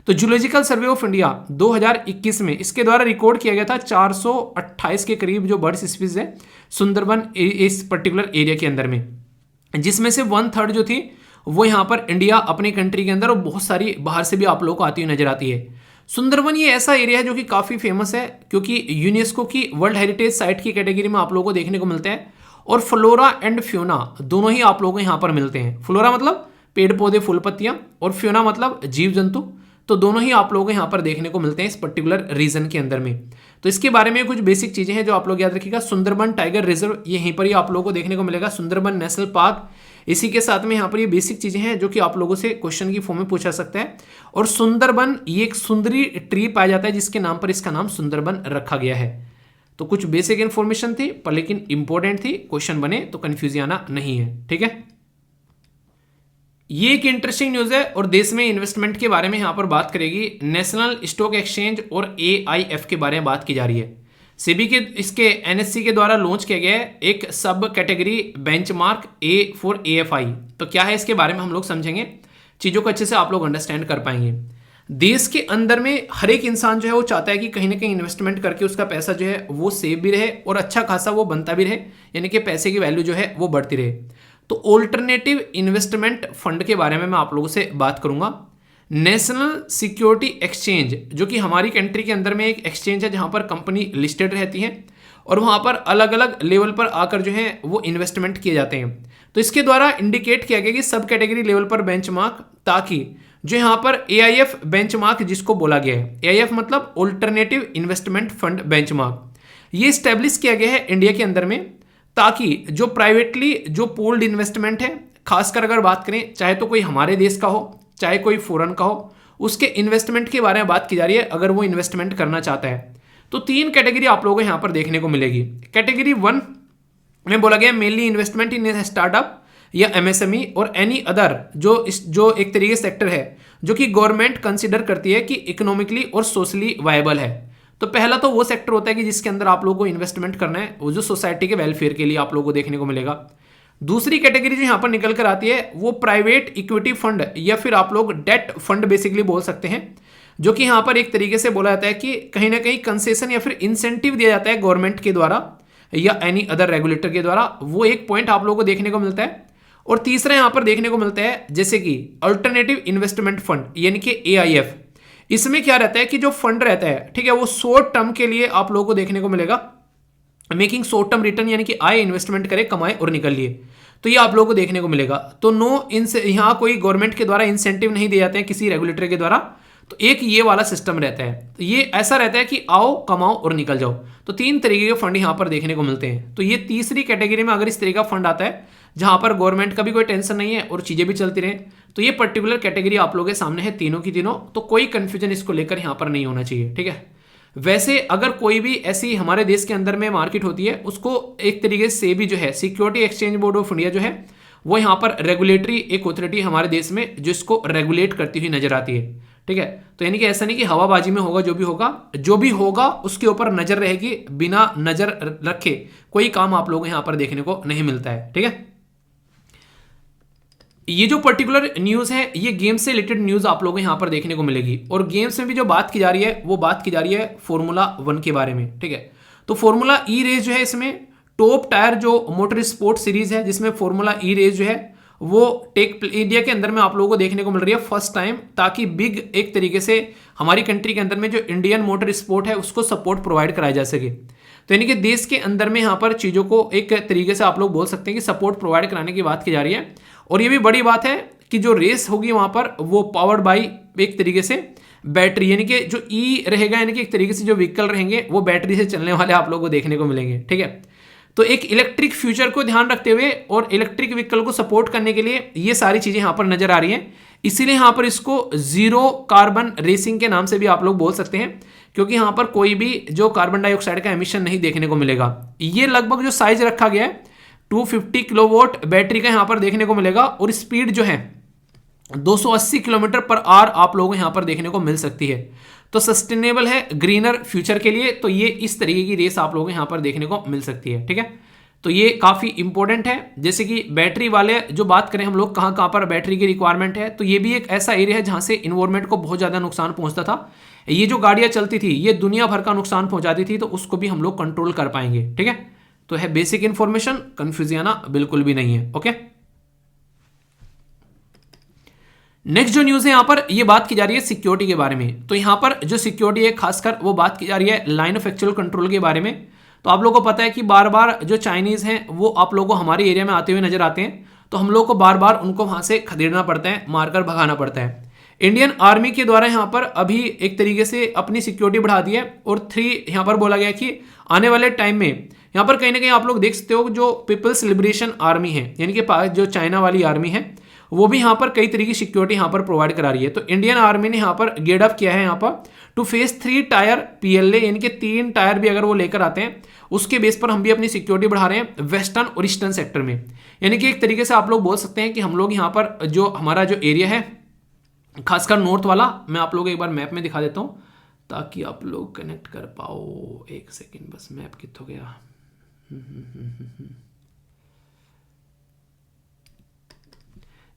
तो जियोलॉजिकल सर्वे ऑफ इंडिया 2021 में इसके द्वारा रिकॉर्ड किया गया था 428 के करीब जो बर्ड स्पीसीज है सुंदरबन इस पर्टिकुलर एरिया के अंदर में, जिसमें से 1/3 जो थी वो यहाँ पर इंडिया अपनी कंट्री के अंदर और बहुत सारी बाहर से भी आप लोगों को आती हुई नजर आती है। सुंदरबन ये ऐसा एरिया है जो कि काफ़ी फेमस है क्योंकि यूनेस्को की वर्ल्ड हेरिटेज साइट की कैटेगरी में आप लोगों को देखने को मिलता है। और फ्लोरा एंड फ्योना दोनों ही आप लोगों को यहाँ पर मिलते हैं। फ्लोरा मतलब पेड़ पौधे फूल पत्तियाँ, और फ्योना मतलब जीव जंतु। तो दोनों ही आप लोगों को यहाँ पर देखने को मिलते हैं इस पर्टिकुलर रीजन के अंदर में। तो इसके बारे में कुछ बेसिक चीज़ें हैं जो आप लोग याद रखिएगा। सुंदरबन टाइगर रिजर्व यहीं पर ही आप लोगों को देखने को मिलेगा, सुंदरबन नेशनल पार्क। इसी के साथ में यहाँ पर ये बेसिक चीज़ें हैं जो कि आप लोगों से क्वेश्चन की फॉर्म में पूछा सकता है। और सुंदरबन ये एक सुंदरी ट्री पाया जाता है जिसके नाम पर इसका नाम सुंदरबन रखा गया है। तो कुछ बेसिक इन्फॉर्मेशन थी पर लेकिन इंपॉर्टेंट थी, क्वेश्चन बने तो कंफ्यूज आना नहीं है, ठीक है। ये एक इंटरेस्टिंग न्यूज़ है और देश में इन्वेस्टमेंट के बारे में यहाँ पर बात करेगी। नेशनल स्टॉक एक्सचेंज और AIF के बारे में बात की जा रही है। सेबी के इसके NSE के द्वारा लॉन्च किया गया है एक सब category benchmark A for AFI। तो क्या है इसके बारे में हम लोग समझेंगे, चीज़ों को अच्छे से आप लोग अंडरस्टैंड कर पाएंगे। देश के अंदर में हर एक इंसान जो है वो चाहता है कि कहीं ना कहीं इन्वेस्टमेंट करके उसका पैसा जो है वो सेव भी रहे और अच्छा खासा वो बनता भी रहे, यानी कि पैसे की वैल्यू जो है वो बढ़ती रहे। तो ऑल्टरनेटिव इन्वेस्टमेंट फंड के बारे में मैं आप लोगों से बात करूंगा। नेशनल सिक्योरिटी एक्सचेंज जो कि हमारी कंट्री के अंदर में एक एक्सचेंज है जहां पर कंपनी लिस्टेड रहती है और वहां पर अलग अलग लेवल पर आकर जो है वो इन्वेस्टमेंट किए जाते हैं। तो इसके द्वारा इंडिकेट किया गया कि सब कैटेगरी लेवल पर बेंचमार्क, ताकि जो यहाँ पर AIF बेंचमार्क जिसको बोला गया है, AIF मतलब ऑल्टरनेटिव इन्वेस्टमेंट फंड बेंचमार्क, ये स्टैब्लिश किया गया है इंडिया के अंदर में, ताकि जो प्राइवेटली जो पूल्ड इन्वेस्टमेंट है, खासकर अगर बात करें चाहे तो कोई हमारे देश का हो चाहे कोई फॉरेन का हो, उसके इन्वेस्टमेंट के बारे में बात की जा रही है अगर वो इन्वेस्टमेंट करना चाहता है। तो 3 कैटेगरी आप लोगों को यहाँ पर देखने को मिलेगी। कैटेगरी 1 में बोला गया मेनली इन्वेस्टमेंट इन स्टार्टअप या MSME और एनी अदर जो एक तरीके सेक्टर है जो कि गवर्नमेंट कंसिडर करती है कि इकोनॉमिकली और सोशली वायबल है। तो पहला तो वो सेक्टर होता है कि जिसके अंदर आप लोगों को इन्वेस्टमेंट करना है, वो जो सोसाइटी के वेलफेयर के लिए आप लोगों को देखने को मिलेगा। दूसरी कैटेगरी जो यहाँ पर निकल कर आती है वो प्राइवेट इक्विटी फंड या फिर आप लोग डेट फंड बेसिकली बोल सकते हैं, जो कि यहाँ पर एक तरीके से बोला जाता है कि कहीं ना कहीं कंसेशन या फिर इंसेंटिव दिया जाता है गवर्नमेंट के द्वारा या एनी अदर रेगुलेटर के द्वारा। वो एक पॉइंट आप लोगों को देखने को मिलता है। और तीसरा यहाँ पर देखने को मिलता है जैसे कि अल्टरनेटिव इन्वेस्टमेंट फंड यानी कि AIF। इसमें क्या रहता है कि जो फंड रहता है, ठीक है, वो शॉर्ट टर्म के लिए आप लोगों को देखने को मिलेगा, मेकिंग शॉर्ट टर्म रिटर्न, यानी कि आए इन्वेस्टमेंट करे, कमाए और निकल लिए। तो ये आप लोगों को देखने को मिलेगा। तो यहाँ कोई गवर्नमेंट के द्वारा इंसेंटिव नहीं दिए जाते हैं किसी रेगुलेटर के द्वारा। तो एक ये वाला सिस्टम रहता है। तो ये ऐसा रहता है कि आओ कमाओ और निकल जाओ। तो 3 तरीके के फंड यहाँ पर देखने को मिलते हैं। तो ये तीसरी कैटेगरी में अगर इस तरीके का फंड आता है जहाँ पर गवर्नमेंट का भी कोई टेंशन नहीं है और चीज़ें भी चलती रहें, तो ये पर्टिकुलर कैटेगरी आप लोगों के सामने है, तीनों की तीनों। तो कोई कंफ्यूजन इसको लेकर यहाँ पर नहीं होना चाहिए, ठीक है। वैसे अगर कोई भी ऐसी हमारे देश के अंदर में मार्केट होती है, उसको एक तरीके से भी जो है security exchange board of India जो है वो यहाँ पर रेगुलेटरी एक ऑथोरिटी हमारे देश में जो इसको रेगुलेट करती हुई नजर आती है। ठीक है, तो यानी कि ऐसा नहीं कि हवाबाजी में होगा, जो भी होगा उसके ऊपर नजर रहेगी, बिना नजर रखे कोई काम आप लोगों को यहाँ पर देखने को नहीं मिलता है। ठीक है, ये जो पर्टिकुलर न्यूज है ये गेम से रिलेटेड न्यूज आप लोगों को यहाँ पर देखने को मिलेगी, और गेम्स में भी जो बात की जा रही है वो बात की जा रही है फॉर्मूला 1 के बारे में। ठीक है, तो फॉर्मूला ई रेस जो है इसमें टॉप टायर जो मोटर स्पोर्ट सीरीज है, जिसमें फॉर्मूला ई रेस जो है वो इंडिया के अंदर में आप लोगों को देखने को मिल रही है फर्स्ट टाइम, ताकि बिग एक तरीके से हमारी कंट्री के अंदर में जो इंडियन मोटर स्पोर्ट है उसको सपोर्ट प्रोवाइड कराया जा सके। तो यानी कि देश के अंदर में यहाँ पर चीज़ों को एक तरीके से आप लोग बोल सकते हैं कि सपोर्ट प्रोवाइड कराने की बात की जा रही है। और ये भी बड़ी बात है कि जो रेस होगी वहाँ पर वो पावर्ड बाई एक तरीके से बैटरी, यानी कि जो ई रहेगा, यानी कि एक तरीके से जो व्हीकल रहेंगे वो बैटरी से चलने वाले आप लोगों को देखने को मिलेंगे। ठीक है, तो एक इलेक्ट्रिक फ्यूचर को ध्यान रखते हुए और इलेक्ट्रिक व्हीकल को सपोर्ट करने के लिए ये सारी चीज़ें यहाँ पर नजर आ रही हैं। इसीलिए यहाँ पर इसको जीरो कार्बन रेसिंग के नाम से भी आप लोग बोल सकते हैं, क्योंकि यहाँ पर कोई भी जो कार्बन डाइऑक्साइड का एमिशन नहीं देखने को मिलेगा। ये लगभग जो साइज रखा गया है 250 किलोवाट बैटरी का यहाँ पर देखने को मिलेगा, और स्पीड जो है 280 किलोमीटर पर आवर आप लोगों को यहाँ पर देखने को मिल सकती है। तो सस्टेनेबल है ग्रीनर फ्यूचर के लिए, तो ये इस तरीके की रेस आप लोगों को यहाँ पर देखने को मिल सकती है। ठीक है, तो ये काफ़ी इंपॉर्टेंट है। जैसे कि बैटरी वाले जो बात करें हम लोग कहाँ पर बैटरी की रिक्वायरमेंट है, तो ये भी एक ऐसा एरिया है जहाँ से इन्वायरमेंट को बहुत ज़्यादा नुकसान पहुँचता था। ये जो गाड़ियाँ चलती थी ये दुनिया भर का नुकसान पहुँचाती थी, तो उसको भी हम लोग कंट्रोल कर पाएंगे। ठीक है, तो है बेसिक इंफॉर्मेशन, कंफ्यूज आना बिल्कुल भी नहीं है। ओके, नेक्स्ट जो न्यूज है यहां पर ये बात की जा रही है सिक्योरिटी के बारे में। तो यहां पर जो सिक्योरिटी है खासकर वो बात की जा रही है लाइन ऑफ एक्चुअल कंट्रोल के बारे में। तो आप लोगों को पता है कि बार बार जो चाइनीज हैं वो आप लोगों को हमारे एरिया में आते हुए नजर आते हैं, तो हम लोग को बार बार उनको वहां से खदेड़ना पड़ता है, मारकर भगाना पड़ता है। इंडियन आर्मी के द्वारा यहाँ पर अभी एक तरीके से अपनी सिक्योरिटी बढ़ा दी है, और 3 यहाँ पर बोला गया कि आने वाले टाइम में यहाँ पर कहीं ना कहीं आप लोग देख सकते हो जो पीपल्स लिबरेशन आर्मी है, यानी कि जो चाइना वाली आर्मी है, वो भी यहाँ पर कई तरीके की सिक्योरिटी यहाँ पर प्रोवाइड करा रही है। तो इंडियन आर्मी ने यहाँ पर गेट अप किया है यहाँ पर टू फेस 3 टायर PLA, यानी कि 3 टायर भी अगर वो लेकर आते हैं उसके बेस पर हम भी अपनी सिक्योरिटी बढ़ा रहे हैं वेस्टर्न और ईस्टर्न सेक्टर में। यानी कि एक तरीके से आप लोग बोल सकते हैं कि हम लोग यहाँ पर जो हमारा जो एरिया है खासकर नॉर्थ वाला, मैं आप लोग को एक बार मैप में दिखा देता हूँ ताकि आप लोग कनेक्ट कर पाओ। एक सेकेंड बस, मैप कितना गया।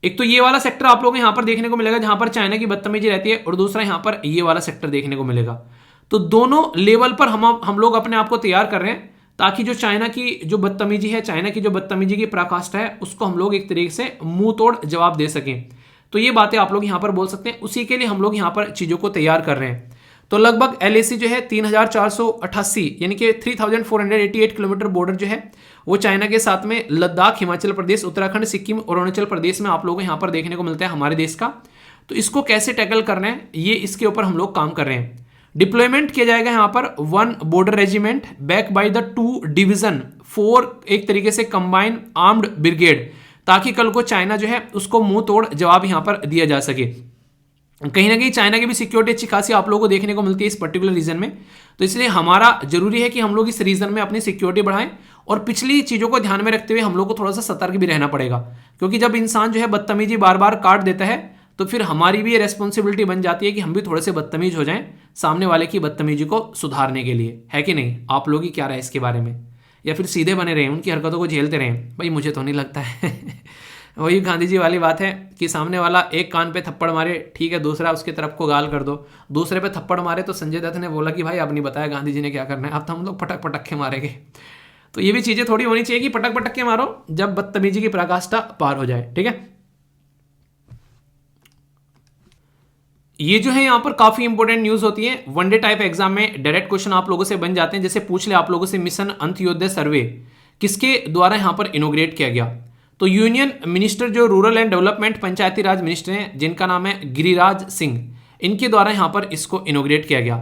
एक तो ये वाला सेक्टर आप लोग यहाँ पर देखने को मिलेगा जहां पर चाइना की बदतमीजी रहती है, और दूसरा यहाँ पर ये वाला सेक्टर देखने को मिलेगा। तो दोनों लेवल पर हम लोग अपने आप को तैयार कर रहे हैं, ताकि जो चाइना की जो बदतमीजी है, चाइना की जो बदतमीजी की पराकाष्ठा है, उसको हम लोग एक तरीके से मुंह तोड़ जवाब दे सकें। तो ये बातें आप लोग यहाँ पर बोल सकते हैं, उसी के लिए हम लोग यहाँ पर चीज़ों को तैयार कर रहे हैं। तो लगभग LAC जो है 3488 यानी कि 3488 किलोमीटर बॉर्डर जो है वो चाइना के साथ में लद्दाख, हिमाचल प्रदेश, उत्तराखंड, सिक्किम और अरुणाचल प्रदेश में आप लोगों को यहाँ पर देखने को मिलता है हमारे देश का। तो इसको कैसे टैकल करना है ये इसके ऊपर हम लोग काम कर रहे हैं। डिप्लॉयमेंट किया जाएगा यहाँ पर 1 border regiment back by the 2 division 4 एक तरीके से कंबाइंड आर्म्ड ब्रिगेड, ताकि कल को चाइना जो है उसको मुंह तोड़ जवाब यहाँ पर दिया जा सके। कहीं ना कहीं चाइना की भी सिक्योरिटी अच्छी खासी आप लोगों को देखने को मिलती है इस पर्टिकुलर रीजन में, तो इसलिए हमारा जरूरी है कि हम लोग इस रीजन में अपनी सिक्योरिटी बढ़ाएं, और पिछली चीज़ों को ध्यान में रखते हुए हम लोग को थोड़ा सा सतर्क भी रहना पड़ेगा, क्योंकि जब इंसान जो है बदतमीजी बार बार काट देता है तो फिर हमारी भी ये रेस्पॉन्सिबिलिटी बन जाती है कि हम भी थोड़े से बदतमीज हो जाएं सामने वाले की बदतमीजी को सुधारने के लिए, है कि नहीं? आप लोग ही क्या राय इसके बारे में, या फिर सीधे बने रहें उनकी हरकतों को झेलते रहें? भाई मुझे तो नहीं लगता है। वही गांधी जी वाली बात है कि सामने वाला एक कान पे थप्पड़ मारे ठीक है, दूसरा उसकी तरफ को गाल कर दो, दूसरे पे थप्पड़ मारे तो संजय दत्त ने बोला कि भाई अब नहीं बताया गांधी जी ने क्या करना है, अब तो हम लोग पटक पटक के मारेंगे। तो ये भी चीज़ें थोड़ी होनी चाहिए कि पटक पटक के मारो जब बदतमीजी की पराकाष्ठा पार हो जाए। ठीक है, ये जो है यहाँ पर काफी इंपॉर्टेंट न्यूज होती है। वनडे टाइप एग्जाम में डायरेक्ट क्वेश्चन आप लोगों से बन जाते हैं, जैसे पूछ ले आप लोगों से मिशन अंत्योदय सर्वे किसके द्वारा यहाँ पर इनोग्रेट किया गया? तो यूनियन मिनिस्टर जो rural and development Panchayati Raj minister हैं जिनका नाम है गिरिराज सिंह, इनके द्वारा यहाँ पर इसको इनोग्रेट किया गया।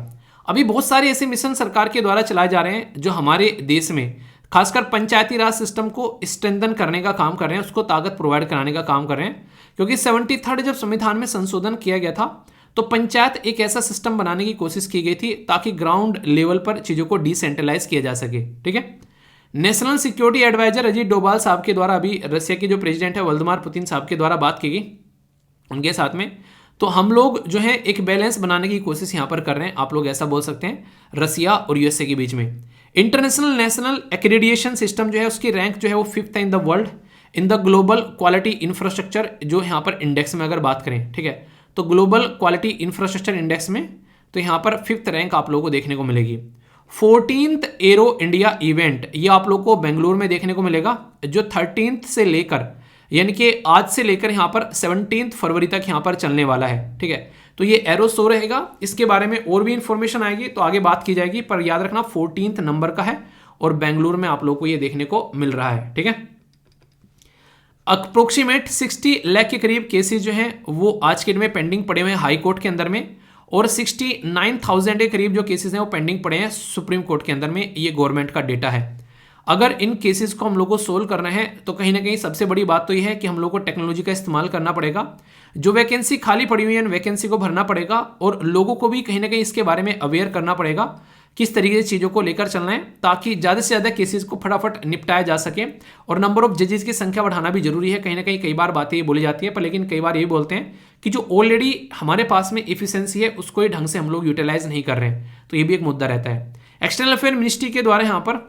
अभी बहुत सारे ऐसे मिशन सरकार के द्वारा चलाए जा रहे हैं जो हमारे देश में खासकर पंचायती राज सिस्टम को स्ट्रेंथन करने का काम कर रहे हैं, उसको ताकत प्रोवाइड कराने का काम कर रहे हैं। क्योंकि 73 जब संविधान में संशोधन किया गया था तो पंचायत एक ऐसा सिस्टम बनाने की कोशिश की गई थी ताकि ग्राउंड लेवल पर चीज़ों को डिसेंट्रलाइज किया जा सके। ठीक है, national security adviser Ajit Doval साहब के द्वारा अभी रशिया के जो प्रेसिडेंट है व्लादिमीर पुतिन साहब के द्वारा बात की गई उनके साथ में। तो हम लोग जो है एक बैलेंस बनाने की कोशिश यहाँ पर कर रहे हैं, आप लोग ऐसा बोल सकते हैं, रसिया और यूएसए के बीच में। इंटरनेशनल नेशनल एक्रेडिएशन सिस्टम जो है उसकी रैंक जो है वो 5th in the world in the global quality infrastructure जो यहाँ पर इंडेक्स में अगर बात करें, ठीक है, तो ग्लोबल क्वालिटी इंफ्रास्ट्रक्चर इंडेक्स में तो यहाँ पर 5th रैंक आप लोगों को देखने को मिलेगी। 14th एरो इंडिया इवेंट ये आप लोग को बेंगलुरु में देखने को मिलेगा, जो 13th से लेकर यानी कि आज से लेकर यहाँ पर 17 फरवरी तक यहाँ पर चलने वाला है, ठीक है। तो ये एरो शो रहेगा, इसके बारे में और भी इंफॉर्मेशन आएगी तो आगे बात की जाएगी, पर याद रखना 14th नंबर का है और बेंगलुरु में आप लोग को ये देखने को मिल रहा है, ठीक है। अप्रोक्सीमेट 60 लाख के करीब केसेस जो हैं वो आज के दिन में पेंडिंग पड़े हुए हैं हाई कोर्ट के अंदर में, और 69,000 के करीब जो केसेस हैं वो पेंडिंग पड़े हैं सुप्रीम कोर्ट के अंदर में। ये गवर्नमेंट का डेटा है। अगर इन केसेस को हम लोग को सोल्व करना है तो कहीं ना कहीं सबसे बड़ी बात तो यह है कि हम लोग को टेक्नोलॉजी का इस्तेमाल करना पड़ेगा, जो वैकेंसी खाली पड़ी हुई है उन वैकेंसी को भरना पड़ेगा, और लोगों को भी कहीं ना कहीं इसके बारे में अवेयर करना पड़ेगा किस तरीके से चीज़ों को लेकर चलना है, ताकि ज़्यादा से ज़्यादा केसेस को फटाफट निपटाया जा सके। और नंबर ऑफ जजेस की संख्या बढ़ाना भी जरूरी है। कहीं ना कहीं कई बार बातें ये बोली जाती है, पर लेकिन कई बार ये बोलते हैं कि जो ऑलरेडी हमारे पास में इफिशियंसी है उसको ही ढंग से हम लोग यूटिलाइज नहीं कर रहे हैं, तो ये भी एक मुद्दा रहता है। एक्सटर्नल अफेयर मिनिस्ट्री के द्वारा यहाँ पर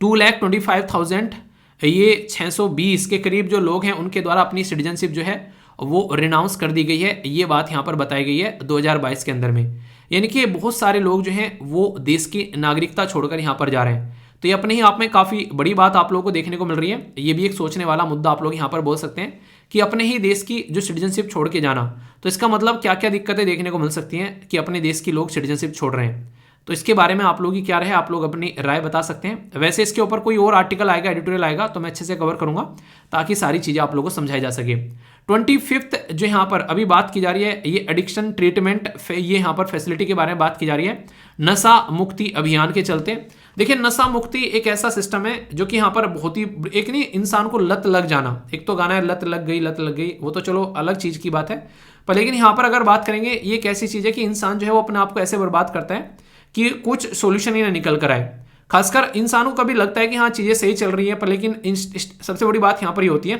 2,25,000 ये 620 के करीब जो लोग हैं उनके द्वारा अपनी सिटीजनशिप जो है वो रिनाउंस कर दी गई है। ये बात यहाँ पर बताई गई है 2022 के अंदर में, यानी कि बहुत सारे लोग जो हैं वो देश की नागरिकता छोड़कर यहाँ पर जा रहे हैं। तो ये अपने ही आप में काफ़ी बड़ी बात आप लोगों को देखने को मिल रही है। ये भी एक सोचने वाला मुद्दा आप लोग यहाँ पर बोल सकते हैं कि अपने ही देश की जो सिटीजनशिप छोड़ के जाना, तो इसका मतलब क्या क्या दिक्कतें देखने को मिल सकती हैं कि अपने देश के लोग सिटीजनशिप छोड़ रहे हैं। तो इसके बारे में आप लोगों की क्या रहे, आप लोग अपनी राय बता सकते हैं। वैसे इसके ऊपर कोई और आर्टिकल आएगा, एडिटोरियल आएगा, तो मैं अच्छे से कवर करूंगा ताकि सारी चीज़ें आप लोगों को समझाई जा सके। 25th जो यहाँ पर अभी बात की जा रही है ये एडिक्शन ट्रीटमेंट, ये यहाँ पर फैसिलिटी के बारे में बात की जा रही है नशा मुक्ति अभियान के चलते। देखिए नशा मुक्ति एक ऐसा सिस्टम है जो कि यहाँ पर बहुत ही एक नहीं, इंसान को लत लग जाना, एक तो गाना है लत लग गई, वो तो चलो अलग चीज़ की बात है, पर लेकिन यहाँ पर अगर बात करेंगे ये एक ऐसी चीज़ है कि इंसान जो है वो अपने आप को ऐसे बर्बाद करता है कि कुछ सोल्यूशन ही ना निकल कर आए। खासकर इंसानों को भी लगता है कि हाँ चीज़ें सही चल रही है, पर लेकिन सबसे बड़ी बात यहाँ पर ये होती है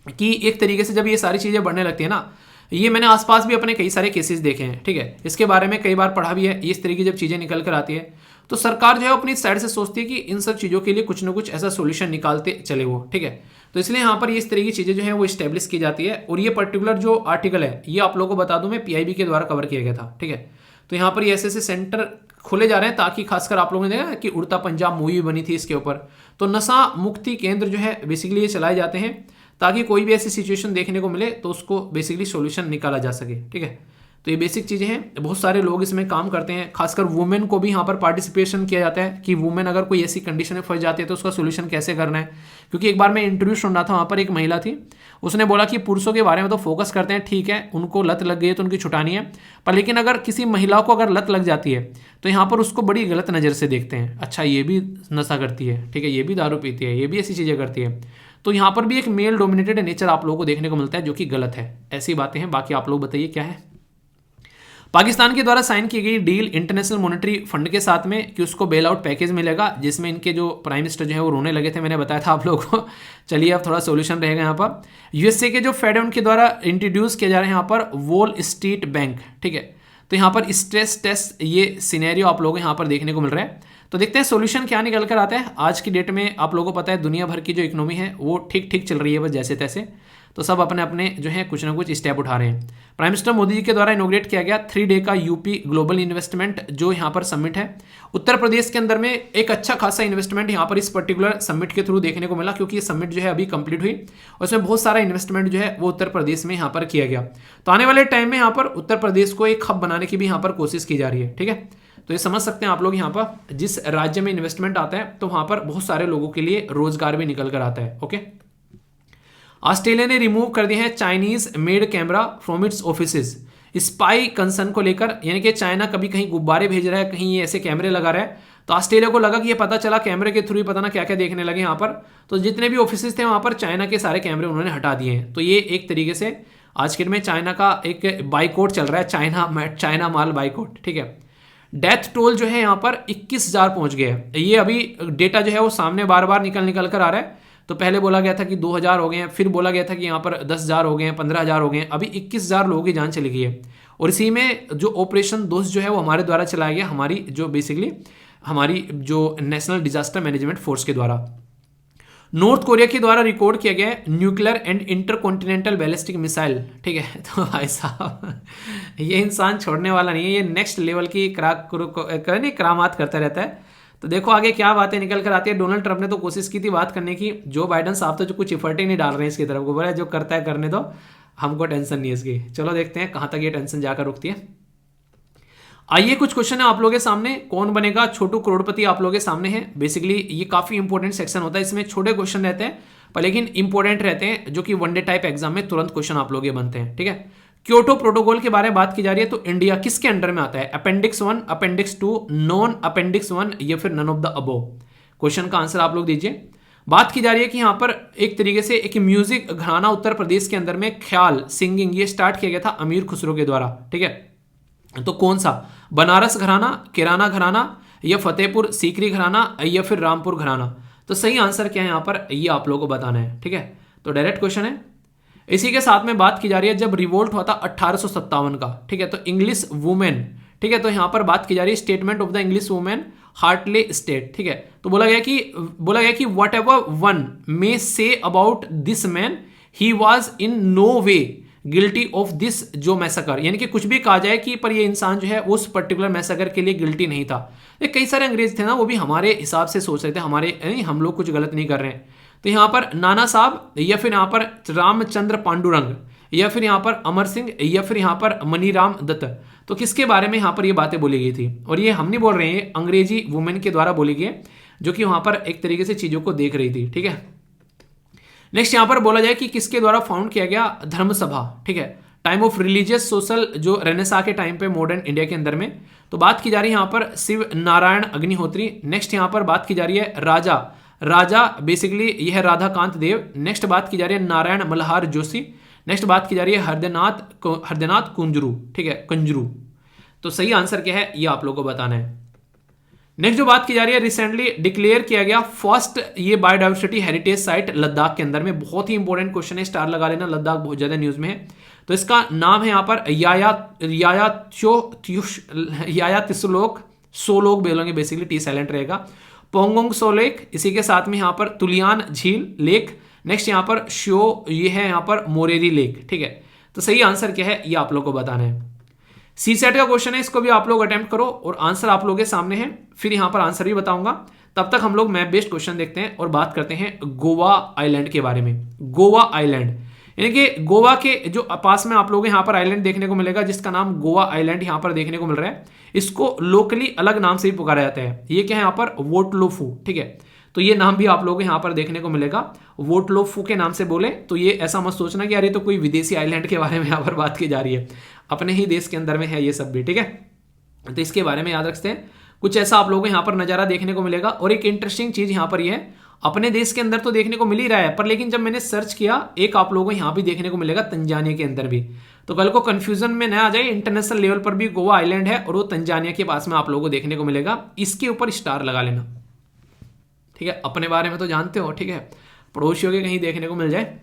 कि एक तरीके से जब ये सारी चीज़ें बढ़ने लगती है ना, ये मैंने आसपास भी अपने कई सारे केसेस देखे हैं, ठीक है, इसके बारे में कई बार पढ़ा भी है। इस तरीके जब चीज़ें निकल कर आती है तो सरकार जो है अपनी साइड से सोचती है कि इन सब चीज़ों के लिए कुछ ना कुछ ऐसा सोल्यूशन निकालते चले वो, ठीक है। तो इसलिए यहाँ पर ये इस तरह की चीज़ें जो है वो इस्टेब्लिश की जाती है। और ये पर्टिकुलर जो आर्टिकल है ये आप लोगों को बता दूं मैं PIB के द्वारा कवर किया गया था, ठीक है। तो यहाँ पर ये ऐसे सेंटर खोले जा रहे हैं ताकि खासकर आप लोगों ने देखा कि उड़ता पंजाब मूवी बनी थी इसके ऊपर, तो नशा मुक्ति केंद्र जो है बेसिकली ये चलाए जाते हैं ताकि कोई भी ऐसी सिचुएशन देखने को मिले तो उसको बेसिकली सॉल्यूशन निकाला जा सके, ठीक है। तो ये बेसिक चीज़ें हैं, बहुत सारे लोग इसमें काम करते हैं, खासकर वुमेन को भी यहाँ पर पार्टिसिपेशन किया जाता है कि वुमेन अगर कोई ऐसी कंडीशन में फंस जाती है तो उसका सोल्यूशन कैसे करना है। क्योंकि एक बार मैं इंटरव्यू सुन रहा था, वहाँ पर एक महिला थी, उसने बोला कि पुरुषों के बारे में तो फोकस करते हैं, ठीक है, उनको लत लग गई है तो उनकी छुटानी है, पर लेकिन अगर किसी महिला को अगर लत लग जाती है तो यहाँ पर उसको बड़ी गलत नज़र से देखते हैं। अच्छा ये भी नशा करती है, ठीक है, ये भी दारू पीती है, ये भी ऐसी चीज़ें करती है। तो यहाँ पर भी एक मेल डोमिनेटेड नेचर आप लोगों को देखने को मिलता है जो कि गलत है। ऐसी बातें हैं, बाकी आप लोग बताइए क्या है। पाकिस्तान के द्वारा साइन की गई डील इंटरनेशनल मॉनेटरी फंड के साथ में कि उसको बेल आउट पैकेज मिलेगा, जिसमें इनके जो प्राइम मिनिस्टर जो है वो रोने लगे थे, मैंने बताया था आप लोगों को। चलिए अब थोड़ा सोल्यूशन रहेगा यहाँ पर। यूएसए के जो फेड है उनके द्वारा इंट्रोड्यूस किया जा रहा है यहाँ पर वॉल स्ट्रीट बैंक, ठीक है। तो यहाँ पर स्ट्रेस टेस्ट ये सिनेरियो आप लोगों को यहाँ पर देखने को मिल रहा है। तो देखते हैं सोल्यूशन क्या निकल कर आता है। आज की डेट में आप लोगों को पता है दुनिया भर की जो इकोनॉमी है वो ठीक ठीक चल रही है बस जैसे तैसे, तो सब अपने अपने जो है कुछ ना कुछ स्टेप उठा रहे हैं। प्राइम मिनिस्टर मोदी जी के द्वारा इनोग्रेट किया गया 3 डे का यूपी ग्लोबल इन्वेस्टमेंट जो यहाँ पर समिट है उत्तर प्रदेश के अंदर में, एक अच्छा खासा इन्वेस्टमेंट यहाँ पर इस पर्टिकुलर समिट के थ्रू देखने को मिला, क्योंकि ये समिट जो है अभी कंप्लीट हुई और इसमें बहुत सारा इन्वेस्टमेंट जो है वो उत्तर प्रदेश में यहाँ पर किया गया। तो आने वाले टाइम में यहाँ पर उत्तर प्रदेश को एक हब बनाने की भी यहाँ पर कोशिश की जा रही है, ठीक है। तो ये समझ सकते हैं आप लोग, यहाँ पर जिस राज्य में इन्वेस्टमेंट आता है तो वहाँ पर बहुत सारे लोगों के लिए रोजगार भी निकल कर आता है, ओके। ऑस्ट्रेलिया ने रिमूव कर दिया है Chinese made camera from its offices spy concern को लेकर, यानी कि चाइना कभी कहीं गुब्बारे भेज रहा है, कहीं ये ऐसे कैमरे लगा रहा है, तो ऑस्ट्रेलिया को लगा कि ये पता चला कैमरे के थ्रू ही पता ना क्या क्या देखने लगे यहाँ पर, तो जितने भी ऑफिसेज थे वहाँ पर चाइना के सारे कैमरे उन्होंने हटा दिए हैं। तो ये एक तरीके से आज के दिन में चाइना का एक बाइकआउट चल रहा है, चाइना माल बाइकआउट, ठीक है। डेथ टोल जो है यहाँ पर 21,000 पहुंच गया है। ये अभी डेटा जो है वो सामने बार बार निकल कर आ रहा है। तो पहले बोला गया था कि 2,000 हो गए हैं, फिर बोला गया था कि यहाँ पर 10,000 हो गए हैं, 15,000 हो गए हैं, अभी 21,000 लोगों की जान चली गई है। और इसी में जो ऑपरेशन दोस्त जो है वो हमारे द्वारा चलाया गया, हमारी जो बेसिकली हमारी जो नेशनल डिजास्टर मैनेजमेंट फोर्स के द्वारा। नॉर्थ कोरिया के द्वारा रिकॉर्ड किया गया है nuclear and intercontinental ballistic missile, ठीक है। तो भाई साहब ये इंसान छोड़ने वाला नहीं है, ये नेक्स्ट लेवल की करामात करता रहता है। तो देखो आगे क्या बातें निकल कर आती है। डोनाल्ड ट्रंप ने तो कोशिश की थी बात करने की, जो बाइडन साहब तो जो कुछ एफर्ट ही नहीं डाल रहे हैं इसकी तरफ को, बोला जो करता है करने दो, हमको टेंशन नहीं है इसकी। चलो देखते हैं कहां तक ये टेंशन जाकर रुकती है। आइए कुछ क्वेश्चन है आप लोगों के सामने। कौन बनेगा छोटू करोड़पति आप लोगों के सामने है। बेसिकली ये काफी इंपॉर्टेंट सेक्शन होता है, इसमें छोटे क्वेश्चन रहते हैं पर लेकिन इंपॉर्टेंट रहते हैं, जो कि वनडे टाइप एग्जाम में तुरंत क्वेश्चन आप लोग बनते हैं, ठीक है। क्योटो प्रोटोकॉल के बारे में बात की जा रही है, तो इंडिया किसके अंडर में आता है? अपेंडिक्स 1, अपेंडिक्स 2, नॉन अपेंडिक्स 1 या फिर none of the above? Question का आंसर आप लोग दीजिए। बात की जा रही है कि यहां पर एक तरीके से एक म्यूजिक घराना उत्तर प्रदेश के अंदर में ख्याल सिंगिंग ये स्टार्ट किया गया था अमीर खुसरो के द्वारा, ठीक है। तो कौन सा? बनारस घराना, किराना घराना या फतेहपुर सीकरी घराना या फिर रामपुर घराना? तो सही आंसर क्या है यहां पर, ये आप लोगों को बताना है, ठीक है। तो डायरेक्ट क्वेश्चन है। इसी के साथ में बात की जा रही है जब रिवोल्ट हुआ था 1857 का, ठीक है, तो इंग्लिश वुमेन, ठीक है, तो यहां पर बात की जा रही है statement of the English women Hartley state, ठीक है। तो बोला गया कि what ever one may say about this man he was in no way guilty of this जो मैसेकर, यानी कि कुछ भी कहा जाए कि पर ये इंसान जो है उस पर्टिकुलर मैसेकर के लिए गिल्टी नहीं था। ये कई सारे अंग्रेज थे ना, वो भी हमारे हिसाब से सोच रहे थे, हमारे हम लोग कुछ गलत नहीं कर रहे हैं। तो यहाँ पर नाना साहब या फिर यहाँ पर रामचंद्र पांडुरंग या फिर यहाँ पर अमर सिंह या फिर यहाँ पर मनीराम दत्त, तो किसके बारे में यहाँ पर ये बातें बोली गई थी? और ये हम नहीं बोल रहे हैं, अंग्रेजी वुमेन के द्वारा बोली गई, जो कि वहां पर एक तरीके से चीजों को देख रही थी, ठीक है। नेक्स्ट यहां पर बोला जाए कि किसके द्वारा फाउंड किया गया? धर्म सभा, ठीक है। टाइम ऑफ रिलीजियस सोशल जो रेनेसा के टाइम पे मॉडर्न इंडिया के अंदर में। तो बात की जा रही है यहां पर शिव नारायण अग्निहोत्री। नेक्स्ट यहां पर बात की जा रही है राजा बेसिकली यह है राधाकांत देव। नेक्स्ट बात की जा रही है नारायण मल्हार जोशी। नेक्स्ट बात की जा रही है हरदेनाथ कुंजरू, ठीक है, कंजरू। तो सही आंसर क्या है ये आप लोगों को बताना है। नेक्स्ट जो बात की जा रही है, रिसेंटली डिक्लेयर किया गया फर्स्ट ये बायोडाइवर्सिटी हेरिटेज साइट लद्दाख के अंदर में। बहुत ही इंपॉर्टेंट क्वेश्चन है, स्टार लगा लेना, लद्दाख बहुत ज्यादा न्यूज में है। तो इसका नाम है यहाँ पर याया तिसलोक, सोलोक बोलेंगे बेसिकली, टी साइलेंट रहेगा। पोंगोंग सो लेक, इसी के साथ में यहाँ पर तुलियान झील लेक। नेक्स्ट यहाँ पर ये है यहाँ पर मोरेरी लेक, ठीक है। तो सही आंसर क्या है ये आप लोग को बताना है। सी सेट का क्वेश्चन है, इसको भी आप लोग अटेम्प्ट करो और आंसर आप लोगों के सामने है, फिर यहां पर आंसर भी बताऊंगा। तब तक हम लोग मैप बेस्ड क्वेश्चन देखते हैं और बात करते हैं गोवा आइलैंड के बारे में। गोवा आइलैंड यानी कि गोवा के जो पास में आप लोग यहां पर आइलैंड देखने को मिलेगा, जिसका नाम गोवा आइलैंड यहां पर देखने को मिल रहा है। इसको लोकली अलग नाम से भी पुकारा जाता है। ये क्या है यहाँ पर? वोटलोफू, ठीक है। तो ये नाम भी आप लोग यहां पर देखने को मिलेगा, वोटलोफू के नाम से बोले। तो ये ऐसा मत सोचना कि यार ये तो कोई विदेशी आइलैंड के बारे में यहां पर बात की जा रही है, अपने ही देश के अंदर में है ये सब भी, ठीक है। तो इसके बारे में याद रखते हैं, कुछ ऐसा आप लोगों को यहाँ पर नज़ारा देखने को मिलेगा। और एक इंटरेस्टिंग चीज़ यहाँ पर ये है, अपने देश के अंदर तो देखने को मिल ही रहा है, पर लेकिन जब मैंने सर्च किया, एक आप लोगों को यहाँ भी देखने को मिलेगा तंजानिया के अंदर भी। तो कल को कंफ्यूजन में न आ जाए, इंटरनेशनल लेवल पर भी गोवा आइलैंड है और वो तंजानिया के पास में आप लोगों को देखने को मिलेगा। इसके ऊपर स्टार लगा लेना, ठीक है। अपने बारे में तो जानते हो, ठीक है, पड़ोसियों के कहीं देखने को मिल जाए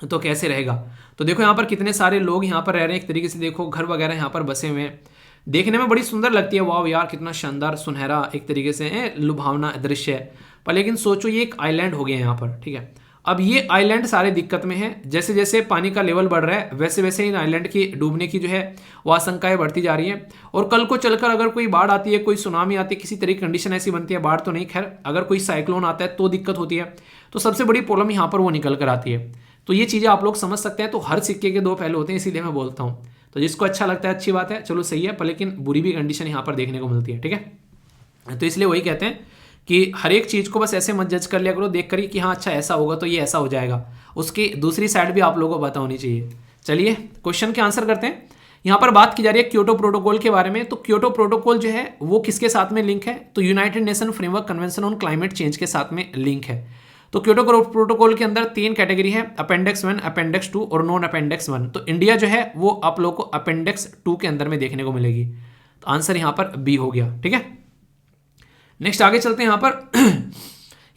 तो कैसे रहेगा। तो देखो यहाँ पर कितने सारे लोग यहाँ पर रह रहे हैं, एक तरीके से देखो घर वगैरह यहाँ पर बसे हुए हैं, देखने में बड़ी सुंदर लगती है। वाह यार कितना शानदार सुनहरा एक तरीके से लुभावना दृश्य है। पर लेकिन सोचो ये एक आइलैंड हो गया यहाँ पर, ठीक है। अब ये आइलैंड सारे दिक्कत में है, जैसे जैसे पानी का लेवल बढ़ रहा है वैसे वैसे इन आइलैंड की डूबने की जो है वो आशंकाएं बढ़ती जा रही है। और कल को चलकर अगर कोई बाढ़ आती है, कोई सुनामी आती है, किसी तरह की कंडीशन ऐसी बनती है, बाढ़ तो नहीं खैर, अगर कोई साइक्लोन आता है तो दिक्कत होती है। तो सबसे बड़ी प्रॉब्लम यहाँ पर वो निकल कर आती है। तो ये चीज़ें आप लोग समझ सकते हैं। तो हर सिक्के के दो पहलू होते हैं, इसीलिए मैं बोलता हूँ। तो जिसको अच्छा लगता है अच्छी बात है, चलो सही है, पर लेकिन बुरी भी कंडीशन यहाँ पर देखने को मिलती है, ठीक है। तो इसलिए वही कहते हैं कि हर एक चीज़ को बस ऐसे मत जज कर लिया करो देख कर कि हाँ अच्छा ऐसा होगा तो ये ऐसा हो जाएगा, उसकी दूसरी साइड भी आप लोगों को पता होनी चाहिए। चलिए क्वेश्चन के आंसर करते हैं। यहाँ पर बात की जा रही है क्योटो प्रोटोकॉल के बारे में। तो क्योटो प्रोटोकॉल जो है वो किसके साथ में लिंक है? तो United nation framework convention on climate change के साथ में लिंक है। तो क्योटो प्रोटोकॉल के अंदर 3 कैटेगरी है, अपेंडिक्स 1, अपेंडिक्स 2 और नॉन अपेंडिक्स 1। तो इंडिया जो है वो आप लोगों को अपेंडिक्स 2 के अंदर में देखने को मिलेगी। तो आंसर यहाँ पर बी हो गया। ठीक है, नेक्स्ट आगे चलते हैं।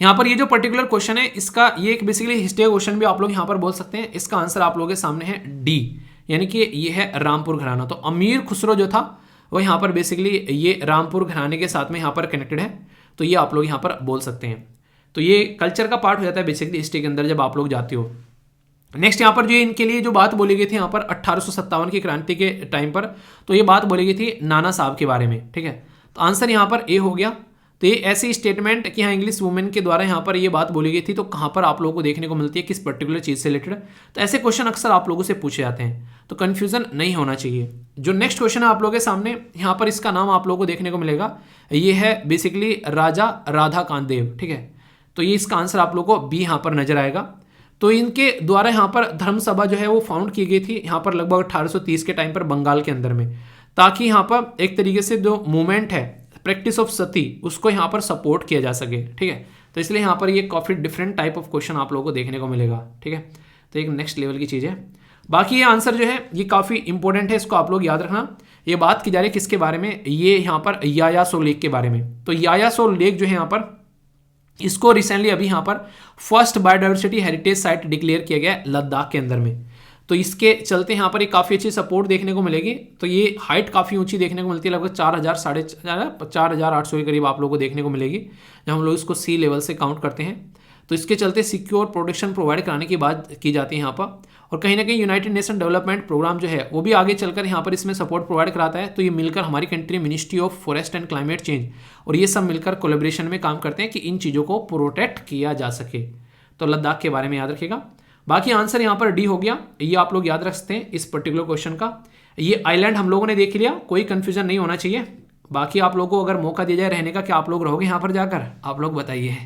यहाँ पर ये जो पर्टिकुलर क्वेश्चन है इसका ये एक बेसिकली हिस्ट्री क्वेश्चन भी आप लोग यहाँ पर बोल सकते हैं। इसका आंसर आप लोगों के सामने है डी, यानी कि ये है रामपुर घराना। तो अमीर खुसरो जो था वो यहाँ पर बेसिकली ये रामपुर घराने के साथ में यहाँ पर कनेक्टेड है, तो ये आप लोग यहाँ पर बोल सकते हैं। तो ये कल्चर का पार्ट हो जाता है बेसिकली हिस्ट्री के अंदर जब आप लोग जाते हो। नेक्स्ट यहाँ पर जो इनके लिए जो बात बोली गई थी यहाँ पर 1857 की क्रांति के टाइम पर, तो ये बात बोली गई थी नाना साहब के बारे में। ठीक है, तो आंसर यहाँ पर ए हो गया। तो ये ऐसी स्टेटमेंट कि हाँ इंग्लिश वुमेन के द्वारा यहाँ पर ये बात बोली गई थी, तो कहाँ पर आप लोगों को देखने को मिलती है, किस पर्टिकुलर चीज़ से रिलेटेड। तो ऐसे क्वेश्चन अक्सर आप लोगों से पूछे जाते हैं, तो कन्फ्यूजन नहीं होना चाहिए। जो नेक्स्ट क्वेश्चन है आप लोगों के सामने, यहाँ पर इसका नाम आप लोगों को देखने को मिलेगा, ये है बेसिकली राजा राधा कांत देव। ठीक है, तो ये इसका आंसर आप लोगों को बी यहाँ पर नजर आएगा। तो इनके द्वारा यहाँ पर धर्म सभा जो है वो फाउंड की गई थी यहाँ पर लगभग 1830 के टाइम पर बंगाल के अंदर में, ताकि यहाँ पर एक तरीके से जो मूवमेंट है प्रैक्टिस ऑफ सती उसको यहाँ पर सपोर्ट किया जा सके। ठीक है, तो इसलिए यहाँ पर ये काफ़ी डिफरेंट टाइप ऑफ क्वेश्चन आप लोगों को देखने को मिलेगा। ठीक है, तो एक नेक्स्ट लेवल की चीज़ है। बाकी ये आंसर जो है ये काफ़ी इंपॉर्टेंट है, इसको आप लोग याद रखना। ये बात की जा रही है किसके बारे में, ये यहाँ पर यायासो लेक के बारे में। तो यायासो लेक जो है यहाँ पर इसको रिसेंटली अभी यहाँ पर first biodiversity heritage site declare किया गया है लद्दाख के अंदर में। तो इसके चलते यहाँ पर एक काफ़ी अच्छी सपोर्ट देखने को मिलेगी। तो ये हाइट काफ़ी ऊंची देखने को मिलती है, लगभग 4,800 के करीब आप लोगों को देखने को मिलेगी जब हम लोग इसको सी लेवल से काउंट करते हैं। तो इसके चलते सिक्योर प्रोटेक्शन प्रोवाइड कराने की बात की जाती है यहाँ पर, और कहीं ना कहीं यूनाइटेड नेशन डेवलपमेंट प्रोग्राम जो है वो भी आगे चलकर यहाँ पर इसमें सपोर्ट प्रोवाइड कराता है। तो ये मिलकर हमारी country ministry of forest and climate change और ये सब मिलकर कोलेब्रेशन में काम करते हैं कि इन चीज़ों को प्रोटेक्ट किया जा सके। तो लद्दाख के बारे में याद रखिएगा। बाकी आंसर यहाँ पर डी हो गया, ये आप लोग याद रख सकते हैं इस पर्टिकुलर क्वेश्चन का। ये आइलैंड हम लोगों ने देख लिया, कोई कंफ्यूजन नहीं होना चाहिए। बाकी आप लोगों को अगर मौका दिया जाए रहने का, क्या आप लोग रहोगे यहाँ पर जाकर, आप लोग बताइए।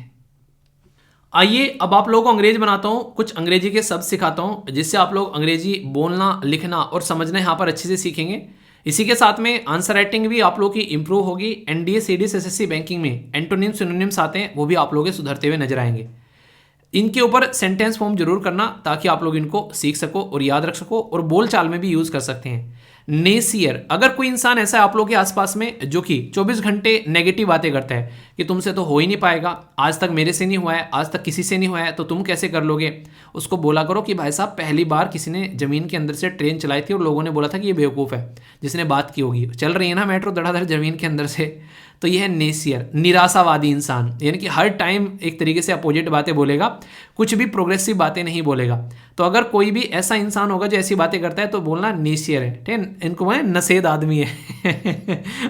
आइए अब आप लोगों को अंग्रेज बनाता हूँ, कुछ अंग्रेजी के शब्द सिखाता हूँ जिससे आप लोग अंग्रेजी बोलना लिखना और समझना यहाँ पर अच्छे से सीखेंगे। इसी के साथ में आंसर राइटिंग भी आप लोगों की इंप्रूव होगी। एनडीए सीडीएस एसएससी बैंकिंग में एंटोनिम्स सिनोनिम्स आते हैं, वो भी आप लोगों के सुधरते हुए नजर आएंगे। इनके ऊपर सेंटेंस फॉर्म जरूर करना ताकि आप लोग इनको सीख सको और याद रख सको और बोलचाल में भी यूज कर सकते हैं। नेसियर, अगर कोई इंसान ऐसा है आप लोग के आसपास में जो कि 24 घंटे नेगेटिव बातें करता है कि तुमसे तो हो ही नहीं पाएगा, आज तक मेरे से नहीं हुआ है, आज तक किसी से नहीं हुआ है, तो तुम कैसे कर लोगे, उसको बोला करो कि भाई साहब पहली बार किसी ने जमीन के अंदर से ट्रेन चलाई थी और लोगों ने बोला था कि ये बेवकूफ़ है, जिसने बात की होगी, चल रही है ना मेट्रो धड़ाधड़ जमीन के अंदर से। तो यह है नेसियर, निराशावादी इंसान, यानी कि हर टाइम एक तरीके से अपोजिट बातें बोलेगा, कुछ भी प्रोग्रेसिव बातें नहीं बोलेगा। तो अगर कोई भी ऐसा इंसान होगा जो ऐसी बातें करता है तो बोलना नेसियर है। ठीक है, इनको मैं नशेद आदमी है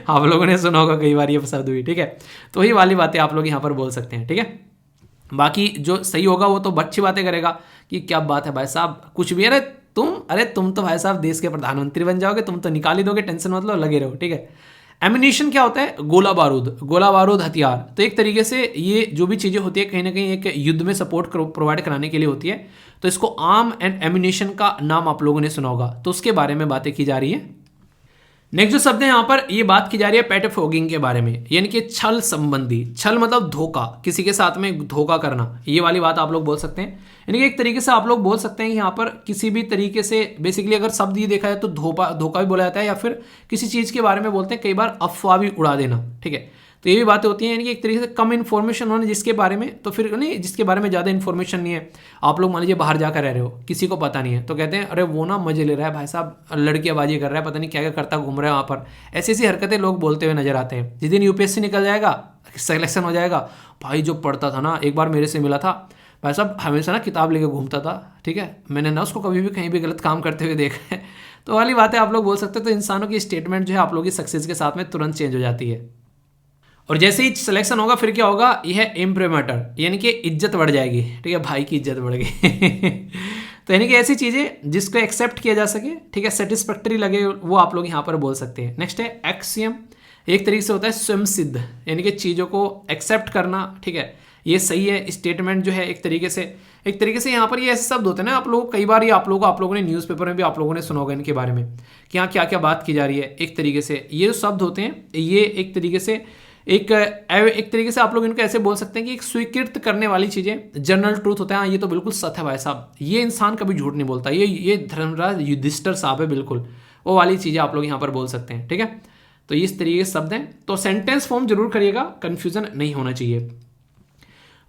आप लोगों ने सुना होगा कई बार ये शब्द भी। ठीक है, तो वही वाली बातें आप लोग यहाँ पर बोल सकते हैं। ठीक है, बाकी जो सही होगा वो तो अच्छी बातें करेगा कि क्या बात है भाई साहब, कुछ भी, अरे तुम तो भाई साहब देश के प्रधानमंत्री बन जाओगे, तुम तो निकाल ही दोगे, टेंशन मत लो, लगे रहो। ठीक है, एमिनेशन क्या होता है, गोला बारूद हथियार। तो एक तरीके से ये जो भी चीज़ें होती है कहीं ना कहीं एक युद्ध में सपोर्ट प्रोवाइड कराने के लिए होती है। तो इसको आर्म एंड एमिनेशन का नाम आप लोगों ने सुना होगा, तो उसके बारे में बातें की जा रही है। नेक्स्ट जो शब्द है यहाँ पर ये बात की जा रही है पेटोफोगिंग के बारे में, यानी कि छल संबंधी। छल मतलब धोखा, किसी के साथ में धोखा करना, ये वाली बात आप लोग बोल सकते हैं। यानी कि एक तरीके से आप लोग बोल सकते हैं कि यहाँ पर किसी भी तरीके से बेसिकली अगर शब्द ये देखा जाए तो धोखा भी बोला जाता है, या फिर किसी चीज़ के बारे में बोलते हैं कई बार अफवाह भी उड़ा देना। ठीक है, तो ये भी बातें होती हैं, यानी कि एक तरीके से कम इन्फॉर्मेशन होना जिसके बारे में, तो फिर नहीं जिसके बारे में ज़्यादा इन्फॉर्मेशन नहीं है। आप लोग मान लीजिए बाहर जाकर रह रहे हो, किसी को पता नहीं है, तो कहते हैं अरे वो ना मजे ले रहा है भाई साहब, लड़कियाँबाजी कर रहा है, पता नहीं क्या क्या करता घूम रहा है वहाँ पर। ऐसी ऐसी हरकतें लोग बोलते हुए नजर आते हैं। जिस दिन यूपीएससी निकल जाएगा, सिलेक्शन हो जाएगा, भाई जो पढ़ता था ना, एक बार मेरे से मिला था भाई साहब, हमेशा ना किताब लेके घूमता था। ठीक है, मैंने ना उसको कभी भी कहीं भी गलत काम करते हुए देखा है। तो वाली बातें आप लोग बोल सकते हैं। तो इंसानों की स्टेटमेंट जो है आप लोगों की सक्सेस के साथ में तुरंत चेंज हो जाती है। और जैसे ही सिलेक्शन होगा फिर क्या होगा, यह है इम्प्रीमेटर, यानी कि इज्जत बढ़ जाएगी। ठीक है, भाई की इज्जत बढ़ गई तो यानी कि ऐसी चीज़ें जिसको एक्सेप्ट किया जा सके, ठीक है, सेटिस्फैक्टरी लगे, वो आप लोग यहाँ पर बोल सकते हैं। नेक्स्ट है एक्सियम, एक तरीके से होता है स्वयं सिद्ध, यानी कि चीज़ों को एक्सेप्ट करना। ठीक है, ये सही है स्टेटमेंट जो है एक तरीके से यहाँ पर ये ऐसे शब्द होते हैं ना, आप लोग कई बार ये आप लोगों ने न्यूज़पेपर में भी आप लोगों ने सुना होगा इनके बारे में कि यहाँ क्या क्या बात की जा रही है। एक तरीके से ये जो शब्द होते हैं ये एक तरीके से आप लोग इनको ऐसे बोल सकते हैं कि एक स्वीकृत करने वाली चीज़ें, जनरल ट्रूथ होता है। हाँ, ये तो बिल्कुल सत्य है भाई साहब, ये इंसान कभी झूठ नहीं बोलता, ये धर्मराज युधिष्ठिर साहब है, बिल्कुल वो वाली चीज़ें आप लोग यहाँ पर बोल सकते हैं। ठीक है, तो इस तरीके के शब्द हैं, तो सेंटेंस फॉर्म जरूर करिएगा, कंफ्यूजन नहीं होना चाहिए।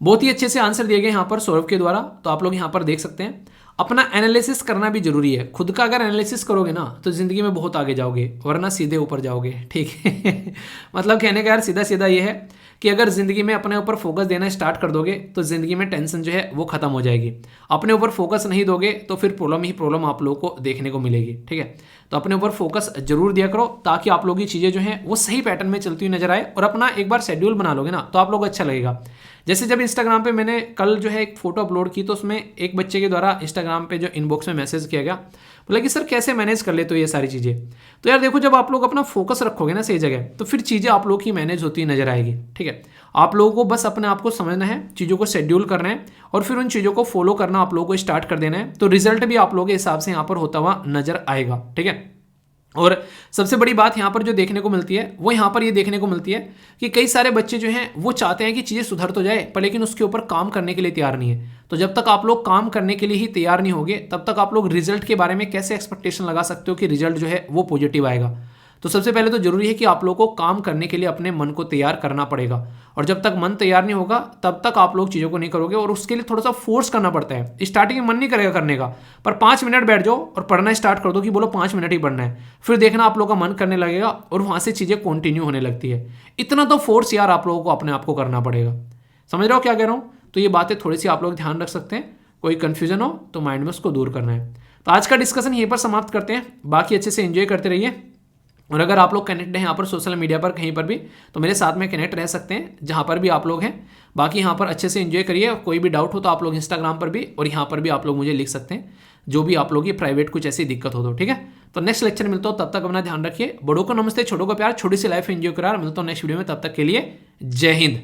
बहुत ही अच्छे से आंसर दिए गए यहाँ पर सौरभ के द्वारा, तो आप लोग यहाँ पर देख सकते हैं। अपना एनालिसिस करना भी जरूरी है, खुद का अगर एनालिसिस करोगे ना तो जिंदगी में बहुत आगे जाओगे, वरना सीधे ऊपर जाओगे, ठीक है। मतलब कहने का यार सीधा सीधा ये है कि अगर ज़िंदगी में अपने ऊपर फोकस देना स्टार्ट कर दोगे तो ज़िंदगी में टेंशन जो है वो खत्म हो जाएगी। अपने ऊपर फोकस नहीं दोगे तो फिर प्रॉब्लम ही प्रॉब्लम आप लोगों को देखने को मिलेगी, ठीक है। तो अपने ऊपर फोकस जरूर दिया करो ताकि आप लोगों की चीज़ें जो हैं वो सही पैटर्न में चलती हुई नजर आए, और अपना एक बार शेड्यूल बना लोगे ना तो आप लोग को अच्छा लगेगा। जैसे जब इंस्टाग्राम पे मैंने कल जो है एक फोटो अपलोड की तो उसमें एक बच्चे के द्वारा इंस्टाग्राम पे जो इनबॉक्स में मैसेज किया गया, बोला कि सर कैसे मैनेज कर लेते हो ये सारी चीज़ें। तो यार देखो, जब आप लोग अपना फोकस रखोगे ना सही जगह तो फिर चीज़ें आप लोग की मैनेज होती नजर आएगी, ठीक है। आप लोगों को बस अपने आप को समझना है, चीज़ों को शेड्यूल करना है और फिर उन चीज़ों को फॉलो करना आप लोगों को स्टार्ट कर देना है, तो रिजल्ट भी आप लोगों के हिसाब से यहाँ पर होता हुआ नजर आएगा, ठीक है। और सबसे बड़ी बात यहाँ पर जो देखने को मिलती है वो यहाँ पर ये देखने को मिलती है कि कई सारे बच्चे जो हैं वो चाहते हैं कि चीज़ें सुधर तो जाए पर लेकिन उसके ऊपर काम करने के लिए तैयार नहीं है। तो जब तक आप लोग काम करने के लिए ही तैयार नहीं होगे तब तक आप लोग रिजल्ट के बारे में कैसे एक्सपेक्टेशन लगा सकते हो कि रिजल्ट जो है वो पॉजिटिव आएगा। तो सबसे पहले तो जरूरी है कि आप लोगों को काम करने के लिए अपने मन को तैयार करना पड़ेगा, और जब तक मन तैयार नहीं होगा तब तक आप लोग चीज़ों को नहीं करोगे, और उसके लिए थोड़ा सा फोर्स करना पड़ता है। स्टार्टिंग में मन नहीं करेगा करने का, पर 5 मिनट बैठ जाओ और पढ़ना स्टार्ट कर दो कि बोलो 5 मिनट ही पढ़ना है, फिर देखना आप लोगों का मन करने लगेगा और वहाँ से चीज़ें कंटिन्यू होने लगती है। इतना तो फोर्स यार आप लोगों को अपने आप को करना पड़ेगा। समझ रहे हो क्या कह रहा हूँ? तो ये बातें थोड़ी सी आप लोग ध्यान रख सकते हैं, कोई कन्फ्यूजन हो तो माइंड में उसको दूर करना है। तो आज का डिस्कशन यहीं पर समाप्त करते हैं, बाकी अच्छे से एंजॉय करते रहिए। और अगर आप लोग कनेक्ट हैं यहाँ पर सोशल मीडिया पर कहीं पर भी तो मेरे साथ में कनेक्ट रह सकते हैं जहाँ पर भी आप लोग हैं। बाकी यहाँ पर अच्छे से एंजॉय करिए, कोई भी डाउट हो तो आप लोग इंस्टाग्राम पर भी और यहाँ पर भी आप लोग मुझे लिख सकते हैं, जो भी आप लोग की प्राइवेट कुछ ऐसी दिक्कत हो तो, ठीक है। तो नेक्स्ट लेक्चर मिलता हो, तब तक अपना ध्यान रखिए। बड़ों को नमस्ते, छोटों को प्यार, छोटी सी लाइफ एंजॉय करा। मिलता हूँ नेक्स्ट वीडियो में, तब तक के लिए जय हिंद।